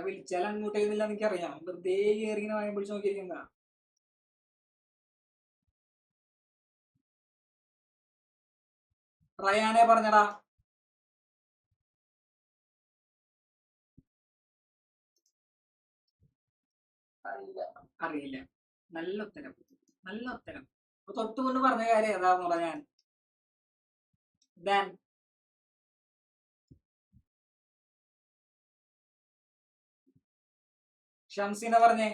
വിളിച്ചാൽ അങ്ങോട്ട് ചെയ്യുന്നില്ല എനിക്കറിയാം. വെറുതെ കയറി ഇങ്ങനെ വായം പിടിച്ച് നോക്കിയിരിക്കുന്ന. റയാനെ പറഞ്ഞടാ. അറിയില്ല. നല്ല ഉത്തരം, നല്ല ഉത്തരം. തൊട്ട് മുന്നേ പറഞ്ഞ കാര്യം ഏതാന്ന് പറഞ്ഞാൽ ഷംസീന പറഞ്ഞേ.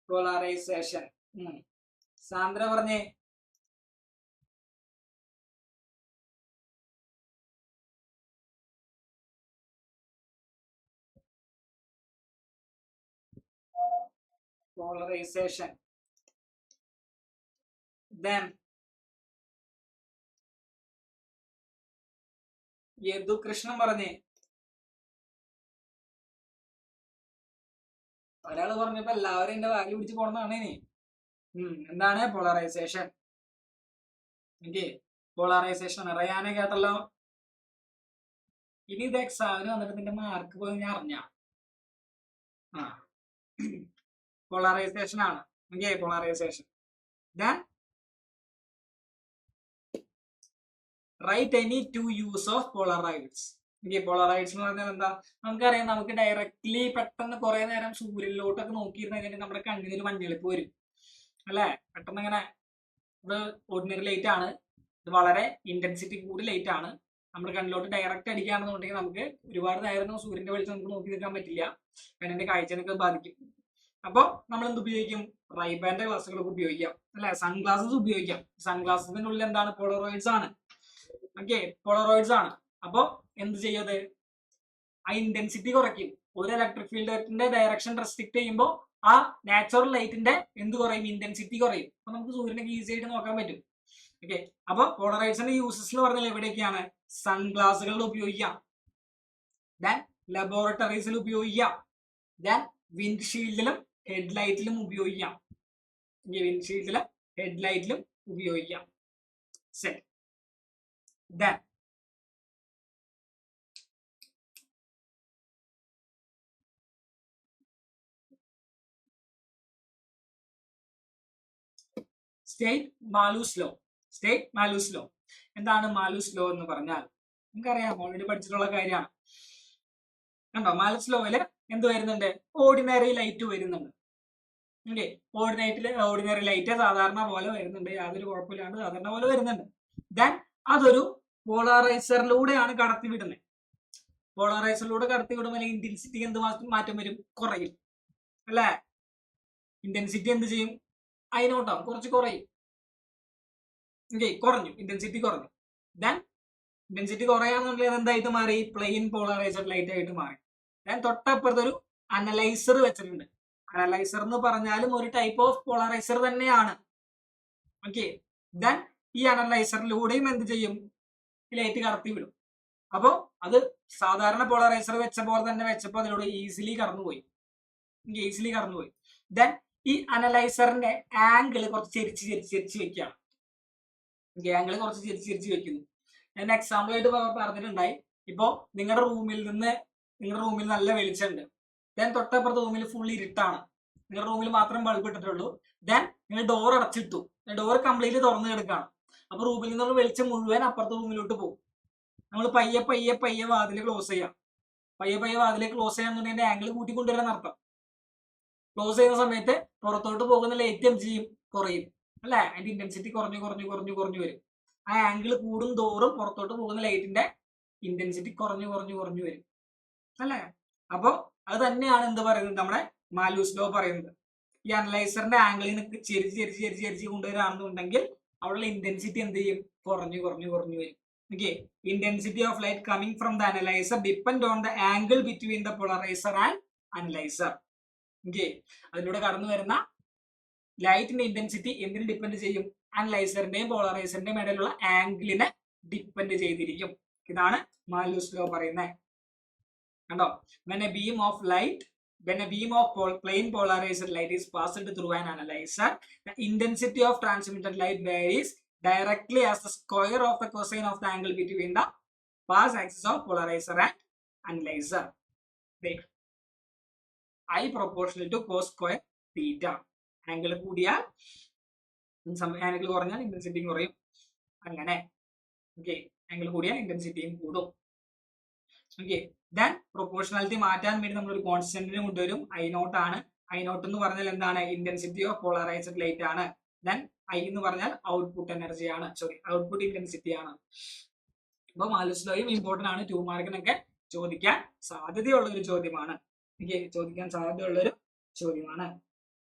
പോളറൈസേഷൻ. സാന്ദ്ര പറഞ്ഞേ. പോളറൈസേഷൻ. യദു കൃഷ്ണൻ പറഞ്ഞേ. ഒരാള് പറഞ്ഞപ്പോ എല്ലാവരും എന്റെ വാല്യൂ പിടിച്ച് പോണെന്നാണ് ഇനി. എന്താണ് പോളറൈസേഷൻ? ഓക്കെ, പോളറൈസേഷൻ അറിയാനേ കേട്ടല്ലോ. ഇനി ഇത് എക്സാമിന് വന്നിട്ട് നിന്റെ മാർക്ക് പോയി ഞാൻ അറിഞ്ഞ. പോളറൈസേഷൻ ആണ്. Okay, polarisation. Write any two uses of polaroids. Polaroids എന്ന് പറഞ്ഞാൽ എന്താ? നമുക്കറിയാം, നമുക്ക് ഡയറക്ട്ലി പെട്ടെന്ന് കുറെ നേരം സൂര്യനിലോട്ടൊക്കെ നോക്കിയിരുന്ന് കഴിഞ്ഞാൽ നമ്മുടെ കണ്ണിനൊരു മഞ്ഞളിപ്പ് വരും അല്ലെ? പെട്ടെന്ന് ഇങ്ങനെ, ഇത് ഓർഡിനറി ലൈറ്റ് ആണ്, ഇത് വളരെ ഇന്റൻസിറ്റി കൂടി ലൈറ്റ് ആണ്. നമ്മുടെ കണ്ണിലോട്ട് ഡയറക്റ്റ് അടിക്കുകയാണെന്നുണ്ടെങ്കിൽ നമുക്ക് ഒരുപാട് നേരം സൂര്യന്റെ വെളിച്ചം നമുക്ക് നോക്കി നിൽക്കാൻ പറ്റില്ല, കണ്ണിന്റെ കാഴ്ചയൊക്കെ ബാധിക്കും. അപ്പൊ നമ്മൾ എന്ത് ഉപയോഗിക്കും? റൈബാന്റെ ഗ്ലാസുകളൊക്കെ ഉപയോഗിക്കാം അല്ലെ? സൺഗ്ലാസസ് ഉപയോഗിക്കാം. സൺഗ്ലാസസിന്റെ ഉള്ളിൽ എന്താണ്? പോളറോയിഡ്സ് ആണ്. ഓക്കെ, പോളറോയിഡ്സ് ആണ്. അപ്പൊ എന്ത് ചെയ്യത്? ആ ഇന്റൻസിറ്റി കുറയ്ക്കും. ഒരു ഇലക്ട്രിക് ഫീൽഡിന്റെ ഡയറക്ഷൻ റെസ്ട്രിക്ട് ചെയ്യുമ്പോൾ ആ നാച്ചുറൽ ലൈറ്റിന്റെ എന്ത് കുറയും? ഇന്റൻസിറ്റി കുറയും. അപ്പൊ നമുക്ക് സൂര്യനൊക്കെ ഈസി ആയിട്ട് നോക്കാൻ പറ്റും. ഓക്കെ, അപ്പൊ പോളറൈഡ്സിന്റെ യൂസസ് എന്ന് പറഞ്ഞാൽ എവിടെയൊക്കെയാണ്? സൺഗ്ലാസുകളിൽ ഉപയോഗിക്കാം, ദെൻ ലബോറട്ടറീസിൽ ഉപയോഗിക്കാം, ദെൻ വിൻഡ്ഷീൽഡിലും ഹെഡ്ലൈറ്റിലും ഉപയോഗിക്കാം. വിൻഡ്ഷീൽഡിലും ഹെഡ്ലൈറ്റിലും ഉപയോഗിക്കാം. ശരി, then state മാലൂസ് law. State മാലൂസ് law. എന്താണ് മാലൂസ് ലോ എന്ന് പറഞ്ഞാൽ? നമുക്കറിയാം, ഓൾറെഡി പഠിച്ചിട്ടുള്ള കാര്യമാണ്. കണ്ടോ, മാലൂസ് ലോയില് എന്ത് വരുന്നുണ്ട്? ഓർഡിനറി ലൈറ്റ് വരുന്നുണ്ട്. ഓക്കെ, ഓർഡിനറി ലൈറ്റ് സാധാരണ പോലെ വരുന്നുണ്ട്, യാതൊരു കുഴപ്പമില്ലാണ്ട് സാധാരണ പോലെ വരുന്നുണ്ട്. ദെൻ അതൊരു പോളറൈസറിലൂടെയാണ് കടത്തി വിടുന്നത്. പോളറൈസറിലൂടെ കടത്തി വിടുമ്പോൾ ഇന്റൻസിറ്റി എന്ത് മാറ്റം വരും? കുറയും അല്ലേ? ഇന്റൻസിറ്റി എന്ത് ചെയ്യും? അതിനോട്ടാവും, കുറച്ച് കുറയും. ഓക്കെ, കുറഞ്ഞു, ഇന്റൻസിറ്റി കുറഞ്ഞു. ദെൻ ഇന്റൻസിറ്റി കുറയാന്നുള്ളത് എന്തായിട്ട് മാറി? പ്ലെയിൻ പോളറൈസ്ഡ് ലൈറ്റ് ആയിട്ട് മാറി. ദെൻ തൊട്ടപ്പുറത്തൊരു അനലൈസർ വെച്ചിട്ടുണ്ട്. അനലൈസർ എന്ന് പറഞ്ഞാലും ഒരു ടൈപ്പ് ഓഫ് പോളറൈസർ തന്നെയാണ്. ഓക്കെ, ദെൻ ഈ അനലൈസറിലൂടെയും എന്ത് ചെയ്യും? ലൈറ്റ് കടത്തി വിടും. അപ്പോ അത് സാധാരണ പോളറൈസർ വെച്ച പോലെ തന്നെ വെച്ചപ്പോൾ അതിലൂടെ ഈസിലി കടന്നുപോയി. ദെൻ ഈ അനലൈസറിന്റെ ആംഗിൾ കുറച്ച് ചെരിച്ച് വെക്കുകയാണ്. ആംഗിൾ കുറച്ച് ചെരിച്ച് വെക്കുന്നു. ഞാൻ എക്സാമ്പിൾ ആയിട്ട് പറഞ്ഞിട്ടുണ്ടായി. ഇപ്പോ നിങ്ങളുടെ റൂമിൽ നല്ല വെളിച്ചമുണ്ട്, ദെൻ തൊട്ടപ്പുറത്തെ റൂമിൽ ഫുൾ ഇരുട്ടാണ്. നിങ്ങളുടെ റൂമിൽ മാത്രം ബൾബ് ഇട്ടിട്ടുള്ളൂ. ദെൻ നിങ്ങൾ ഡോർ അടച്ചിട്ടു, ഡോർ കംപ്ലീറ്റ്ലി തുറന്നു കിടക്കുകയാണ്. അപ്പൊ റൂമിൽ നിന്നുള്ള വെളിച്ചം മുഴുവൻ അപ്പുറത്തെ റൂമിലോട്ട് പോകും. നമ്മൾ പയ്യെ പയ്യെ പയ്യെ വാതിൽ ക്ലോസ് ചെയ്യാം. പയ്യെ പയ്യെ വാതിൽ ക്ലോസ് ചെയ്യാന്നുണ്ടെങ്കിൽ ആംഗിൾ കൂട്ടിക്കൊണ്ടുവരാൻ അർത്ഥം. ക്ലോസ് ചെയ്യുന്ന സമയത്ത് പുറത്തോട്ട് പോകുന്ന ലൈറ്റ് എന്ത് ചെയ്യും? കുറയും അല്ലെ? അതിന്റെ ഇന്റൻസിറ്റി കുറഞ്ഞു കുറഞ്ഞു കുറഞ്ഞു കുറഞ്ഞു വരും. ആ ആംഗിൾ കൂടും തോറും പുറത്തോട്ട് പോകുന്ന ലൈറ്റിന്റെ ഇന്റൻസിറ്റി കുറഞ്ഞു കുറഞ്ഞു കുറഞ്ഞു വരും അല്ലെ? അപ്പൊ അത് തന്നെയാണ് എന്ത് പറയുന്നത്, നമ്മുടെ മാലൂസ് ലോ പറയുന്നത്. ഈ അനലൈസറിന്റെ ആംഗിളിന് ചെരിച്ച് ചെരിച്ച് ചെരിച്ച് ചെരിച്ച് കൊണ്ടുവരാണെന്നുണ്ടെങ്കിൽ അവിടെയുള്ള ഇന്റൻസിറ്റി എന്ത് ചെയ്യും? കുറഞ്ഞു കുറഞ്ഞു കുറഞ്ഞു വരും. Okay, intensity of light coming from the analyser depend on the angle between the polarizer and analyser. Okay, അതിലൂടെ കടന്നു വരുന്ന ലൈറ്റിന്റെ ഇന്റൻസിറ്റി എന്തിന് ഡിപ്പെൻഡ് ചെയ്യും? അനലൈസറിന്റെയും പോളറൈസറിന്റെയും ഇടയിലുള്ള ആംഗിളിനെ ഡിപ്പെൻഡ് ചെയ്തിരിക്കും. ഇതാണ് മാലൂസ് ലോ പറയുന്നത്. കണ്ടോ? when a beam of plane polarized light is passed through an analyzer, the intensity of transmitted light varies directly as the square of the cosine of the angle between the pass axis of polarizer and analyzer. I proportional to cos square theta. Angle കൂടിയാൽ angle കുറഞ്ഞാൽ ഇന്റൻസിറ്റിയും കുറയും. അങ്ങനെ okay, angle കൂടിയാൽ ഇന്റൻസിറ്റിയും കൂടും. Okay, then proportionality മാറ്റാൻ വേണ്ടി നമ്മൾ ഒരു കോൺസ്റ്റന്റിനെ കൊണ്ടുവരും. I0 ആണ്. I0 എന്ന് പറഞ്ഞാൽ എന്താണ്? ഇന്റൻസിറ്റി ഓഫ് പോളറൈസ്ഡ് ലൈറ്റ് ആണ്. ദെൻ I എന്ന് പറഞ്ഞാൽ ഔട്ട്പുട്ട് എനർജി ആണ്, ഔട്ട്പുട്ട് ഇന്റൻസിറ്റി ആണ്. അപ്പൊ മാലൂസ് ലോയും ഇമ്പോർട്ടന്റ് ആണ്. 2 മാർക്കിനൊക്കെ ചോദിക്കാൻ സാധ്യതയുള്ള ഒരു ചോദ്യമാണ്. ഓക്കെ, ചോദിക്കാൻ സാധ്യതയുള്ള ഒരു ചോദ്യമാണ്.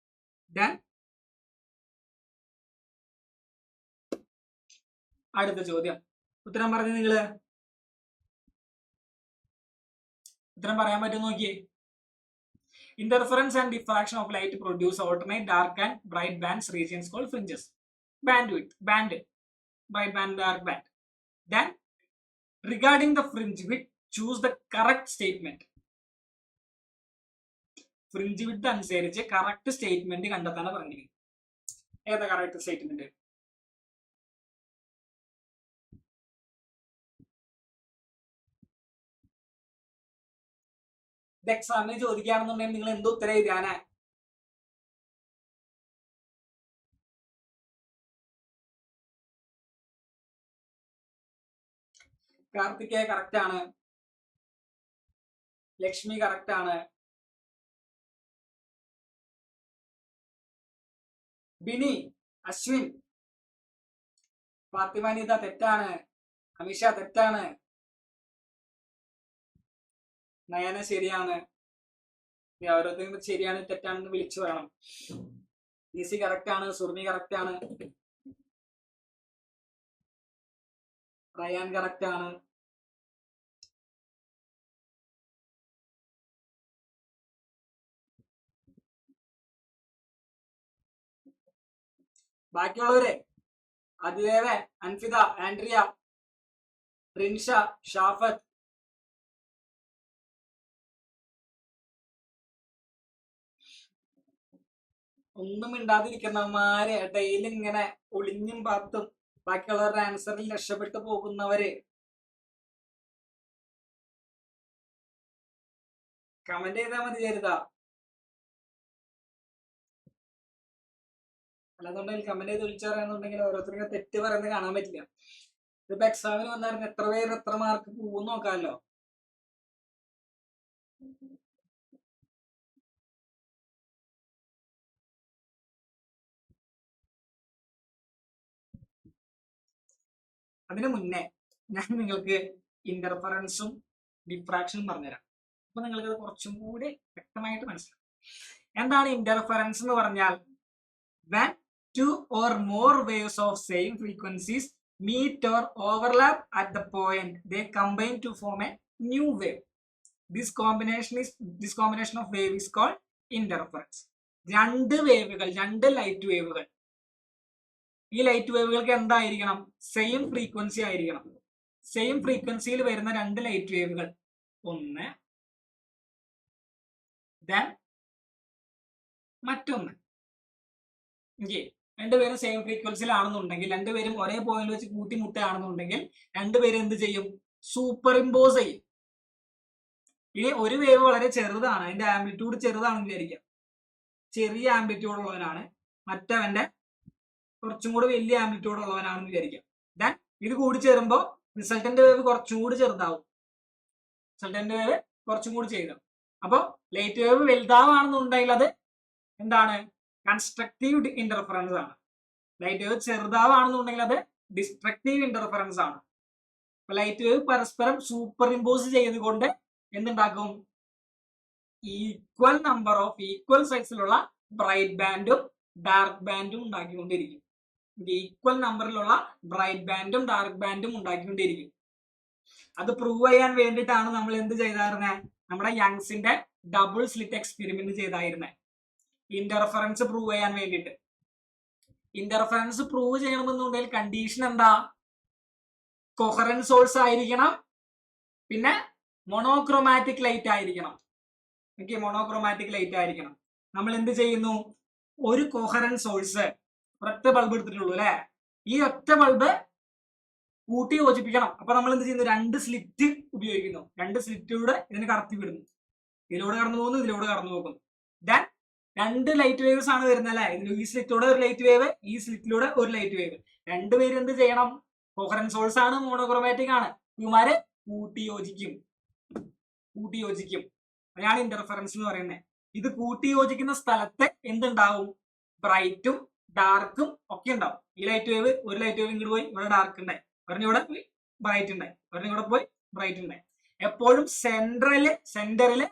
ദെൻ അടുത്ത ചോദ്യം, ഉത്തരം പറഞ്ഞു നിങ്ങള്. ഉത്തരം പറയാൻ പറ്റും നോക്കിയേ. Interference and diffraction of light produce alternate dark and bright bands, regions called fringes. Bandwidth, bright band, dark band. Then, regarding the fringe width, choose the correct statement. Fringe width അനുസരിച്ച് കറക്റ്റ് സ്റ്റേറ്റ്മെന്റ് കണ്ടെത്താൻ പറഞ്ഞിരിക്കും. ഏതാ correct statement? ഇത് എക്സാമിന് ചോദിക്കുകയാണെന്നുണ്ടെങ്കിൽ നിങ്ങൾ എന്ത് ഉത്തരം എഴുതാനാ? Karthikeya correct ആണ്, ലക്ഷ്മി കറക്റ്റ് ആണ്, ബിനി, അശ്വിൻ, ഫാത്തിമാനിത തെറ്റാണ്, അമിഷ തെറ്റാണ്, നയന ശരിയാണ്. ഓരോരുത്തരും ശരിയാണ് തെറ്റാണെന്ന് വിളിച്ചു പറയണം. ലിസി കറക്റ്റ് ആണ്, സുർമി കറക്റ്റ് ആണ്, റയാൻ കറക്റ്റ് ആണ്, ബാക്കിയുള്ളവരെ അതിദേവൻ, അൻഫിദ, ആൻഡ്രിയ, റിൻഷ, ഷാഫത്ത്, ഒന്നും മിണ്ടാതിരിക്കുന്നവന്മാര്, ഡെയിലി ഇങ്ങനെ ഒളിഞ്ഞും പാത്തും ബാക്കിയുള്ളവരുടെ ആൻസറിൽ രക്ഷപ്പെട്ടു പോകുന്നവര് കമന്റ് ചെയ്താൽ മതി കരുതാ. അല്ലാതുണ്ടെങ്കിൽ കമന്റ് ചെയ്ത് വിളിച്ചു പറയാന്നുണ്ടെങ്കിൽ ഓരോരുത്തർക്ക് തെറ്റ് പറയുന്നത് കാണാൻ പറ്റില്ല. ഇതിപ്പോ എക്സാമിന് വന്നായിരുന്നു എത്ര പേര് എത്ര മാർക്ക് പോകും നോക്കാമല്ലോ. അതിനു മുന്നേ ഞാൻ നിങ്ങൾക്ക് ഇന്റർഫറൻസും ഡിഫ്രാക്ഷനും പറഞ്ഞുതരാം. അപ്പൊ നിങ്ങൾക്ക് അത് കുറച്ചും കൂടി വ്യക്തമായിട്ട് മനസ്സിലാവും. എന്താണ് ഇന്റർഫറൻസ് എന്ന് പറഞ്ഞാൽ? when two or more waves of same frequencies meet or overlap at the point they combine to form a new wave. This combination of wave is called interference. രണ്ട് വേവുകൾ, രണ്ട് ലൈറ്റ് വേവുകൾ, ഈ ലൈറ്റ് വേവുകൾക്ക് എന്തായിരിക്കണം? Same frequency ആയിരിക്കണം. Same ഫ്രീക്വൻസിയിൽ വരുന്ന രണ്ട് light വേവുകൾ, ഒന്ന് then മറ്റൊന്ന്. രണ്ടുപേരും സെയിം ഫ്രീക്വൻസിയിലാണെന്നുണ്ടെങ്കിൽ, രണ്ടുപേരും ഒരേ പോയിന്റ് വെച്ച് കൂട്ടിമുട്ടുകയാണെന്നുണ്ടെങ്കിൽ രണ്ടുപേരും എന്ത് ചെയ്യും? സൂപ്പർ ഇമ്പോസ് ചെയ്യും. ഇനി ഒരു വേവ് വളരെ ചെറുതാണ്, അതിന്റെ ആംപ്ലിറ്റ്യൂഡ് ചെറുതാണെന്ന് വിചാരിക്കാം. ചെറിയ ആംപ്ലിറ്റ്യൂഡ് ഉള്ളവനാണ്, മറ്റവന്റെ കുറച്ചും കൂടി വലിയ ആംപ്ലിറ്റ്യൂഡ് ഉള്ളവനാണെന്ന് വിചാരിക്കാം. ദെൻ ഇത് കൂടി ചേരുമ്പോൾ റിസൾട്ടന്റ് വേവ് കുറച്ചും കൂടി ചെറുതാവും, റിസൾട്ടന്റ് വേവ് കുറച്ചും കൂടി ചെയ്തു. അപ്പോൾ ലൈറ്റ് വേവ് വലുതാവാണെന്നുണ്ടെങ്കിൽ അത് എന്താണ്? കൺസ്ട്രക്റ്റീവ് ഇന്റർഫറൻസ് ആണ്. ലൈറ്റ് വേവ് ചെറുതാവാണെന്നുണ്ടെങ്കിൽ അത് ഡിസ്ട്രക്റ്റീവ് ഇന്റർഫറൻസ് ആണ്. അപ്പൊ ലൈറ്റ് വേവ് പരസ്പരം സൂപ്പർ ഇമ്പോസ് ചെയ്തുകൊണ്ട് എന്തുണ്ടാക്കും? ഈക്വൽ നമ്പർ ഓഫ് ഈക്വൽ സൈസിലുള്ള ബ്രൈറ്റ് ബാൻഡും ഡാർക്ക് ബാൻഡും ഉണ്ടാക്കിക്കൊണ്ടിരിക്കും. ഈക്വൽ നമ്പറിലുള്ള ബ്രൈറ്റ് ബാൻഡും ഡാർക്ക് ബാൻഡും ഉണ്ടാക്കിക്കൊണ്ടിരിക്കും. അത് പ്രൂവ് ചെയ്യാൻ വേണ്ടിയിട്ടാണ് നമ്മൾ എന്ത് ചെയ്തായിരുന്നത്? നമ്മുടെ യങ്സിന്റെ ഡബിൾ സ്ലിറ്റ് എക്സ്പെരിമെന്റ് ചെയ്തായിരുന്നത്, ഇന്റർഫറൻസ് പ്രൂവ് ചെയ്യാൻ വേണ്ടിയിട്ട്. ഇന്റർഫറൻസ് പ്രൂവ് ചെയ്യണമെന്നുണ്ടെങ്കിൽ കണ്ടീഷൻ എന്താ? കൊഹറന്റ് സോഴ്സ് ആയിരിക്കണം, പിന്നെ മോണോക്രോമാറ്റിക് ലൈറ്റ് ആയിരിക്കണം. ഓക്കെ, മോണോക്രോമാറ്റിക് ലൈറ്റ് ആയിരിക്കണം. നമ്മൾ എന്ത് ചെയ്യുന്നു? ഒരു കൊഹറന്റ് സോഴ്സ്, ഒറ്റ ബൾബ് എടുത്തിട്ടുള്ളൂ അല്ലെ, ഈ ഒറ്റ ബൾബ് കൂട്ടി യോജിപ്പിക്കണം. അപ്പൊ നമ്മൾ എന്ത് ചെയ്യുന്നു? 2 സ്ലിറ്റ് ഉപയോഗിക്കുന്നു. 2 സ്ലിറ്റിലൂടെ ഇതിന് കടത്തി വിടുന്നു. ഇതിലൂടെ കടന്നു പോകുന്നു, ഇതിലൂടെ കടന്നു പോകുന്നു. ദെൻ 2 ലൈറ്റ് വേവ്സ് ആണ് വരുന്നത് അല്ലെ. ഈ സ്ലിറ്റിലൂടെ ഒരു ലൈറ്റ് വേവ്, ഈ സ്ലിറ്റിലൂടെ ഒരു ലൈറ്റ് വേവ്. രണ്ടുപേരും എന്ത് ചെയ്യണം? കൊഹറന്റ് സോഴ്സ് ആണ്, മോണോക്രോമാറ്റിക് ആണ്, ഇവന്മാര് കൂട്ടി യോജിക്കും. അതാണ് ഇന്റർഫറൻസ് എന്ന് പറയുന്നത്. ഇത് കൂട്ടി യോജിക്കുന്ന സ്ഥലത്ത് എന്തുണ്ടാവും? ബ്രൈറ്റും ഡാർക്കും ഒക്കെ ഉണ്ടാവും. ഈ ലൈറ്റ് വേവ്, ഒരു ലൈറ്റ് വേവ് ഇങ്ങോട്ട് പോയി ഇവിടെ ഡാർക്ക് ഉണ്ടായി, ഒരെണ്ണം ഇവിടെ പോയി ബ്രൈറ്റ് ഉണ്ടായി, ഒരെണ്ണം ഇവിടെ പോയി ബ്രൈറ്റ് ഉണ്ടായി. എപ്പോഴും സെന്ററില്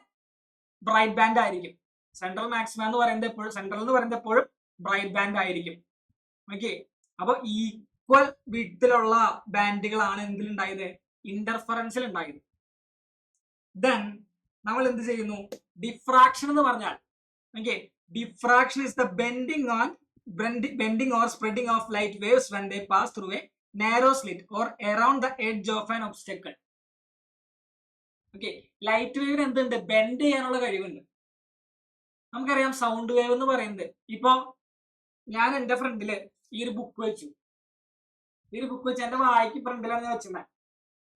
ബ്രൈറ്റ് ബാൻഡ് ആയിരിക്കും. സെൻട്രൽ മാക്സിമം എന്ന് പറയുന്നത് എപ്പോഴും ബ്രൈറ്റ് ബാൻഡ് ആയിരിക്കും. ഓക്കെ, അപ്പൊ ഈക്വൽ വിഡ്ത്തിലുള്ള ബാൻഡുകളാണ് എന്തിലുണ്ടായത്? ഇന്റർഫറൻസിൽ ഉണ്ടായത്. ദെൻ നമ്മൾ എന്ത് ചെയ്യുന്നു? ഡിഫ്രാക്ഷൻ എന്ന് പറഞ്ഞാൽ, okay, diffraction is the bending or spreading of light waves when they pass through a narrow slit or around the edge of an obstacle. Okay, light വേവിന് എന്തുണ്ട്? ബെൻഡ് ചെയ്യാനുള്ള കഴിവുണ്ട്. നമുക്കറിയാം സൗണ്ട് വേവ് എന്ന് പറയുന്നത്. ഇപ്പൊ ഞാൻ എന്റെ ഫ്രണ്ടില് ഈ ഒരു ബുക്ക് വെച്ചു, എന്റെ വായിക്ക് ഫ്രണ്ടിലാണ് ഞാൻ വെച്ചിരുന്നത്.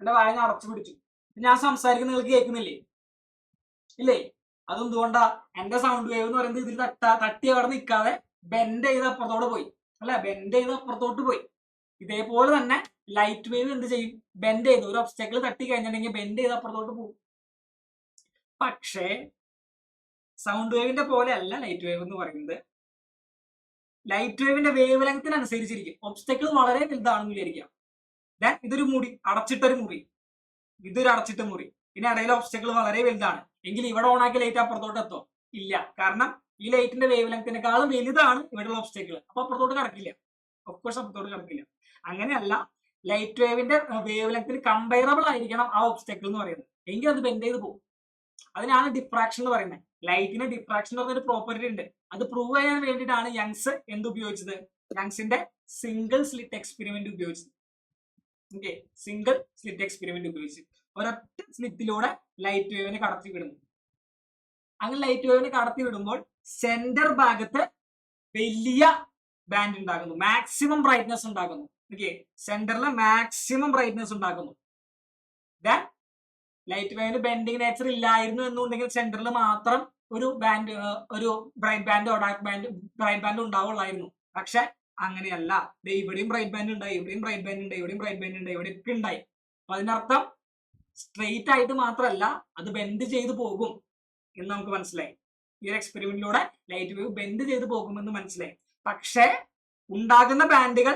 എന്റെ വായ അടച്ചു പിടിച്ചു, ഞാൻ സംസാരിക്കുന്ന നിങ്ങൾക്ക് കേൾക്കുന്നില്ലേ? ഇല്ലേ? അതെന്തുകൊണ്ടാ? എന്റെ സൗണ്ട് വേവ് എന്ന് പറയുന്നത് ഇതിൽ തട്ടി അവിടെ നിൽക്കാതെ ബെൻഡ് ചെയ്ത് അപ്പുറത്തോട്ട് പോയി, അല്ലെ? ബെൻഡ് ചെയ്ത് അപ്പുറത്തോട്ട് പോയി. ഇതേപോലെ തന്നെ ലൈറ്റ് വേവ് എന്ത് ചെയ്യും? ബെൻഡ് ചെയ്ത് ഒരു ഒബ്സ്റ്റക്കിൾ തട്ടി കഴിഞ്ഞിട്ടുണ്ടെങ്കിൽ ബെൻഡ് ചെയ്ത് അപ്പുറത്തോട്ട് പോകും. പക്ഷേ സൗണ്ട് വേവിന്റെ പോലെ അല്ല ലൈറ്റ് വേവ് എന്ന് പറയുന്നത്. ലൈറ്റ് വേവിന്റെ വേവ് ലെങ്തിനനുസരിച്ചിരിക്കും. ഒബ്സ്റ്റക്കിൾ വളരെ വലുതാണെന്ന് വിചാരിക്കാം. ഇതൊരു മുറി, അടച്ചിട്ടൊരു മുറി, ഇതൊരു അടച്ചിട്ട മുറി, പിന്നെ ഇടയിലെ ഒബ്സ്റ്റക്കിൾ വളരെ വലുതാണ്. എങ്കിൽ ഇവിടെ ഓണാക്കി ലൈറ്റ് അപ്പുറത്തോട്ട് എത്തോ? ഇല്ല. കാരണം ഈ ലൈറ്റിന്റെ വേവ് ലെങ്തിനേക്കാളും വലുതാണ് ഇവിടെയുള്ള ഒബ്സ്റ്റക്കിൾ. അപ്പൊ അപ്പുറത്തോട്ട് കടക്കില്ല, ഓഫ്കോഴ്സ് അപ്പുറത്തോട്ട് കടക്കില്ല. അങ്ങനെയല്ല, ലൈറ്റ് വേവിന്റെ വേവ് ലെങ്തിന് കമ്പയറബിൾ ആയിരിക്കണം ആ ഒബ്സ്റ്റക്കിൾ എന്ന് പറയുന്നത്, എങ്കിൽ അത് ബെൻഡ് ചെയ്ത് പോകും. അതിനാണ് ഡിഫ്രാക്ഷൻ എന്ന് പറയുന്നത്. ലൈറ്റിന് ഡിഫ്രാക്ഷൻ എന്ന് പറഞ്ഞൊരു പ്രോപ്പർട്ടി ഉണ്ട്. അത് പ്രൂവ് ചെയ്യാൻ വേണ്ടിയിട്ടാണ് യങ്സ് എന്ത് ഉപയോഗിച്ചത്? യങ്സിന്റെ സിംഗിൾ സ്ലിറ്റ് എക്സ്പെരിമെന്റ് ഉപയോഗിച്ചത്. ഓക്കെ, സിംഗിൾ സ്ലിറ്റ് എക്സ്പെരിമെന്റ് ഉപയോഗിച്ച് ഒരൊറ്റ സ്ലിറ്റിലൂടെ ലൈറ്റ് വേവിനെ കടത്തി വിടുന്നു. അങ്ങനെ ലൈറ്റ് വേവിനെ കടത്തി വിടുമ്പോൾ സെന്റർ ഭാഗത്ത് വലിയ ബാൻഡ് ഉണ്ടാകുന്നു, മാക്സിമം ബ്രൈറ്റ്നസ് ഉണ്ടാക്കുന്നു. ഓക്കെ, സെന്ററിൽ മാക്സിമം ബ്രൈറ്റ്നസ് ഉണ്ടാക്കുന്നു. ദെൻ ലൈറ്റ് വേവിന് ബെൻഡിങ് നേച്ചർ ഇല്ലായിരുന്നു എന്നുണ്ടെങ്കിൽ സെന്ററിൽ മാത്രം ഒരു ബ്രൈറ്റ് ബാൻഡോ ബ്രൈറ്റ് ബാൻഡ് ഉണ്ടാവുള്ളായിരുന്നു. പക്ഷെ അങ്ങനെയല്ല. ഇവിടെയും ബ്രൈറ്റ് ബാൻഡ് ഉണ്ടായി, ഇവിടെയും ബ്രൈറ്റ് ബാൻഡ് ഉണ്ടായി, ഇവിടെയും ബ്രൈറ്റ് ബാൻഡ് ഉണ്ടായി, ഇവിടെയൊക്കെ ഉണ്ടായി. അപ്പൊ അതിനർത്ഥം സ്ട്രെയിറ്റ് ആയിട്ട് മാത്രമല്ല, അത് ബെൻഡ് ചെയ്ത് പോകും എന്ന് നമുക്ക് മനസ്സിലായി. ഈ ഒരു എക്സ്പെരിമെന്റിലൂടെ ലൈറ്റ് വേവ് ബെൻഡ് ചെയ്ത് പോകുമെന്ന് മനസ്സിലായി. പക്ഷേ ഉണ്ടാകുന്ന ബാൻഡുകൾ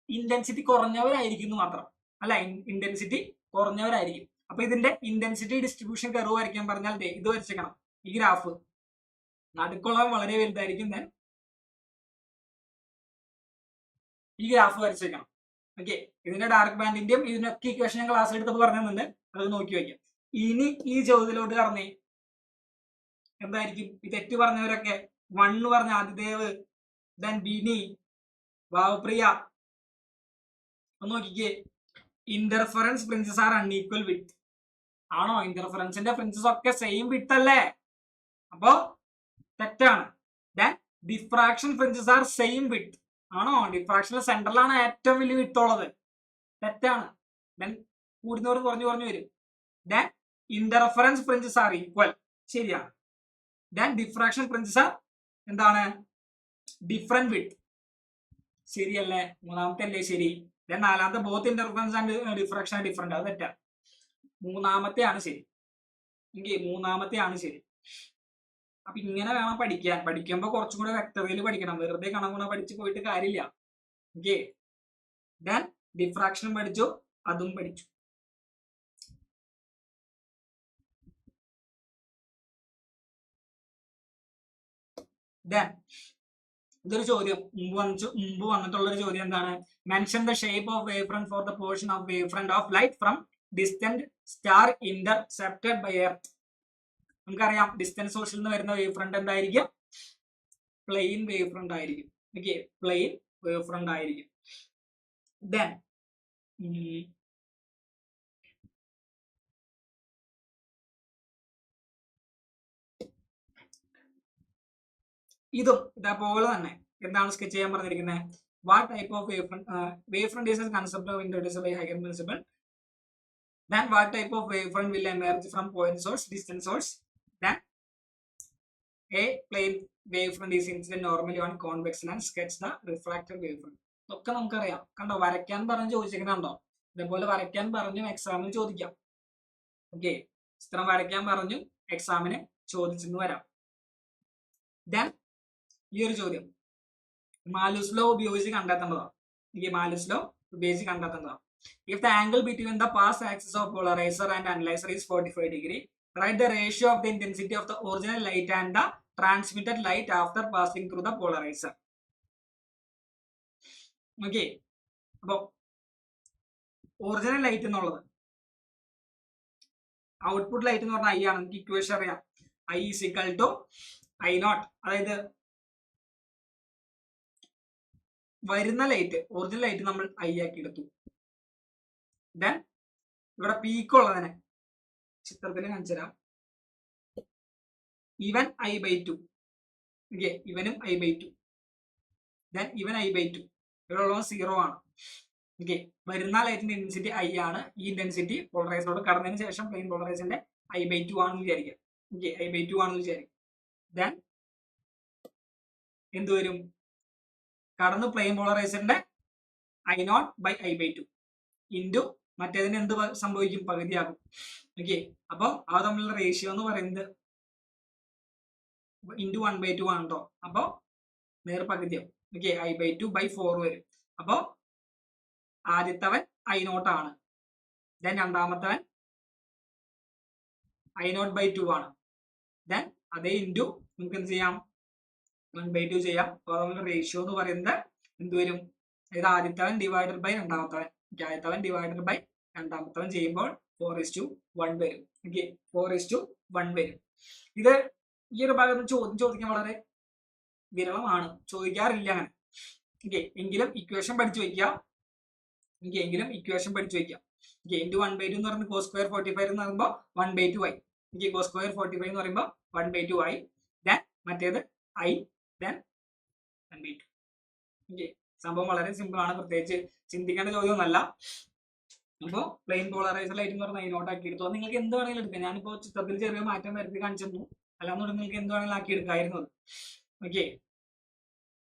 ഇന്റൻസിറ്റി കുറഞ്ഞവരായിരിക്കും മാത്രം, അല്ല, ഇന്റൻസിറ്റി കുറഞ്ഞവരായിരിക്കും. അപ്പൊ ഇതിന്റെ ഇന്റൻസിറ്റി ഡിസ്ട്രിബ്യൂഷൻ കർവ് വരയ്ക്കാൻ പറഞ്ഞാൽ ഇത് വരച്ചേക്കണം. ഈ ഗ്രാഫ് നടുക്കുളം വളരെ വലുതായിരിക്കും, ഈ ഗ്രാഫ് വരച്ചേക്കണം. ഓക്കെ, ഇതിന്റെ ഡാർക്ക് ബാൻഡിന്റെയും ഇതിനൊക്കെ ഇക്വേഷൻ ഞാൻ ക്ലാസ് എടുത്തപ്പോൾ പറഞ്ഞിട്ടുണ്ട്, അത് നോക്കി വയ്ക്കാം. ഇനി ഈ ചോദ്യത്തിലോട്ട് കടന്നേ, എന്തായിരിക്കും ഈ തെറ്റ് പറഞ്ഞവരൊക്കെ? 1 പറഞ്ഞ ആദിദേവ്, ദെൻ ബിനി, ഭാവപ്രിയ. ഒന്ന് നോക്കിക്കേ, interference fringes are unequal width. ആണോ? ഇന്റർഫറൻസിന്റെ ഫ്രിഞ്ചസ് ഒക്കെ സെയിം വിഡ്ത്ത് അല്ലേ? അപ്പോ തെറ്റാണ്. Then diffraction fringes are same width. ആണോ? ഡിഫ്രാക്ഷന്റെ സെന്ററിലാണ് ഏറ്റവും വലിയ വിഡ്ത്ത് ഉള്ളത്. തെറ്റാണ്. ദെൻ കൂടുന്നവർ കുറഞ്ഞു വരും. Then interference fringes are equal. ശരിയാണ്. ദെൻ ഡിഫ്രാക്ഷൻ ഫ്രിഞ്ചസ് ആർ എന്താണ് ഡിഫറെന്റ് വിഡ്ത്ത്. ശരിയല്ലേ? മൂന്നാമത്തെ അല്ലേ ശരി? നാലാമത്തെ both interference and diffraction different, അത് തെറ്റാ. മൂന്നാമത്തെ ആണ് ശരി. മൂന്നാമത്തെ ആണ് ശരി. അപ്പൊ ഇങ്ങനെ വേണം പഠിക്കാൻ. പഠിക്കുമ്പോ കുറച്ചും കൂടെ വ്യക്തതയിൽ പഠിക്കണം. വെറുതെ കണകുണ പഠിച്ചു പോയിട്ട് കാര്യമില്ല. ഓക്കെ, ദെൻ ഡിഫ്രാക്ഷനും പഠിച്ചു, അതും പഠിച്ചു. ദെൻ ഇതൊരു ചോദ്യം മുമ്പ് വന്നിട്ടുള്ള ഒരു ചോദ്യം എന്താണ്? Mention the shape of wave front for the portion of wave front of light from distant star intercepted by earth. നമുക്കറിയാം ഡിസ്റ്റൻസ് സോഴ്സിൽ നിന്ന് വരുന്ന വേവ് ഫ്രണ്ട് എന്തായിരിക്കും? പ്ലെയിൻ വേവ് ഫ്രണ്ട് ആയിരിക്കും. ഓക്കെ, പ്ലെയിൻ വേവ് ഫ്രണ്ട് ആയിരിക്കും. ദെൻ ഇതും ഇതേപോലെ തന്നെ എന്താണ് സ്കെച്ച് ചെയ്യാൻ പറഞ്ഞിരിക്കുന്നത്? What type of wave front is a concept of introduced by ഹൈഗൻ principal. Then what type of wavefront will emerge from point source, distance source? Then a plane wavefront is incident normally on convex lens. Sketch the refracted wavefront. ഒക്കെ നമുക്കറിയാം. കണ്ടോ, വരയ്ക്കാൻ പറഞ്ഞ് ചോദിച്ചിരിക്കുന്നുണ്ടോ? ഇതേപോലെ വരയ്ക്കാൻ പറഞ്ഞു എക്സാമിന് ചോദിക്കാം. ഓക്കെ, ചിത്രം വരയ്ക്കാൻ പറഞ്ഞു എക്സാമിന് ചോദിച്ചെന്ന് വരാം. ദെൻ ഈ ഒരു ചോദ്യം മാലൂസ് ലോ ഉപയോഗിച്ച് കണ്ടെത്തേണ്ടതാണ്. മാലൂസ് ലോ ഉപയോഗിച്ച് കണ്ടെത്തേണ്ടതാണ്. If the angle between the path axis of polarizer and analyzer is 45 degree, write the ratio of the intensity of the original light and the transmitted light after passing through the polarizer. Okay, അപ്പോൾ original light എന്നുള്ളത് output light എന്ന് പറഞ്ഞാൽ I ആണ്. നമുക്ക് equation അറിയാം. I is equal to I nought. അതായത് വരുന്ന light, original light നമ്മൾ ഐ ആക്കി എടുത്തു. ദെൻ ഇവിടെ പീക്ക് ഉള്ളതിനെ ചിത്രത്തിൽ കാണിച്ചു തരാം. ഇവൻ ഐ ബൈ ടു. ഓക്കെ, ഇവനും ഐ ബൈ ടു. ദെൻ ഇവൻ ഐ ബൈ ടു. ഇവിടെ ഉള്ളത് 0 ആണ്. ഓക്കെ, വരുന്ന ലൈറ്റിന്റെ ഇന്റൻസിറ്റി ഐ ആണ്. ഈ ഇന്റൻസിറ്റി പോളറൈസറോട് കടന്നതിന് ശേഷം പ്ലെയിൻ പോളറൈസറിന്റെ ഐ ബൈ ടു ആണെന്ന് വിചാരിക്കാം. ഓക്കെ, ഐ ബൈ ടു ആണെന്ന് വിചാരിക്കും. ദെൻ എന്ത് വരും? കടന്ന് പ്ലെയിൻ പോളറൈസറിന്റെ I not by I by two into മറ്റേതിന് എന്ത് സംഭവിക്കും? പകുതിയാകും. ഓക്കെ, അപ്പൊ അവ തമ്മിലുള്ള റേഷ്യോ എന്ന് പറയുന്നത് ഇൻറ്റു 1/2 ആണ് കേട്ടോ. അപ്പൊ നേർ പകുതിയാവും. Okay, I by two by 4 വരും. അപ്പൊ ആദ്യത്തവൻ ഐ നോട്ട് ആണ്. ദെൻ രണ്ടാമത്തവൻ ഐ നോട്ട് ബൈ 2 ആണ്. ദെൻ അതേ ഇൻറ്റു നമുക്ക് എന്ത് ചെയ്യാം? 1/2 ചെയ്യാം. അപ്പൊ തമ്മിലുള്ള റേഷ്യോ എന്ന് പറയുന്നത് എന്ത് വരും? അതായത് ആദ്യത്തവൻ ഡിവൈഡഡ് ബൈ രണ്ടാമത്തവൻ. ആദ്യത്തവൻ ഡിവൈഡഡ് ബൈ രണ്ടാമത്തവൻ ചെയ്യുമ്പോൾ 4:1 വരും. ഓക്കെ, 4:1 വരും. ഇത് ഈ ഒരു ഭാഗത്ത് ചോദ്യം ചോദിക്കാൻ വളരെ വിരളമാണ്, ചോദിക്കാറില്ല അങ്ങനെ. ഓക്കെ, എങ്കിലും ഇക്വേഷൻ പഠിച്ചു വയ്ക്കുക. എങ്കിലും ഇക്വേഷൻ പഠിച്ചു വയ്ക്കുക. ഓക്കെ, ഇൻറ്റു 1/2 എന്ന് പറയുന്നത് cos square 45 എന്ന് പറയുമ്പോൾ 1/2 ആയി. ഓക്കെ, cos square 45 എന്ന് പറയുമ്പോൾ 1/2 ആയി. ദെൻ മറ്റേത് ഐ, ദെൻ 1/2. ഓക്കെ, സംഭവം വളരെ സിമ്പിൾ ആണ്. പ്രത്യേകിച്ച് ചിന്തിക്കേണ്ട ചോദ്യമൊന്നുമല്ല. അപ്പോൾ പ്ലെയിൻ പോളറൈസർ ലൈറ്റ് എന്ന് പറഞ്ഞാൽ നോട്ട് ആക്കി എടുത്തു. നിങ്ങൾക്ക് എന്ത് വേണമെങ്കിലും എടുക്കാം. ഞാനിപ്പോൾ ചിത്രത്തിൽ ചെറിയ മാറ്റം വരുത്തി കാണിച്ചു തന്നു. അല്ലാന്നുണ്ടെങ്കിൽ നിങ്ങൾക്ക് എന്ത് വേണമെങ്കിലും ആക്കി എടുക്കാമായിരുന്നു അത്. ഓക്കെ,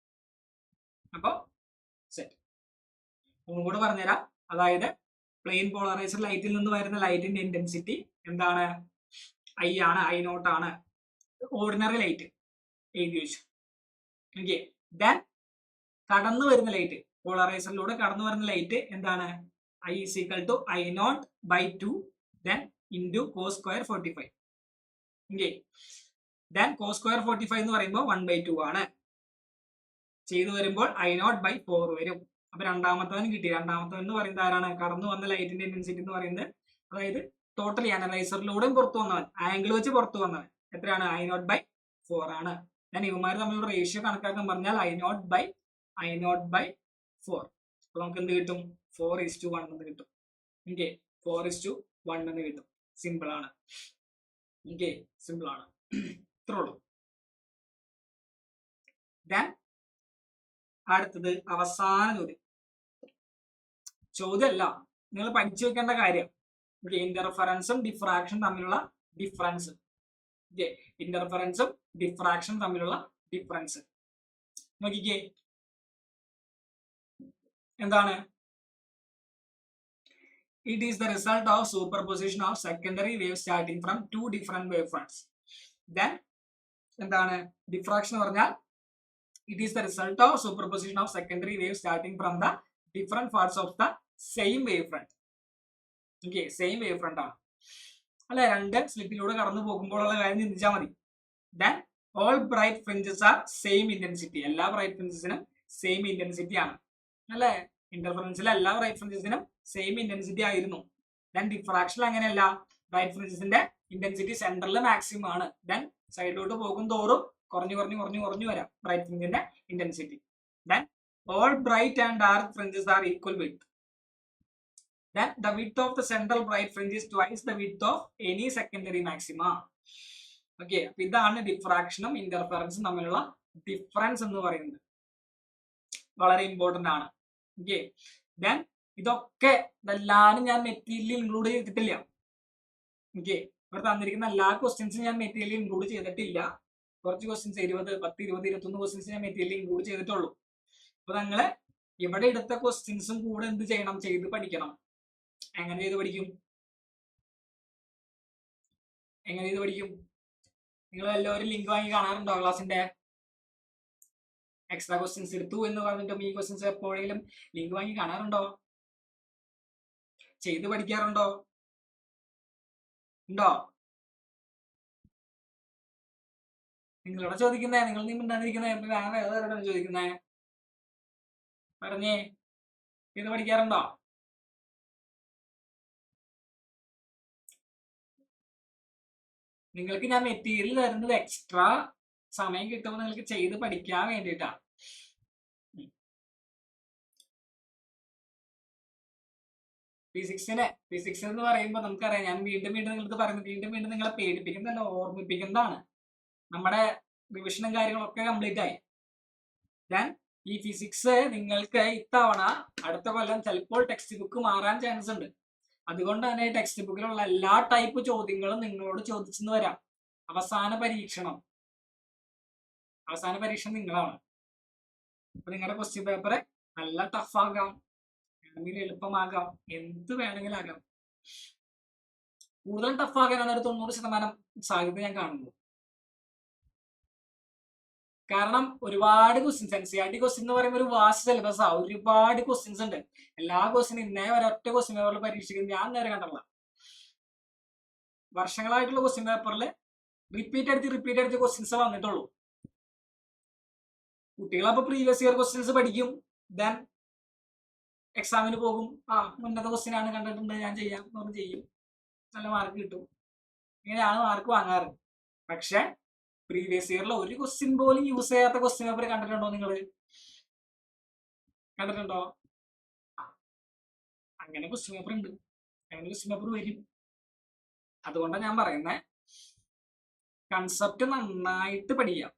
അപ്പോൾ സെറ്റ്. ഒന്നും കൂടെ പറഞ്ഞുതരാം. അതായത് പ്ലെയിൻ പോളറൈസർ ലൈറ്റിൽ നിന്ന് വരുന്ന ലൈറ്റിന്റെ ഇന്റൻസിറ്റി എന്താണ്? ഐ ആണ്, ഐ നോട്ട് ആണ്. ഓർഡിനറി ലൈറ്റ് എഴുതി വെച്ചു. ഓക്കെ, ദെൻ കടന്നു വരുന്ന ലൈറ്റ്, പോളറൈസറിലൂടെ കടന്നു വരുന്ന ലൈറ്റ് എന്താണ്? I is equal to I not by 2 then into cos square 45. Okay, then cos square 45 എന്ന് പറയുമ്പോൾ 1/2 ആണ്. ചെയ്തു വരുമ്പോൾ ഐ നോട്ട് ബൈ 4 വരും. അപ്പൊ രണ്ടാമത്തവൻ കിട്ടി. രണ്ടാമത്തവൻ എന്ന് പറയുന്നത് ആരാണ്? കടന്നു വന്ന ലൈറ്റിന്റെ ഇന്റൻസിറ്റി എന്ന് പറയുന്നത്, അതായത് ടോട്ടലി അനലൈസറിലൂടെയും പുറത്തു വന്നവൻ, ആംഗിൾ വെച്ച് പുറത്തു വന്നവൻ എത്രയാണ്? ഐ നോട്ട് ബൈ 4 ആണ്. ഞാൻ ഇവന്മാർ തമ്മിലുള്ള റേഷ്യോ കണക്കാക്കാൻ പറഞ്ഞാൽ ഐ നോട്ട് ബൈ 4. അപ്പൊ നമുക്ക് എന്ത് കിട്ടും? 4:1 എന്ന് കിട്ടും. ഓക്കെ, 4:1 എന്ന് കിട്ടും. സിമ്പിൾ ആണ്. ഓക്കെ, സിമ്പിൾ ആണ്. ഇത്രേ ഉള്ളൂ. ദെൻ അടുത്തത് അവസാന ചോദ്യം. ചോദ്യമല്ല, നിങ്ങൾ പഠിച്ചു വെക്കേണ്ട കാര്യം. ഓക്കെ, ഇന്റർഫറൻസും ഡിഫ്രാക്ഷനും തമ്മിലുള്ള ഡിഫറൻസ്. ഓക്കെ, ഇന്റർഫറൻസും ഡിഫ്രാക്ഷനും തമ്മിലുള്ള ഡിഫറൻസ്. നോക്കിക്കേ എന്താണ്? It is the result of superposition of secondary waves starting from two different wavefronts. Then എന്താണ് diffraction എന്ന് പറഞ്ഞാൽ it is the result of superposition of secondary waves starting from the different parts of the same wavefront. Okay, same wavefront ആണ് അല്ലെ? രണ്ട് സ്ലിറ്റിലൂടെ കടന്നു പോകുമ്പോഴുള്ള കാര്യം ചിന്തിച്ചാൽ മതി. Then all bright fringes are same intensity. എല്ലാ ബ്രൈറ്റ് ഫ്രിഞ്ചസിനും സെയിം ഇന്റൻസിറ്റി ആണ് അല്ലെ? ഇന്റർഫറൻസിലെ എല്ലാ ബ്രൈറ്റ് ഫ്രിഞ്ചസിനും സെയിം ഇന്റൻസിറ്റി ആയിരുന്നു. ദെൻ ഡിഫ്രാക്ഷനിൽ അങ്ങനെയല്ല. ബ്രൈറ്റ് ഫ്രിഞ്ചസിന്റെ ഇന്റൻസിറ്റി സെന്ററിൽ മാക്സിമം ആണ്. ദെൻ സൈഡിലോട്ട് പോകും തോറും കുറഞ്ഞു വരാം ബ്രൈറ്റ് ഫ്രിഞ്ചിന്റെ intensity. Then all bright and dark fringes are equal width. Then the width of the central bright fringe is twice the width of any secondary maxima. Okay, അപ്പൊ ഇതാണ് ഡിഫ്രാക്ഷനും ഇന്റർഫറൻസും തമ്മിലുള്ള ഡിഫറൻസ് എന്ന് പറയുന്നത്. വളരെ ഇമ്പോർട്ടന്റ് ആണ്. ഓക്കെ, ദെൻ ഇതൊക്കെ ഇതെല്ലാരും ഞാൻ material include ചെയ്തിട്ടില്ല. ഓക്കെ, ഇവിടെ തന്നിരിക്കുന്ന എല്ലാ ക്വസ്റ്റ്യൻസും ഞാൻ മെറ്റീരിയൽ ഇൻക്ലൂഡ് ചെയ്തിട്ടില്ല. കുറച്ച് ക്വസ്റ്റ്യൻസ് 10, 20, 21 ക്വസ്റ്റ്യൻസ് ഞാൻ മെറ്റീരിയൽ ഇൻക്ലൂഡ് ചെയ്തിട്ടുള്ളൂ. അപ്പൊ നിങ്ങള് ഇവിടെ എടുത്ത ക്വസ്റ്റ്യൻസും കൂടെ എന്ത് ചെയ്യണം? ചെയ്ത് പഠിക്കണം. എങ്ങനെ ചെയ്ത് പഠിക്കും? നിങ്ങൾ എല്ലാവരും ലിങ്ക് വാങ്ങി കാണാറുണ്ടോ? ക്ലാസിന്റെ എക്സ്ട്രാ ക്വസ്റ്റ്യൻസ് എടുത്തു എന്ന് പറഞ്ഞിട്ടും ഈ ക്വസ്റ്റ്യൻസ് എപ്പോഴെങ്കിലും ലിങ്ക് വാങ്ങി കാണാറുണ്ടോ? ചെയ്ത് പഠിക്കാറുണ്ടോ? ഉണ്ടോ? നിങ്ങളോട് ചോദിക്കുന്നേ, നിങ്ങൾ നീ മിണ്ടാതിരിക്കുന്നേ, വേറെ ചോദിക്കുന്നേ, പറഞ്ഞേ. ചെയ്ത് പഠിക്കാറുണ്ടോ? നിങ്ങൾക്ക് ഞാൻ മെറ്റീരിയൽ തരുന്നത് എക്സ്ട്രാ സമയം കിട്ടുമ്പോൾ നിങ്ങൾക്ക് ചെയ്ത് പഠിക്കാൻ വേണ്ടിയിട്ടാ. ഫിസിക്സ് എന്ന് പറയുമ്പോൾ നമുക്കറിയാം, ഞാൻ വീണ്ടും നിങ്ങൾക്ക് പറയുന്നത്, വീണ്ടും നിങ്ങളെ പേടിപ്പിക്കുന്നതല്ല, ഓർമ്മിപ്പിക്കുന്നതാണ്. നമ്മുടെ റിവിഷനും കാര്യങ്ങളൊക്കെ കംപ്ലീറ്റ് ആയി. ഞാൻ ഈ ഫിസിക്സ് നിങ്ങൾക്ക് ഇത്തവണ അടുത്ത കൊല്ലം ചിലപ്പോൾ ടെക്സ്റ്റ് ബുക്ക് മാറാൻ ചാൻസ് ഉണ്ട്. അതുകൊണ്ട് തന്നെ ടെക്സ്റ്റ് ബുക്കിലുള്ള എല്ലാ ടൈപ്പ് ചോദ്യങ്ങളും നിങ്ങളോട് ചോദിച്ചെന്ന് വരാം. അവസാന പരീക്ഷണം നിങ്ങളാണ്. അപ്പൊ നിങ്ങളുടെ ക്വസ്റ്റ്യൻ പേപ്പർ നല്ല ടഫാകാം, വേണമെങ്കിൽ എളുപ്പമാകാം, എന്ത് വേണമെങ്കിലും ആകാം. കൂടുതൽ ടഫാകാനാണ് ഒരു 90% സാധ്യത ഞാൻ കാണുന്നത്. കാരണം ഒരുപാട് ക്വസ്റ്റ്യൻസ്, NCERT ക്വസ്റ്റ്യൻ എന്ന് പറയുമ്പോൾ ഒരു വാസ്റ്റ് സിലബസാ. ഒരുപാട് ക്വസ്റ്റ്യൻസ് ഉണ്ട്. എല്ലാ ക്വസ്റ്റ്യനും ഇന്നേ വരെ ഒറ്റ ക്വസ്റ്റ്യൻ പേപ്പറിൽ പരീക്ഷിക്കുന്നത് ഞാൻ നേരെ കണ്ടല്ല. വർഷങ്ങളായിട്ടുള്ള ക്വസ്റ്റ്യൻ പേപ്പറിൽ റിപ്പീറ്റ് അടിച്ച് ക്വസ്റ്റ്യൻസ് വന്നിട്ടുള്ളൂ. കുട്ടികളപ്പോ പ്രീവിയസ് ഇയർ ക്വസ്റ്റ്യൻസ് പഠിക്കും, ദെൻ എക്സാമിന് പോകും. മുന്നത്തെ ക്വസ്റ്റ്യൻ ആണ് കണ്ടിട്ടുണ്ട്, ഞാൻ ചെയ്യാം എന്ന് പറഞ്ഞ് ചെയ്യും, നല്ല മാർക്ക് കിട്ടും. ഇങ്ങനെയാണ് മാർക്ക് വാങ്ങാറ്. പക്ഷെ പ്രീവിയസ് ഇയറിൽ ഒരു ക്വസ്റ്റ്യൻ പോലും യൂസ് ചെയ്യാത്ത ക്വസ്റ്റ്യൻ പേപ്പർ കണ്ടിട്ടുണ്ടോ? നിങ്ങൾ കണ്ടിട്ടുണ്ടോ? അങ്ങനെ ക്വസ്റ്റ്യൻ പേപ്പർ ഉണ്ട്, അങ്ങനെ ക്വസ്റ്റ്യൻ പേപ്പർ വരും. അതുകൊണ്ടാണ് ഞാൻ പറയുന്നത്, കൺസെപ്റ്റ് നന്നായിട്ട് പഠിക്കാം,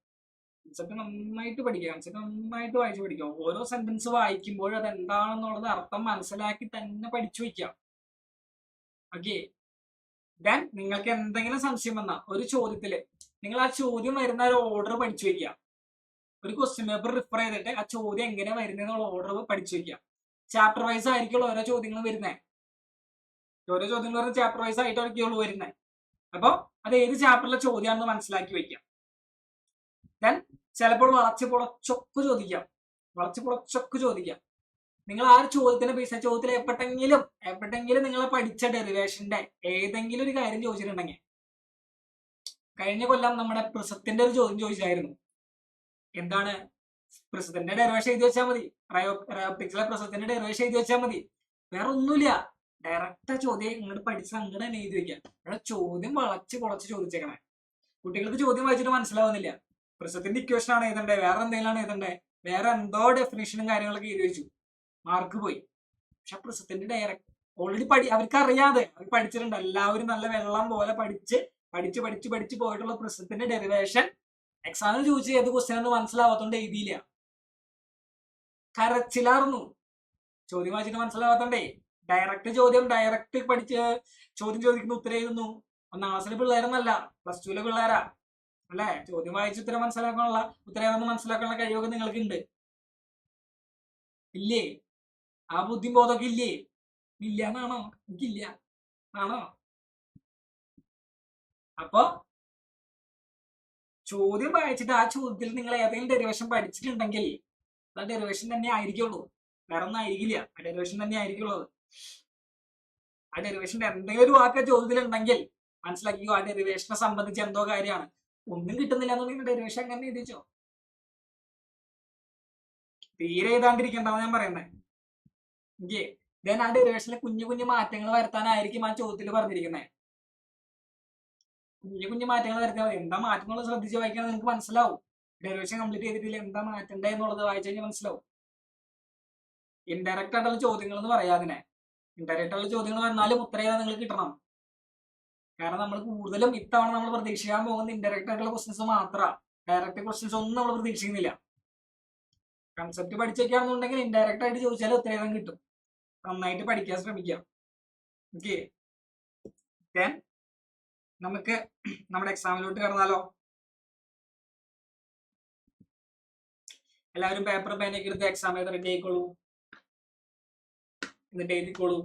കൺസെപ്റ്റ് നന്നായിട്ട് വായിച്ച് പഠിക്കാം. ഓരോ സെന്റൻസ് വായിക്കുമ്പോഴും അത് എന്താണെന്നുള്ളത് അർത്ഥം മനസ്സിലാക്കി തന്നെ പഠിച്ചു വയ്ക്കാം. ഓക്കെ, ദെൻ നിങ്ങൾക്ക് എന്തെങ്കിലും സംശയം വന്നാൽ ഒരു ചോദ്യത്തില് നിങ്ങൾ ആ ചോദ്യം വരുന്ന ഒരു ഓർഡർ പഠിച്ചു വയ്ക്കുക. ഒരു ക്വസ്റ്റ്യൻ പേപ്പർ റിഫർ ചെയ്തിട്ട് ആ ചോദ്യം എങ്ങനെ വരുന്നതെന്നുള്ള ഓർഡർ പഠിച്ചു വയ്ക്കുക. ചാപ്റ്റർ വൈസ് ആയിരിക്കുള്ളൂ ഓരോ ചോദ്യങ്ങളും വരുന്നത്. ഓരോ ചോദ്യങ്ങൾ പറഞ്ഞ ചാപ്റ്റർ വൈസ് ആയിട്ടായിരിക്കുള്ളൂ വരുന്നത്. അപ്പൊ അത് ഏത് ചാപ്റ്ററിലെ ചോദ്യമാണെന്ന് മനസ്സിലാക്കി വയ്ക്കാം. ദെൻ ചിലപ്പോൾ വളച്ചു പൊളച്ചൊക്കെ ചോദിക്കാം. നിങ്ങൾ ആ ചോദ്യത്തിന്റെ ബേസ് ചോദ്യത്തിൽ എപ്പോഴെങ്കിലും നിങ്ങൾ പഠിച്ച ഡെറിവേഷന്റെ ഏതെങ്കിലും ഒരു കാര്യം ചോദിച്ചിട്ടുണ്ടെങ്കിൽ, കഴിഞ്ഞ കൊല്ലം നമ്മുടെ പ്രിസത്തിന്റെ ഒരു ചോദ്യം ചോദിച്ചായിരുന്നു. എന്താണ്? പ്രിസത്തിന്റെ ഡെറിവേഷൻ എഴുതി വെച്ചാൽ മതി, റയോപ്റ്റിക്സിലെ പ്രിസത്തിന്റെ ഡെറിവേഷൻ എഴുതി വെച്ചാൽ മതി, വേറെ ഒന്നുമില്ല. ഡയറക്റ്റ് ചോദ്യം ഇങ്ങോട്ട് പഠിച്ച് അങ്ങോട്ട് തന്നെ എഴുതി വെക്കാം. അവിടെ ചോദ്യം വളച്ച് പൊളച്ച് ചോദിച്ചേക്കണേ. കുട്ടികൾക്ക് ചോദ്യം വായിച്ചിട്ട് മനസ്സിലാവുന്നില്ല. പ്രിസത്തിന്റെ ഇക്വേഷൻ ആണ് എഴുതണ്ടേ, വേറെ എന്തെങ്കിലും എഴുതണ്ടേ, വേറെ എന്തോ ഡെഫിനേഷനും കാര്യങ്ങളൊക്കെ എഴുതി വെച്ചു, മാർക്ക് പോയി. പക്ഷെ പ്രിസത്തിന്റെ ഡയറക്റ്റ് ഓൾറെഡി അവർക്ക് അറിയാതെ അവർ പഠിച്ചിട്ടുണ്ട്. എല്ലാവരും നല്ല വെള്ളം പോലെ പഠിച്ച് പോയിട്ടുള്ള പ്രിസത്തിന്റെ ഡെറിവേഷൻ എക്സാമിന് ചോദിച്ച് ഏത് ക്വസ്റ്റ്യൻ എന്ന് മനസ്സിലാവാത്തോണ്ട് എഴുതിയില്ല. കരച്ചിലാർന്നു ചോദ്യം വായിച്ചിട്ട് മനസ്സിലാവാത്തോണ്ടേ. ഡയറക്റ്റ് പഠിച്ച് ചോദ്യം ചോദിക്കുന്ന ഉത്തരം എഴുതുന്നു. 1ാം ക്ലാസ്സിലെ പിള്ളേരൊന്നല്ല, +2 പിള്ളേരാ. അല്ലെ? ചോദ്യം വായിച്ച് ഉത്തരം മനസ്സിലാക്കാനുള്ള ഉത്തരം മനസ്സിലാക്കാനുള്ള കഴിവൊക്കെ നിങ്ങൾക്ക് ഉണ്ട്. ഇല്ലേ? ആ ബുദ്ധിയും ബോധമൊക്കെ ഇല്ലേ? ഇല്ല എന്നാണോ? എനിക്കില്ല ആണോ? അപ്പൊ ചോദ്യം വായിച്ചിട്ട് ആ ചോദ്യത്തിൽ നിങ്ങൾ ഏതെങ്കിലും ഡെറിവേഷൻ പഠിച്ചിട്ടുണ്ടെങ്കിൽ ആ ഡെറിവേഷൻ തന്നെ ആയിരിക്കുള്ളൂ, വേറെ ഒന്നും ആയിരിക്കില്ല. ആ ഡെറിവേഷൻ തന്നെ ആയിരിക്കുള്ളത്. ആ ഡെറിവേഷന്റെ എന്തെങ്കിലും ഒരു വാക്ക് ചോദ്യത്തിലുണ്ടെങ്കിൽ മനസ്സിലാക്കിയോ, ആ ഡെറിവേഷനെ സംബന്ധിച്ച് എന്തോ കാര്യമാണ്. ഒന്നും കിട്ടുന്നില്ല എന്നുണ്ടെങ്കിൽ ഡെറിവേഷൻ അങ്ങനെ എഴുതിച്ചോ, തീരെ എഴുതാണ്ടിരിക്കണ്ടെന്ന് ഞാൻ പറയുന്നത്. എനിക്ക് ദെൻ ആ ഡെറിവേഷനിൽ കുഞ്ഞു കുഞ്ഞു മാറ്റങ്ങൾ വരുത്താനായിരിക്കും ആ ചോദ്യത്തിൽ പറഞ്ഞിരിക്കുന്നത്. കുഞ്ഞു കുഞ്ഞു മാറ്റങ്ങൾ വരുത്തിയാൽ മതി. എന്താ മാറ്റം എന്നുള്ളത് ശ്രദ്ധിച്ച് വായിക്കാൻ നിങ്ങൾക്ക് മനസ്സിലാവും. ഡെറിവേഷൻ കംപ്ലീറ്റ് ചെയ്തിട്ടില്ല എന്താ മാറ്റണ്ടേ എന്നുള്ളത് വായിച്ചു കഴിഞ്ഞാൽ മനസ്സിലാവും. ഇൻഡയറക്റ്റ് ആയിട്ടുള്ള ചോദ്യങ്ങൾ എന്ന് പറയാം അതിനെ. ഇൻഡയറക്റ്റ് ആയിട്ടുള്ള ചോദ്യങ്ങൾ വന്നാലും ഉത്തരം ചെയ്താൽ നിങ്ങൾക്ക് കിട്ടണം. കാരണം നമ്മൾ കൂടുതലും ഇത്തവണ നമ്മൾ പ്രതീക്ഷിക്കാൻ പോകുന്ന ഇൻഡയറക്റ്റ് ആയിട്ടുള്ള ക്വസ്റ്റ്യൻസ് മാത്രമാണ്. ഡയറക്റ്റ് ക്വസ്റ്റ്യൻസ് ഒന്നും നമ്മൾ പ്രതീക്ഷിക്കുന്നില്ല. കൺസെപ്റ്റ് പഠിച്ചൊക്കെയാണെന്നുണ്ടെങ്കിൽ ഇൻഡയറക്റ്റ് ആയിട്ട് ചോദിച്ചാൽ ഉത്തരം എഴുതാൻ കിട്ടും. നന്നായിട്ട് പഠിക്കാൻ ശ്രമിക്കാം. ഓക്കെ, നമുക്ക് നമ്മുടെ എക്സാമിലോട്ട് കടന്നാലോ? എല്ലാവരും പേപ്പർ പേനൊക്കെ എടുത്ത് എക്സാം ചെയ്ത് റെഡി ആയിക്കോളൂ, എന്നിട്ട് എഴുതിക്കോളൂ.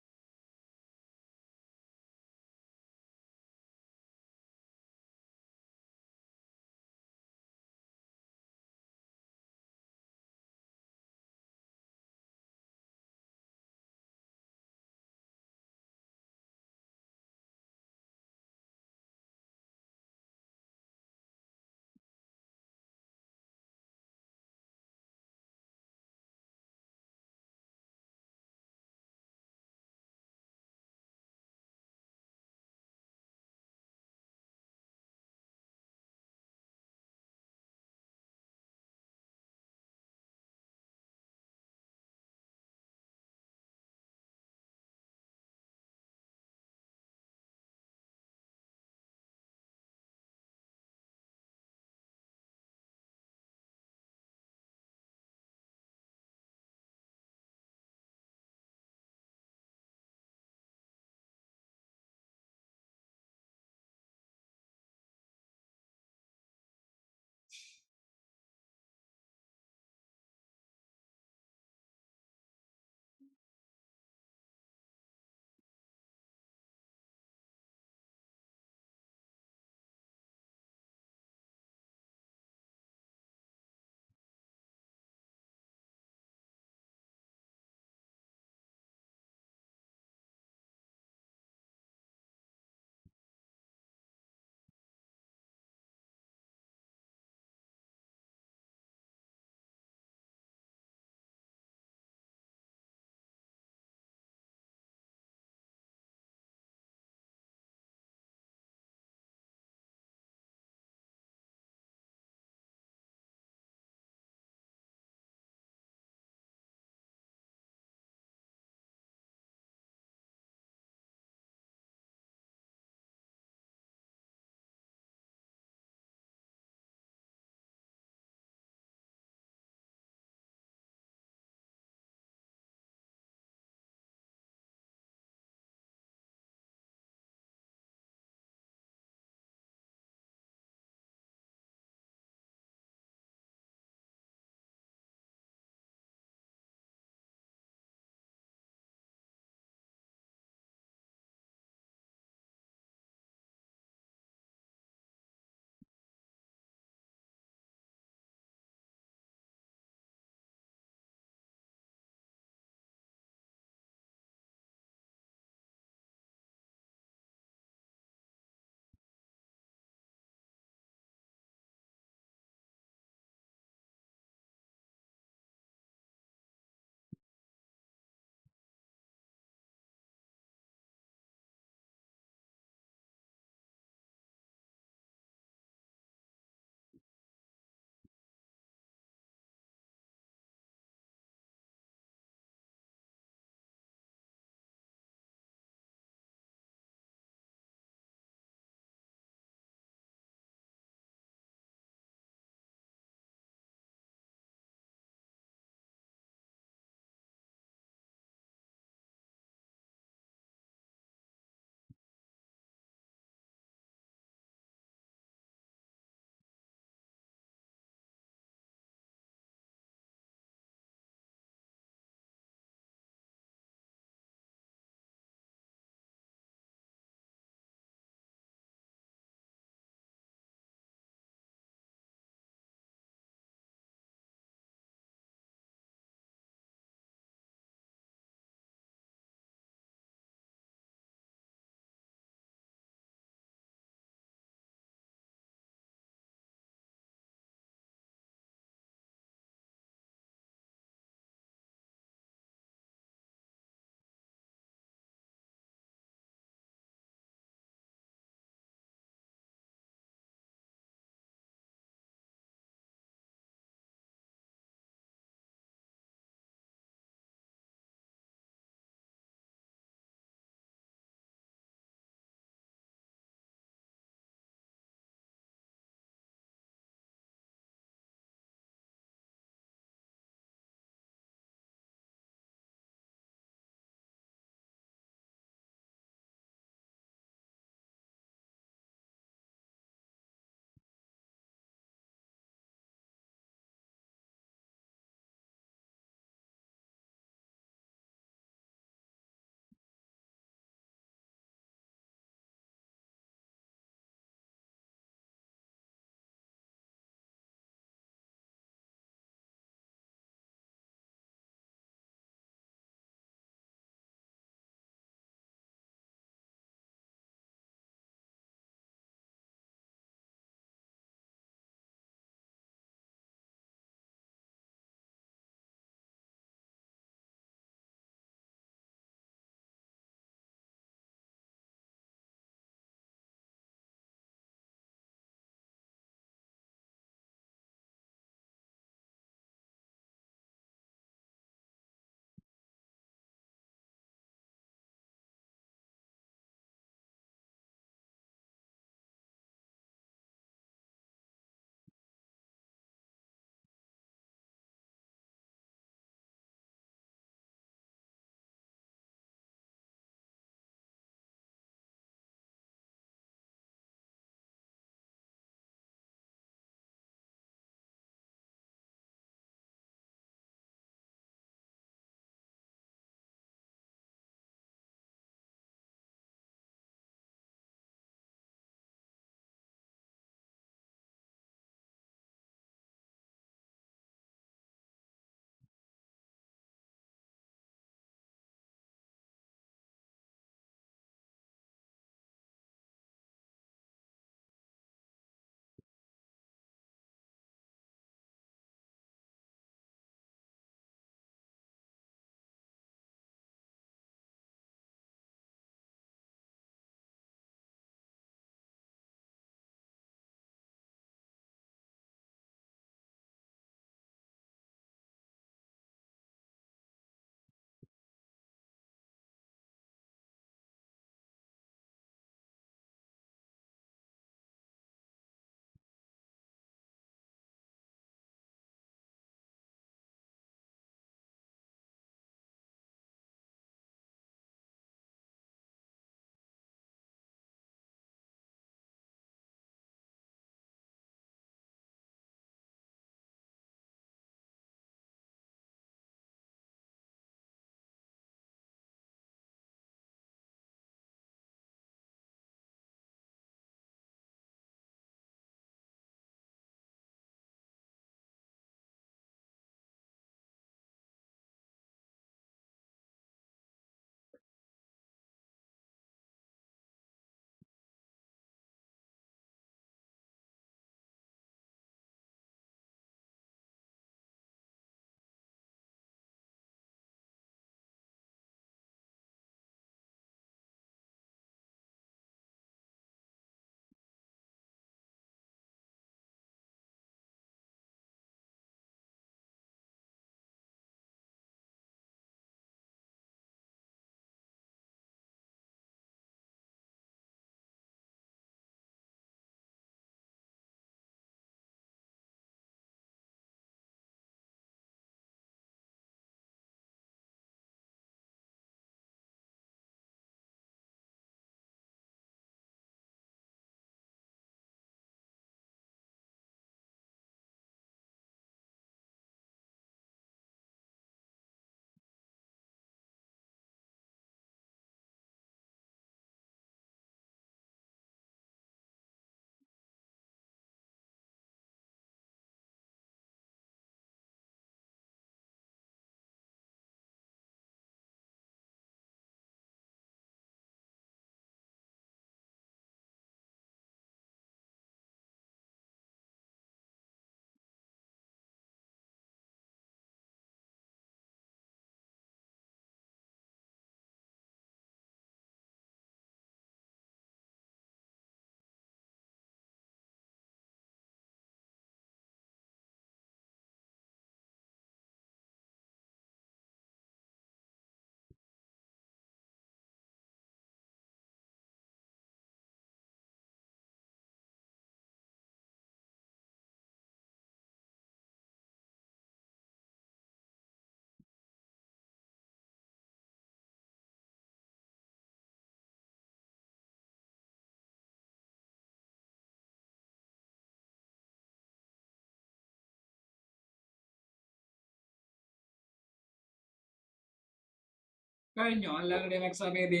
കഴിഞ്ഞോ എല്ലാവരുടെയും എക്സാം എഴുതി?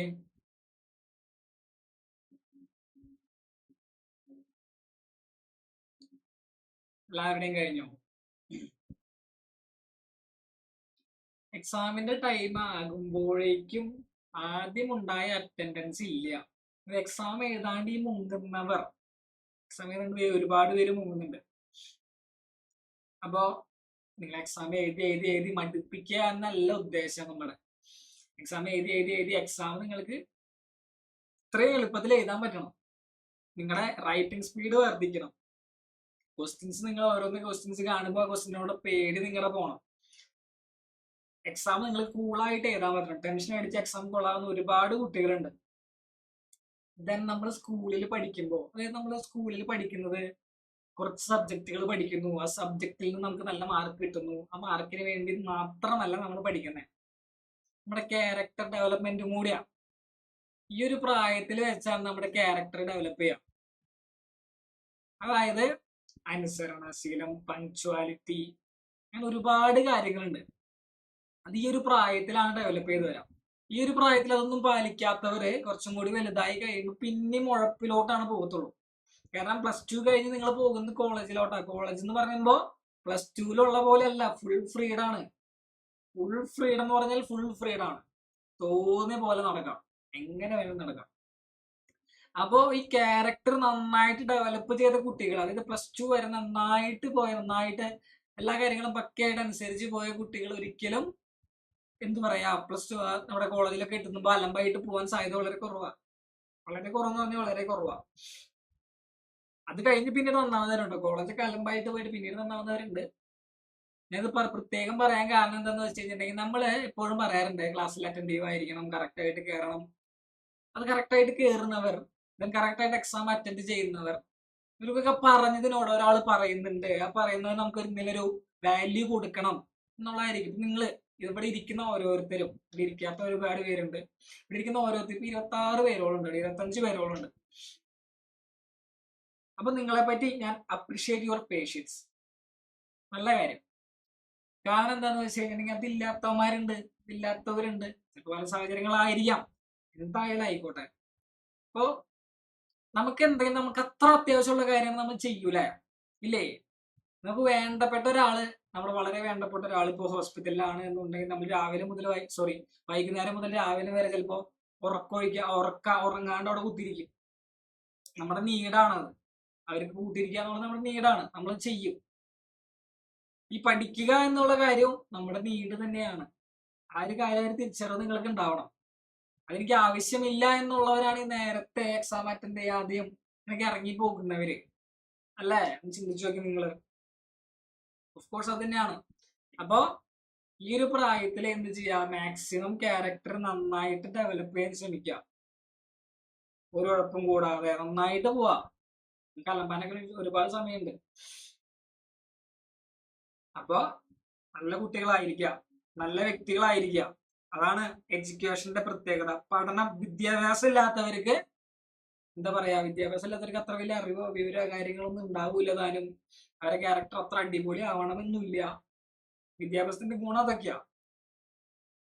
എല്ലാവരുടെയും കഴിഞ്ഞോ? എക്സാമിന്റെ ടൈം ആകുമ്പോഴേക്കും ആദ്യം ഉണ്ടായ അറ്റൻഡൻസ് ഇല്ല. എക്സാം എഴുതാണ്ട് ഈ മുങ്ങുന്നവർ, എക്സാം എഴുതാണ്ട് ഒരുപാട് പേര് മുങ്ങുന്നുണ്ട്. അപ്പോ നിങ്ങൾ എക്സാം എഴുതി എഴുതി എഴുതി മടുപ്പിക്കുക എന്നല്ല ഉദ്ദേശം. നമ്മുടെ എക്സാം എഴുതി എഴുതി എഴുതി എക്സാം നിങ്ങൾക്ക് ഇത്രയും എളുപ്പത്തിൽ എഴുതാൻ പറ്റണം. നിങ്ങളുടെ റൈറ്റിംഗ് സ്പീഡ് വർദ്ധിക്കണം. ക്വസ്റ്റ്യൻസ് നിങ്ങൾ ഓരോന്ന് ക്വസ്റ്റ്യൻസ് കാണുമ്പോൾ ക്വസ്റ്റ്യനോട് പേടി നിങ്ങളുടെ പോകണം. എക്സാം നിങ്ങൾ കൂളായിട്ട് എഴുതാൻ പറ്റണം. ടെൻഷൻ അടിച്ച് എക്സാം കൊള്ളാവുന്ന ഒരുപാട് കുട്ടികളുണ്ട്. ദെൻ നമ്മൾ സ്കൂളിൽ പഠിക്കുമ്പോൾ, അതായത് നമ്മൾ സ്കൂളിൽ പഠിക്കുന്നത് കുറച്ച് സബ്ജക്റ്റുകൾ പഠിക്കുന്നു, ആ സബ്ജക്റ്റിൽ നിന്ന് നമുക്ക് നല്ല മാർക്ക് കിട്ടുന്നു. ആ മാർക്കിന് വേണ്ടി മാത്രമല്ല നമ്മൾ പഠിക്കുന്നത്, നമ്മുടെ ക്യാരക്ടർ ഡെവലപ്മെന്റും കൂടിയാണ്. ഈ ഒരു പ്രായത്തിൽ വെച്ചാണ് നമ്മുടെ ക്യാരക്ടർ ഡെവലപ്പ് ചെയ്യുക. അതായത് അനുസരണശീലം, പങ്ക്ച്വാലിറ്റി, അങ്ങനെ ഒരുപാട് കാര്യങ്ങളുണ്ട്. അത് ഈ ഒരു പ്രായത്തിലാണ് ഡെവലപ്പ് ചെയ്ത് വരാം. ഈ ഒരു പ്രായത്തിൽ അതൊന്നും പാലിക്കാത്തവര് കുറച്ചും കൂടി വലുതായി കഴിയുമ്പോൾ പിന്നെയും ഉഴപ്പിലോട്ടാണ് പോകത്തുള്ളൂ. കാരണം +2 കഴിഞ്ഞ് നിങ്ങൾ പോകുന്നത് കോളേജിലോട്ടാണ്. കോളേജ് എന്ന് പറയുമ്പോൾ +2-ലുള്ള പോലെയല്ല, ഫുൾ ഫ്രീഡാണ്. ഫുൾ ഫ്രീഡം എന്ന് പറഞ്ഞാൽ ഫുൾ ഫ്രീഡാണ്. തോന്നിയ പോലെ നടക്കാം, എങ്ങനെ വേണം നടക്കാം. അപ്പോ ഈ ക്യാരക്ടർ നന്നായിട്ട് ഡെവലപ്പ് ചെയ്ത കുട്ടികൾ, അതായത് +2 വരെ നന്നായിട്ട് എല്ലാ കാര്യങ്ങളും പക്കയായിട്ട് അനുസരിച്ച് പോയ കുട്ടികൾ ഒരിക്കലും എന്ത് പറയാ +2 നമ്മുടെ കോളേജിലൊക്കെ എത്തുമ്പോൾ അലമ്പായിട്ട് പോകാൻ സാധ്യത വളരെ കുറവാണ്. വളരെ കുറവെന്ന് പറഞ്ഞാൽ വളരെ കുറവാണ്. അത് കഴിഞ്ഞ് പിന്നീട് നന്നാവുന്നവരുണ്ട്. കോളേജൊക്കെ അലമ്പായിട്ട് പോയിട്ട് പിന്നീട് നന്നാവുന്നവരുണ്ട്. ഞാനത് പ്രത്യേകം പറയാൻ കാരണം എന്താന്ന് വെച്ച് കഴിഞ്ഞിട്ടുണ്ടെങ്കിൽ, നമ്മള് എപ്പോഴും പറയാറുണ്ട് ക്ലാസ്സിൽ അറ്റൻറ്റീവ് ആയിരിക്കണം, കറക്റ്റ് ആയിട്ട് കയറണം. അത് കറക്റ്റ് ആയിട്ട് കയറുന്നവർ, കറക്റ്റ് ആയിട്ട് എക്സാം അറ്റൻഡ് ചെയ്യുന്നവർ, ഇവർക്കൊക്കെ പറഞ്ഞതിനോട് ഒരാൾ പറയുന്നുണ്ട്, ആ പറയുന്നത് നമുക്ക് എന്തെങ്കിലും ഒരു വാല്യൂ കൊടുക്കണം എന്നുള്ളതായിരിക്കും. നിങ്ങള് ഇവിടെ ഇരിക്കുന്ന ഓരോരുത്തരും, ഇവിടെ ഇരിക്കാത്ത ഒരുപാട് പേരുണ്ട്, ഇവിടെ ഇരിക്കുന്ന ഓരോരുത്തർക്കും 26 പേരോളുണ്ട്, 25 പേരോളുണ്ട്. അപ്പൊ നിങ്ങളെ പറ്റി ഞാൻ അപ്രീഷിയേറ്റ് യുവർ പേഷ്യൻസ്. നല്ല കാര്യം. കാരണം എന്താന്ന് വെച്ച് കഴിഞ്ഞിട്ടുണ്ടെങ്കിൽ അതില്ലാത്തവന്മാരുണ്ട്, ഇല്ലാത്തവരുണ്ട്. ചിലപ്പോൾ പല സാഹചര്യങ്ങളായിരിക്കാം, എന്തായാലും ആയിക്കോട്ടെ. അപ്പോ നമുക്ക് എന്തെങ്കിലും നമുക്ക് അത്ര അത്യാവശ്യമുള്ള കാര്യങ്ങൾ നമ്മൾ ചെയ്യൂലേ, ഇല്ലേ? നമുക്ക് വേണ്ടപ്പെട്ട ഒരാള്, നമ്മൾ വളരെ വേണ്ടപ്പെട്ട ഒരാൾ ഇപ്പോൾ ഹോസ്പിറ്റലിലാണ് എന്നുണ്ടെങ്കിൽ നമ്മൾ രാവിലെ മുതൽ വൈകുന്നേരം മുതൽ രാവിലെ വരെ ചിലപ്പോൾ ഉറങ്ങാണ്ട് അവിടെ കുത്തിരിക്കും. നമ്മുടെ നീടാണത്. അവർക്ക് കൂട്ടിരിക്കുക എന്നുള്ളത് നമ്മുടെ നീടാണ്, നമ്മൾ ചെയ്യും. ഈ പഠിക്കുക എന്നുള്ള കാര്യവും നമ്മുടെ നീട് തന്നെയാണ്. ആ ഒരു കാര്യം തിരിച്ചറിവ് നിങ്ങൾക്ക് ഉണ്ടാവണം. അതെനിക്ക് ആവശ്യമില്ല എന്നുള്ളവരാണ് ഈ നേരത്തെ എക്സാം അറ്റൻഡ് ചെയ്യാതെയും എനിക്ക് ഇറങ്ങി പോകുന്നവര്, അല്ലേ? ചിന്തിച്ചു നോക്കി നിങ്ങള്. ഓഫ്കോഴ്സ് അത് തന്നെയാണ്. അപ്പോ ഈ ഒരു പ്രായത്തിൽ എന്ത് ചെയ്യാ, മാക്സിമം ക്യാരക്ടർ നന്നായിട്ട് ഡെവലപ്പ് ചെയ്യാൻ ശ്രമിക്കുക. ഒരു കുഴപ്പം കൂടാതെ നന്നായിട്ട് പോവാ. കലമ്പാനൊക്കെ ഒരുപാട് സമയമുണ്ട്. അപ്പൊ നല്ല കുട്ടികളായിരിക്കുക, നല്ല വ്യക്തികളായിരിക്കുക. അതാണ് എഡ്യൂക്കേഷന്റെ പ്രത്യേകത. വിദ്യാഭ്യാസം ഇല്ലാത്തവർക്ക് എന്താ പറയാ, വിദ്യാഭ്യാസം ഇല്ലാത്തവർക്ക് അത്ര വലിയ അറിവോ വിവരോ കാര്യങ്ങളൊന്നും ഉണ്ടാവൂല. താനും അവരുടെ ക്യാരക്ടർ അത്ര അടിപൊളി ആവണമെന്നില്ല. വിദ്യാഭ്യാസത്തിന്റെ ഗുണം അതൊക്കെയാ.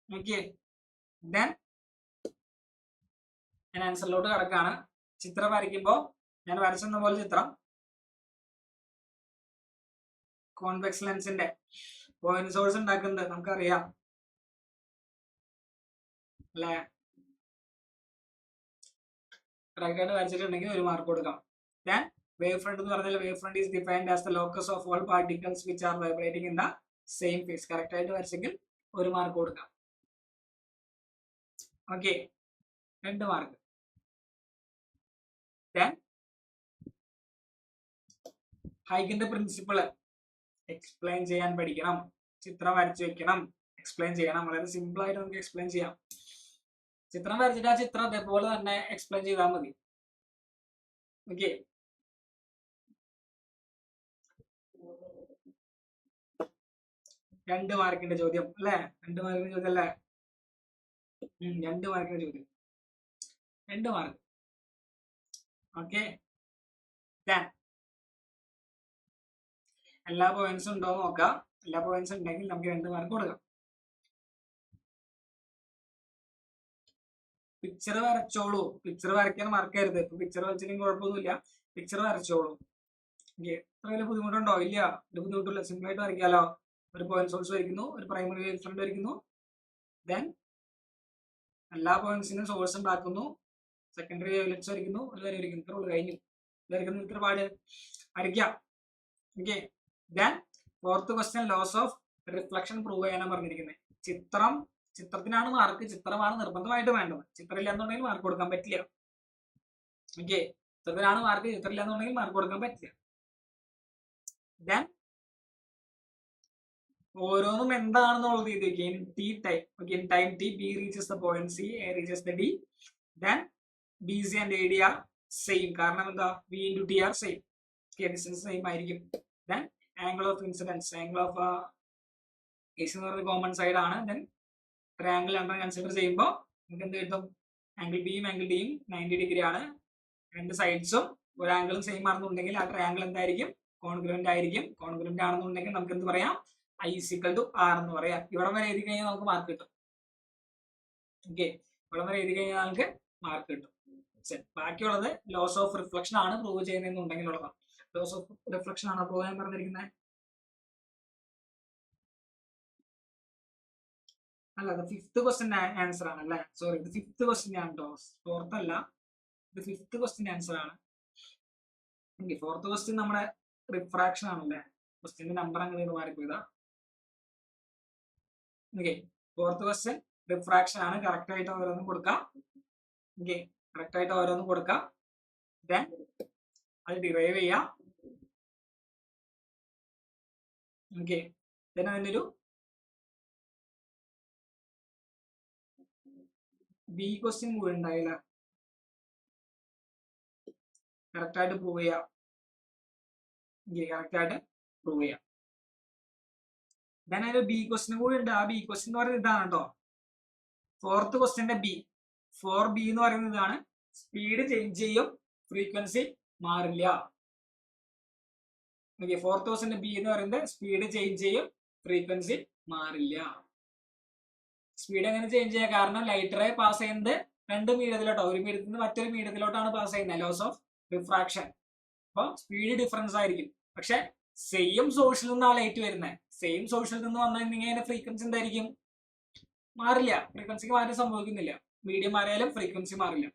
ഓക്കെ, ദെൻ ഞാൻ ആൻസറിലോട്ട് കിടക്കാണ്. ചിത്രം വരയ്ക്കുമ്പോ ഞാൻ വരച്ചെന്ന പോലെ ചിത്രം കോൺവെക്സ് ലെൻസിന്റെ പോയിന്റ് സോഴ്സ് ഉണ്ടാക്കുന്നത് നമുക്കറിയാം, അല്ലേ? കറക്റ്റായിട്ട് വരച്ചിട്ടുണ്ടെങ്കിൽ 1 മാർക്ക് കൊടുക്കാം. ദെൻ വേവ് ഫ്രണ്ട് എന്ന് പറഞ്ഞാൽ wave front is defined as the locus of all particles which are vibrating in the same phase. Correct ആയിട്ട് വരച്ചെങ്കിൽ 1 മാർക്ക് കൊടുക്കാം. Okay, 2 mark. ദെൻ ഹൈഗിന്റെ പ്രിൻസിപ്പിള് എക്സ്പ്ലെയിൻ ചെയ്യാൻ പഠിക്കണം. ചിത്രം വരച്ചു വെക്കണം, എക്സ്പ്ലെയിൻ ചെയ്യണം. വളരെ സിമ്പിൾ ആയിട്ട് നമുക്ക് എക്സ്പ്ലെയിൻ ചെയ്യാം. ചിത്രം വരച്ചിട്ട് ആ ചിത്രം അതേപോലെ തന്നെ എക്സ്പ്ലെയിൻ ചെയ്താൽ മതി. ഓക്കെ, രണ്ട് മാർക്കിന്റെ ചോദ്യം അല്ലേ? 2 മാർക്കിന്റെ ചോദ്യം അല്ലേ? 2 മാർക്കിന്റെ ചോദ്യം, 2 മാർക്ക്. ഓക്കെ, എല്ലാ പോയിന്റ്സും ഉണ്ടോ നോക്കാം. എല്ലാ പോയിന്റ്സും ഉണ്ടെങ്കിൽ നമുക്ക് 2 മാർക്ക് കൊടുക്കാം. പിക്ചർ വരച്ചോളൂ. പിക്ചർ വരയ്ക്കാൻ മറക്കരുത്. ഇപ്പൊ പിക്ചർ വരച്ചില്ലെങ്കിൽ കുഴപ്പമൊന്നുമില്ല, പിക്ചർ വരച്ചോളൂ. ഓക്കെ, അത്ര വലിയ ബുദ്ധിമുട്ടുണ്ടോ? ഇല്ല, ഒരു ബുദ്ധിമുട്ടില്ല, സിമ്പിൾ ആയിട്ട് വരയ്ക്കാലോ. ഒരു പോയിന്റ് സോഴ്സ് വരയ്ക്കുന്നു, ഒരു പ്രൈമറി വേവ് ഫ്രണ്ട് വരയ്ക്കുന്നു, ദെൻ എല്ലാ പോയിന്റ്സിനും സോഴ്സ് ഉണ്ടാക്കുന്നു, സെക്കൻഡറി വേവ്ലെറ്റ്സ് വരയ്ക്കുന്നു, ഒരു വരെ വരയ്ക്കുന്നു. ഇത്ര ഉള്ളു, കഴിഞ്ഞു. വരയ്ക്കുന്നു, ഇത്ര പാട് വരയ്ക്കാം. Okay, then fourth question laws of reflection prove ചെയ്യാനാണ് പറഞ്ഞിരിക്കുന്നത്. ചിത്രത്തിനാണ് മാർക്ക്, ചിത്രമാണ് നിർബന്ധമായിട്ട് വേണ്ടത്. ചിത്രം ഇല്ലാന്നുണ്ടെങ്കിൽ മാർക്ക് കൊടുക്കാൻ പറ്റില്ല. ഓക്കെ, ചിത്രത്തിനാണ് മാർക്ക്, ചിത്രം ഇല്ലാന്നുണ്ടെങ്കിൽ മാർക്ക് കൊടുക്കാൻ പറ്റില്ല. ദെൻ ഓരോന്നും എന്താണെന്നുള്ളത് ചെയ്തേക്ക്. In T time, okay, in time T B reaches the point C, A reaches the D, then B C and A D are same. കാരണം എന്താ? B into T are same. Okay, distance same ആയിരിക്കും. Then angle of incidence, angle of S എന്ന് പറയുന്നത് common side ആണ്. Then triangle രണ്ടും consider ചെയ്യുമ്പോൾ നമുക്ക് എന്ത് കിട്ടും? ആംഗിൾ ബിയും ആംഗിൾ ഡിയും 90 ഡിഗ്രി ആണ്. രണ്ട് സൈഡ്സും ഒരു ആംഗിളും സെയിം ആണെന്നുണ്ടെങ്കിൽ ആ ട്രയാംഗിൾ എന്തായിരിക്കും? കോൺഗ്രുവന്റ് ആയിരിക്കും. കോൺഗ്രുവന്റ് ആണെന്നുണ്ടെങ്കിൽ നമുക്ക് എന്ത് പറയാം? I is equal to R എന്ന് പറയാം. ഇവിടെ വരെ എഴുതി കഴിഞ്ഞാൽ നമുക്ക് മാർക്ക് കിട്ടും. ഓക്കെ, ഇവിടെ വരെ എഴുതി കഴിഞ്ഞാൽ നമുക്ക് മാർക്ക് കിട്ടും. ബാക്കിയുള്ളത് ലോസ് ഓഫ് റിഫ്ലക്ഷൻ ആണ് പ്രൂവ് ചെയ്യുന്നതെന്നുണ്ടെങ്കിൽ ഉള്ളതാണ്. ലോസ് ഓഫ് റിഫ്ലക്ഷൻ ആണ് പ്രൂവ് ചെയ്യാൻ പറഞ്ഞിരിക്കുന്നത്. അല്ല, അത് ഫിഫ്ത്ത് ക്വസ്റ്റ്യൻ ആൻസർ ആണ് അല്ലേ? സോറി, ഇത് ഫിഫ്ത്ത് ക്വസ്റ്റ്യൻ ആണ് കേട്ടോ, ഫോർത്ത് അല്ല. ഇത് ഫിഫ്ത്ത് ക്വസ്റ്റ്യൻ ആൻസർ ആണ്. ഫോർത്ത് ക്വസ്റ്റ്യൻ നമ്മുടെ റിഫ്രാക്ഷൻ ആണല്ലേ? ക്വസ്റ്റ്യന്റെ നമ്പർ അങ്ങനെ മാറിപ്പോയതാ. ഓക്കെ, ഫോർത്ത് ക്വസ്റ്റ്യൻ റിഫ്രാക്ഷൻ ആണ്. കറക്റ്റ് ആയിട്ട് ഓരോന്നും കൊടുക്കാം. ഓക്കെ, കറക്റ്റ് ആയിട്ട് ഓരോന്നും കൊടുക്കാം. ദെൻ അത് ഡിറൈവ് ചെയ്യാം. ഓക്കെ, ദെൻ അതിനൊരു ബി ക്വസ്റ്റ്യൻ കൂടെ ഉണ്ടായില്ല, കറക്റ്റ് ആയിട്ട് പ്രൂവ് ചെയ്യാം. കറക്റ്റ് ആയിട്ട് പ്രൂവ് ചെയ്യാം. ദെൻ അതിന് ബി ക്വസ്റ്റ്യൻ കൂടി ഉണ്ട്. ആ ബി ക്വസ്റ്റ്യൻ എന്ന് പറയുന്നത് ഇതാണ് കേട്ടോ, ഫോർത്ത് ക്വസ്റ്റ്യന്റെ ബി. 4B എന്ന് പറയുന്നത് ഇതാണ്. സ്പീഡ് ചേഞ്ച് ചെയ്യും, ഫ്രീക്വൻസി മാറില്ല. ഓക്കെ, ഫോർത്ത് ക്വസ്റ്റ്യന്റെ ബി എന്ന് പറയുന്നത് സ്പീഡ് ചേഞ്ച് ചെയ്യും, ഫ്രീക്വൻസി മാറില്ല. സ്പീഡ് എങ്ങനെ ചേഞ്ച് ചെയ്യാം? കാരണം ലൈറ്റ് റേ പാസ് ചെയ്യുന്നത് രണ്ട് മീഡിയത്തിലോട്ടോ, ഒരു മീഡിയത്തിൽ നിന്ന് മറ്റൊരു മീഡിയത്തിലോട്ടാണ് പാസ് ചെയ്യുന്നത്. Laws of refraction. അപ്പോൾ സ്പീഡ് ഡിഫറൻസ് ആയിരിക്കും. പക്ഷെ സെയിം സോഴ്സിൽ നിന്നാണ് ലൈറ്റ് വരുന്നത്. സെയിം സോഴ്സിൽ നിന്ന് വന്നിട്ടുണ്ടെങ്കിൽ അതിന്റെ ഫ്രീക്വൻസി എന്തായിരിക്കും? മാറില്ല. ഫ്രീക്വൻസിക്ക് മാറ്റം സംഭവിക്കുന്നില്ല. മീഡിയം മാറിയാലും ഫ്രീക്വൻസി മാറില്ല.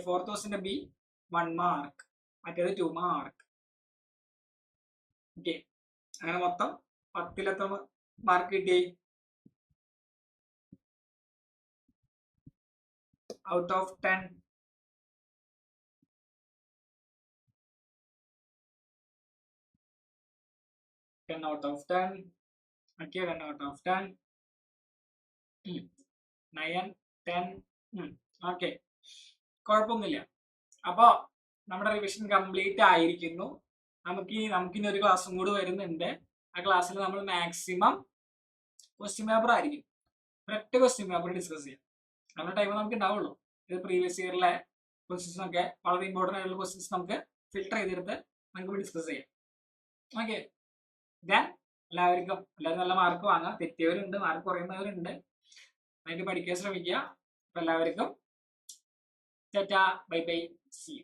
ഫോർത്ത് ക്വസ്റ്റ്യന്റെ ബി 1 മാർക്ക്, മറ്റേത് 2 മാർക്ക്. ഓക്കെ, അങ്ങനെ മൊത്തം 10 എത്ര മാർക്ക് കിട്ടി? Out of 10. 10 out of 10. Okay, 10 out of 10. 9, 10. Okay, കുഴപ്പമൊന്നുമില്ല. അപ്പൊ നമ്മുടെ റിവിഷൻ കംപ്ലീറ്റ് ആയിരിക്കുന്നു. നമുക്കിനി ഒരു ക്ലാസ്സും കൂടി വരുന്നുണ്ട്. ആ ക്ലാസ്സിൽ നമ്മൾ മാക്സിമം ക്വസ്റ്റ്യൻ പേപ്പർ ആയിരിക്കും, ഒരൊറ്റ ക്വസ്റ്റ്യൻ പേപ്പർ ഡിസ്കസ് ചെയ്യാം. നമ്മുടെ ടൈം നമുക്ക് ഉണ്ടാവുള്ളൂ. ഇത് പ്രീവിയസ് ഇയറിലെ ക്വസ്റ്റ്യൻസ് ഒക്കെ വളരെ ഇമ്പോർട്ടൻ്റ് ആയിട്ടുള്ള ക്വസ്റ്റ്യൻസ് നമുക്ക് ഫിൽട്ടർ ചെയ്തെടുത്ത് നമുക്ക് ഡിസ്കസ് ചെയ്യാം. ഓക്കെ, എല്ലാവരും നല്ല മാർക്ക് വാങ്ങാം. തെറ്റിയവരുണ്ട്, മാർക്ക് കുറയുന്നവരുണ്ട്. അതിന് പഠിക്കാൻ ശ്രമിക്കുക. അപ്പൊ എല്ലാവർക്കും tata, bye bye, see U.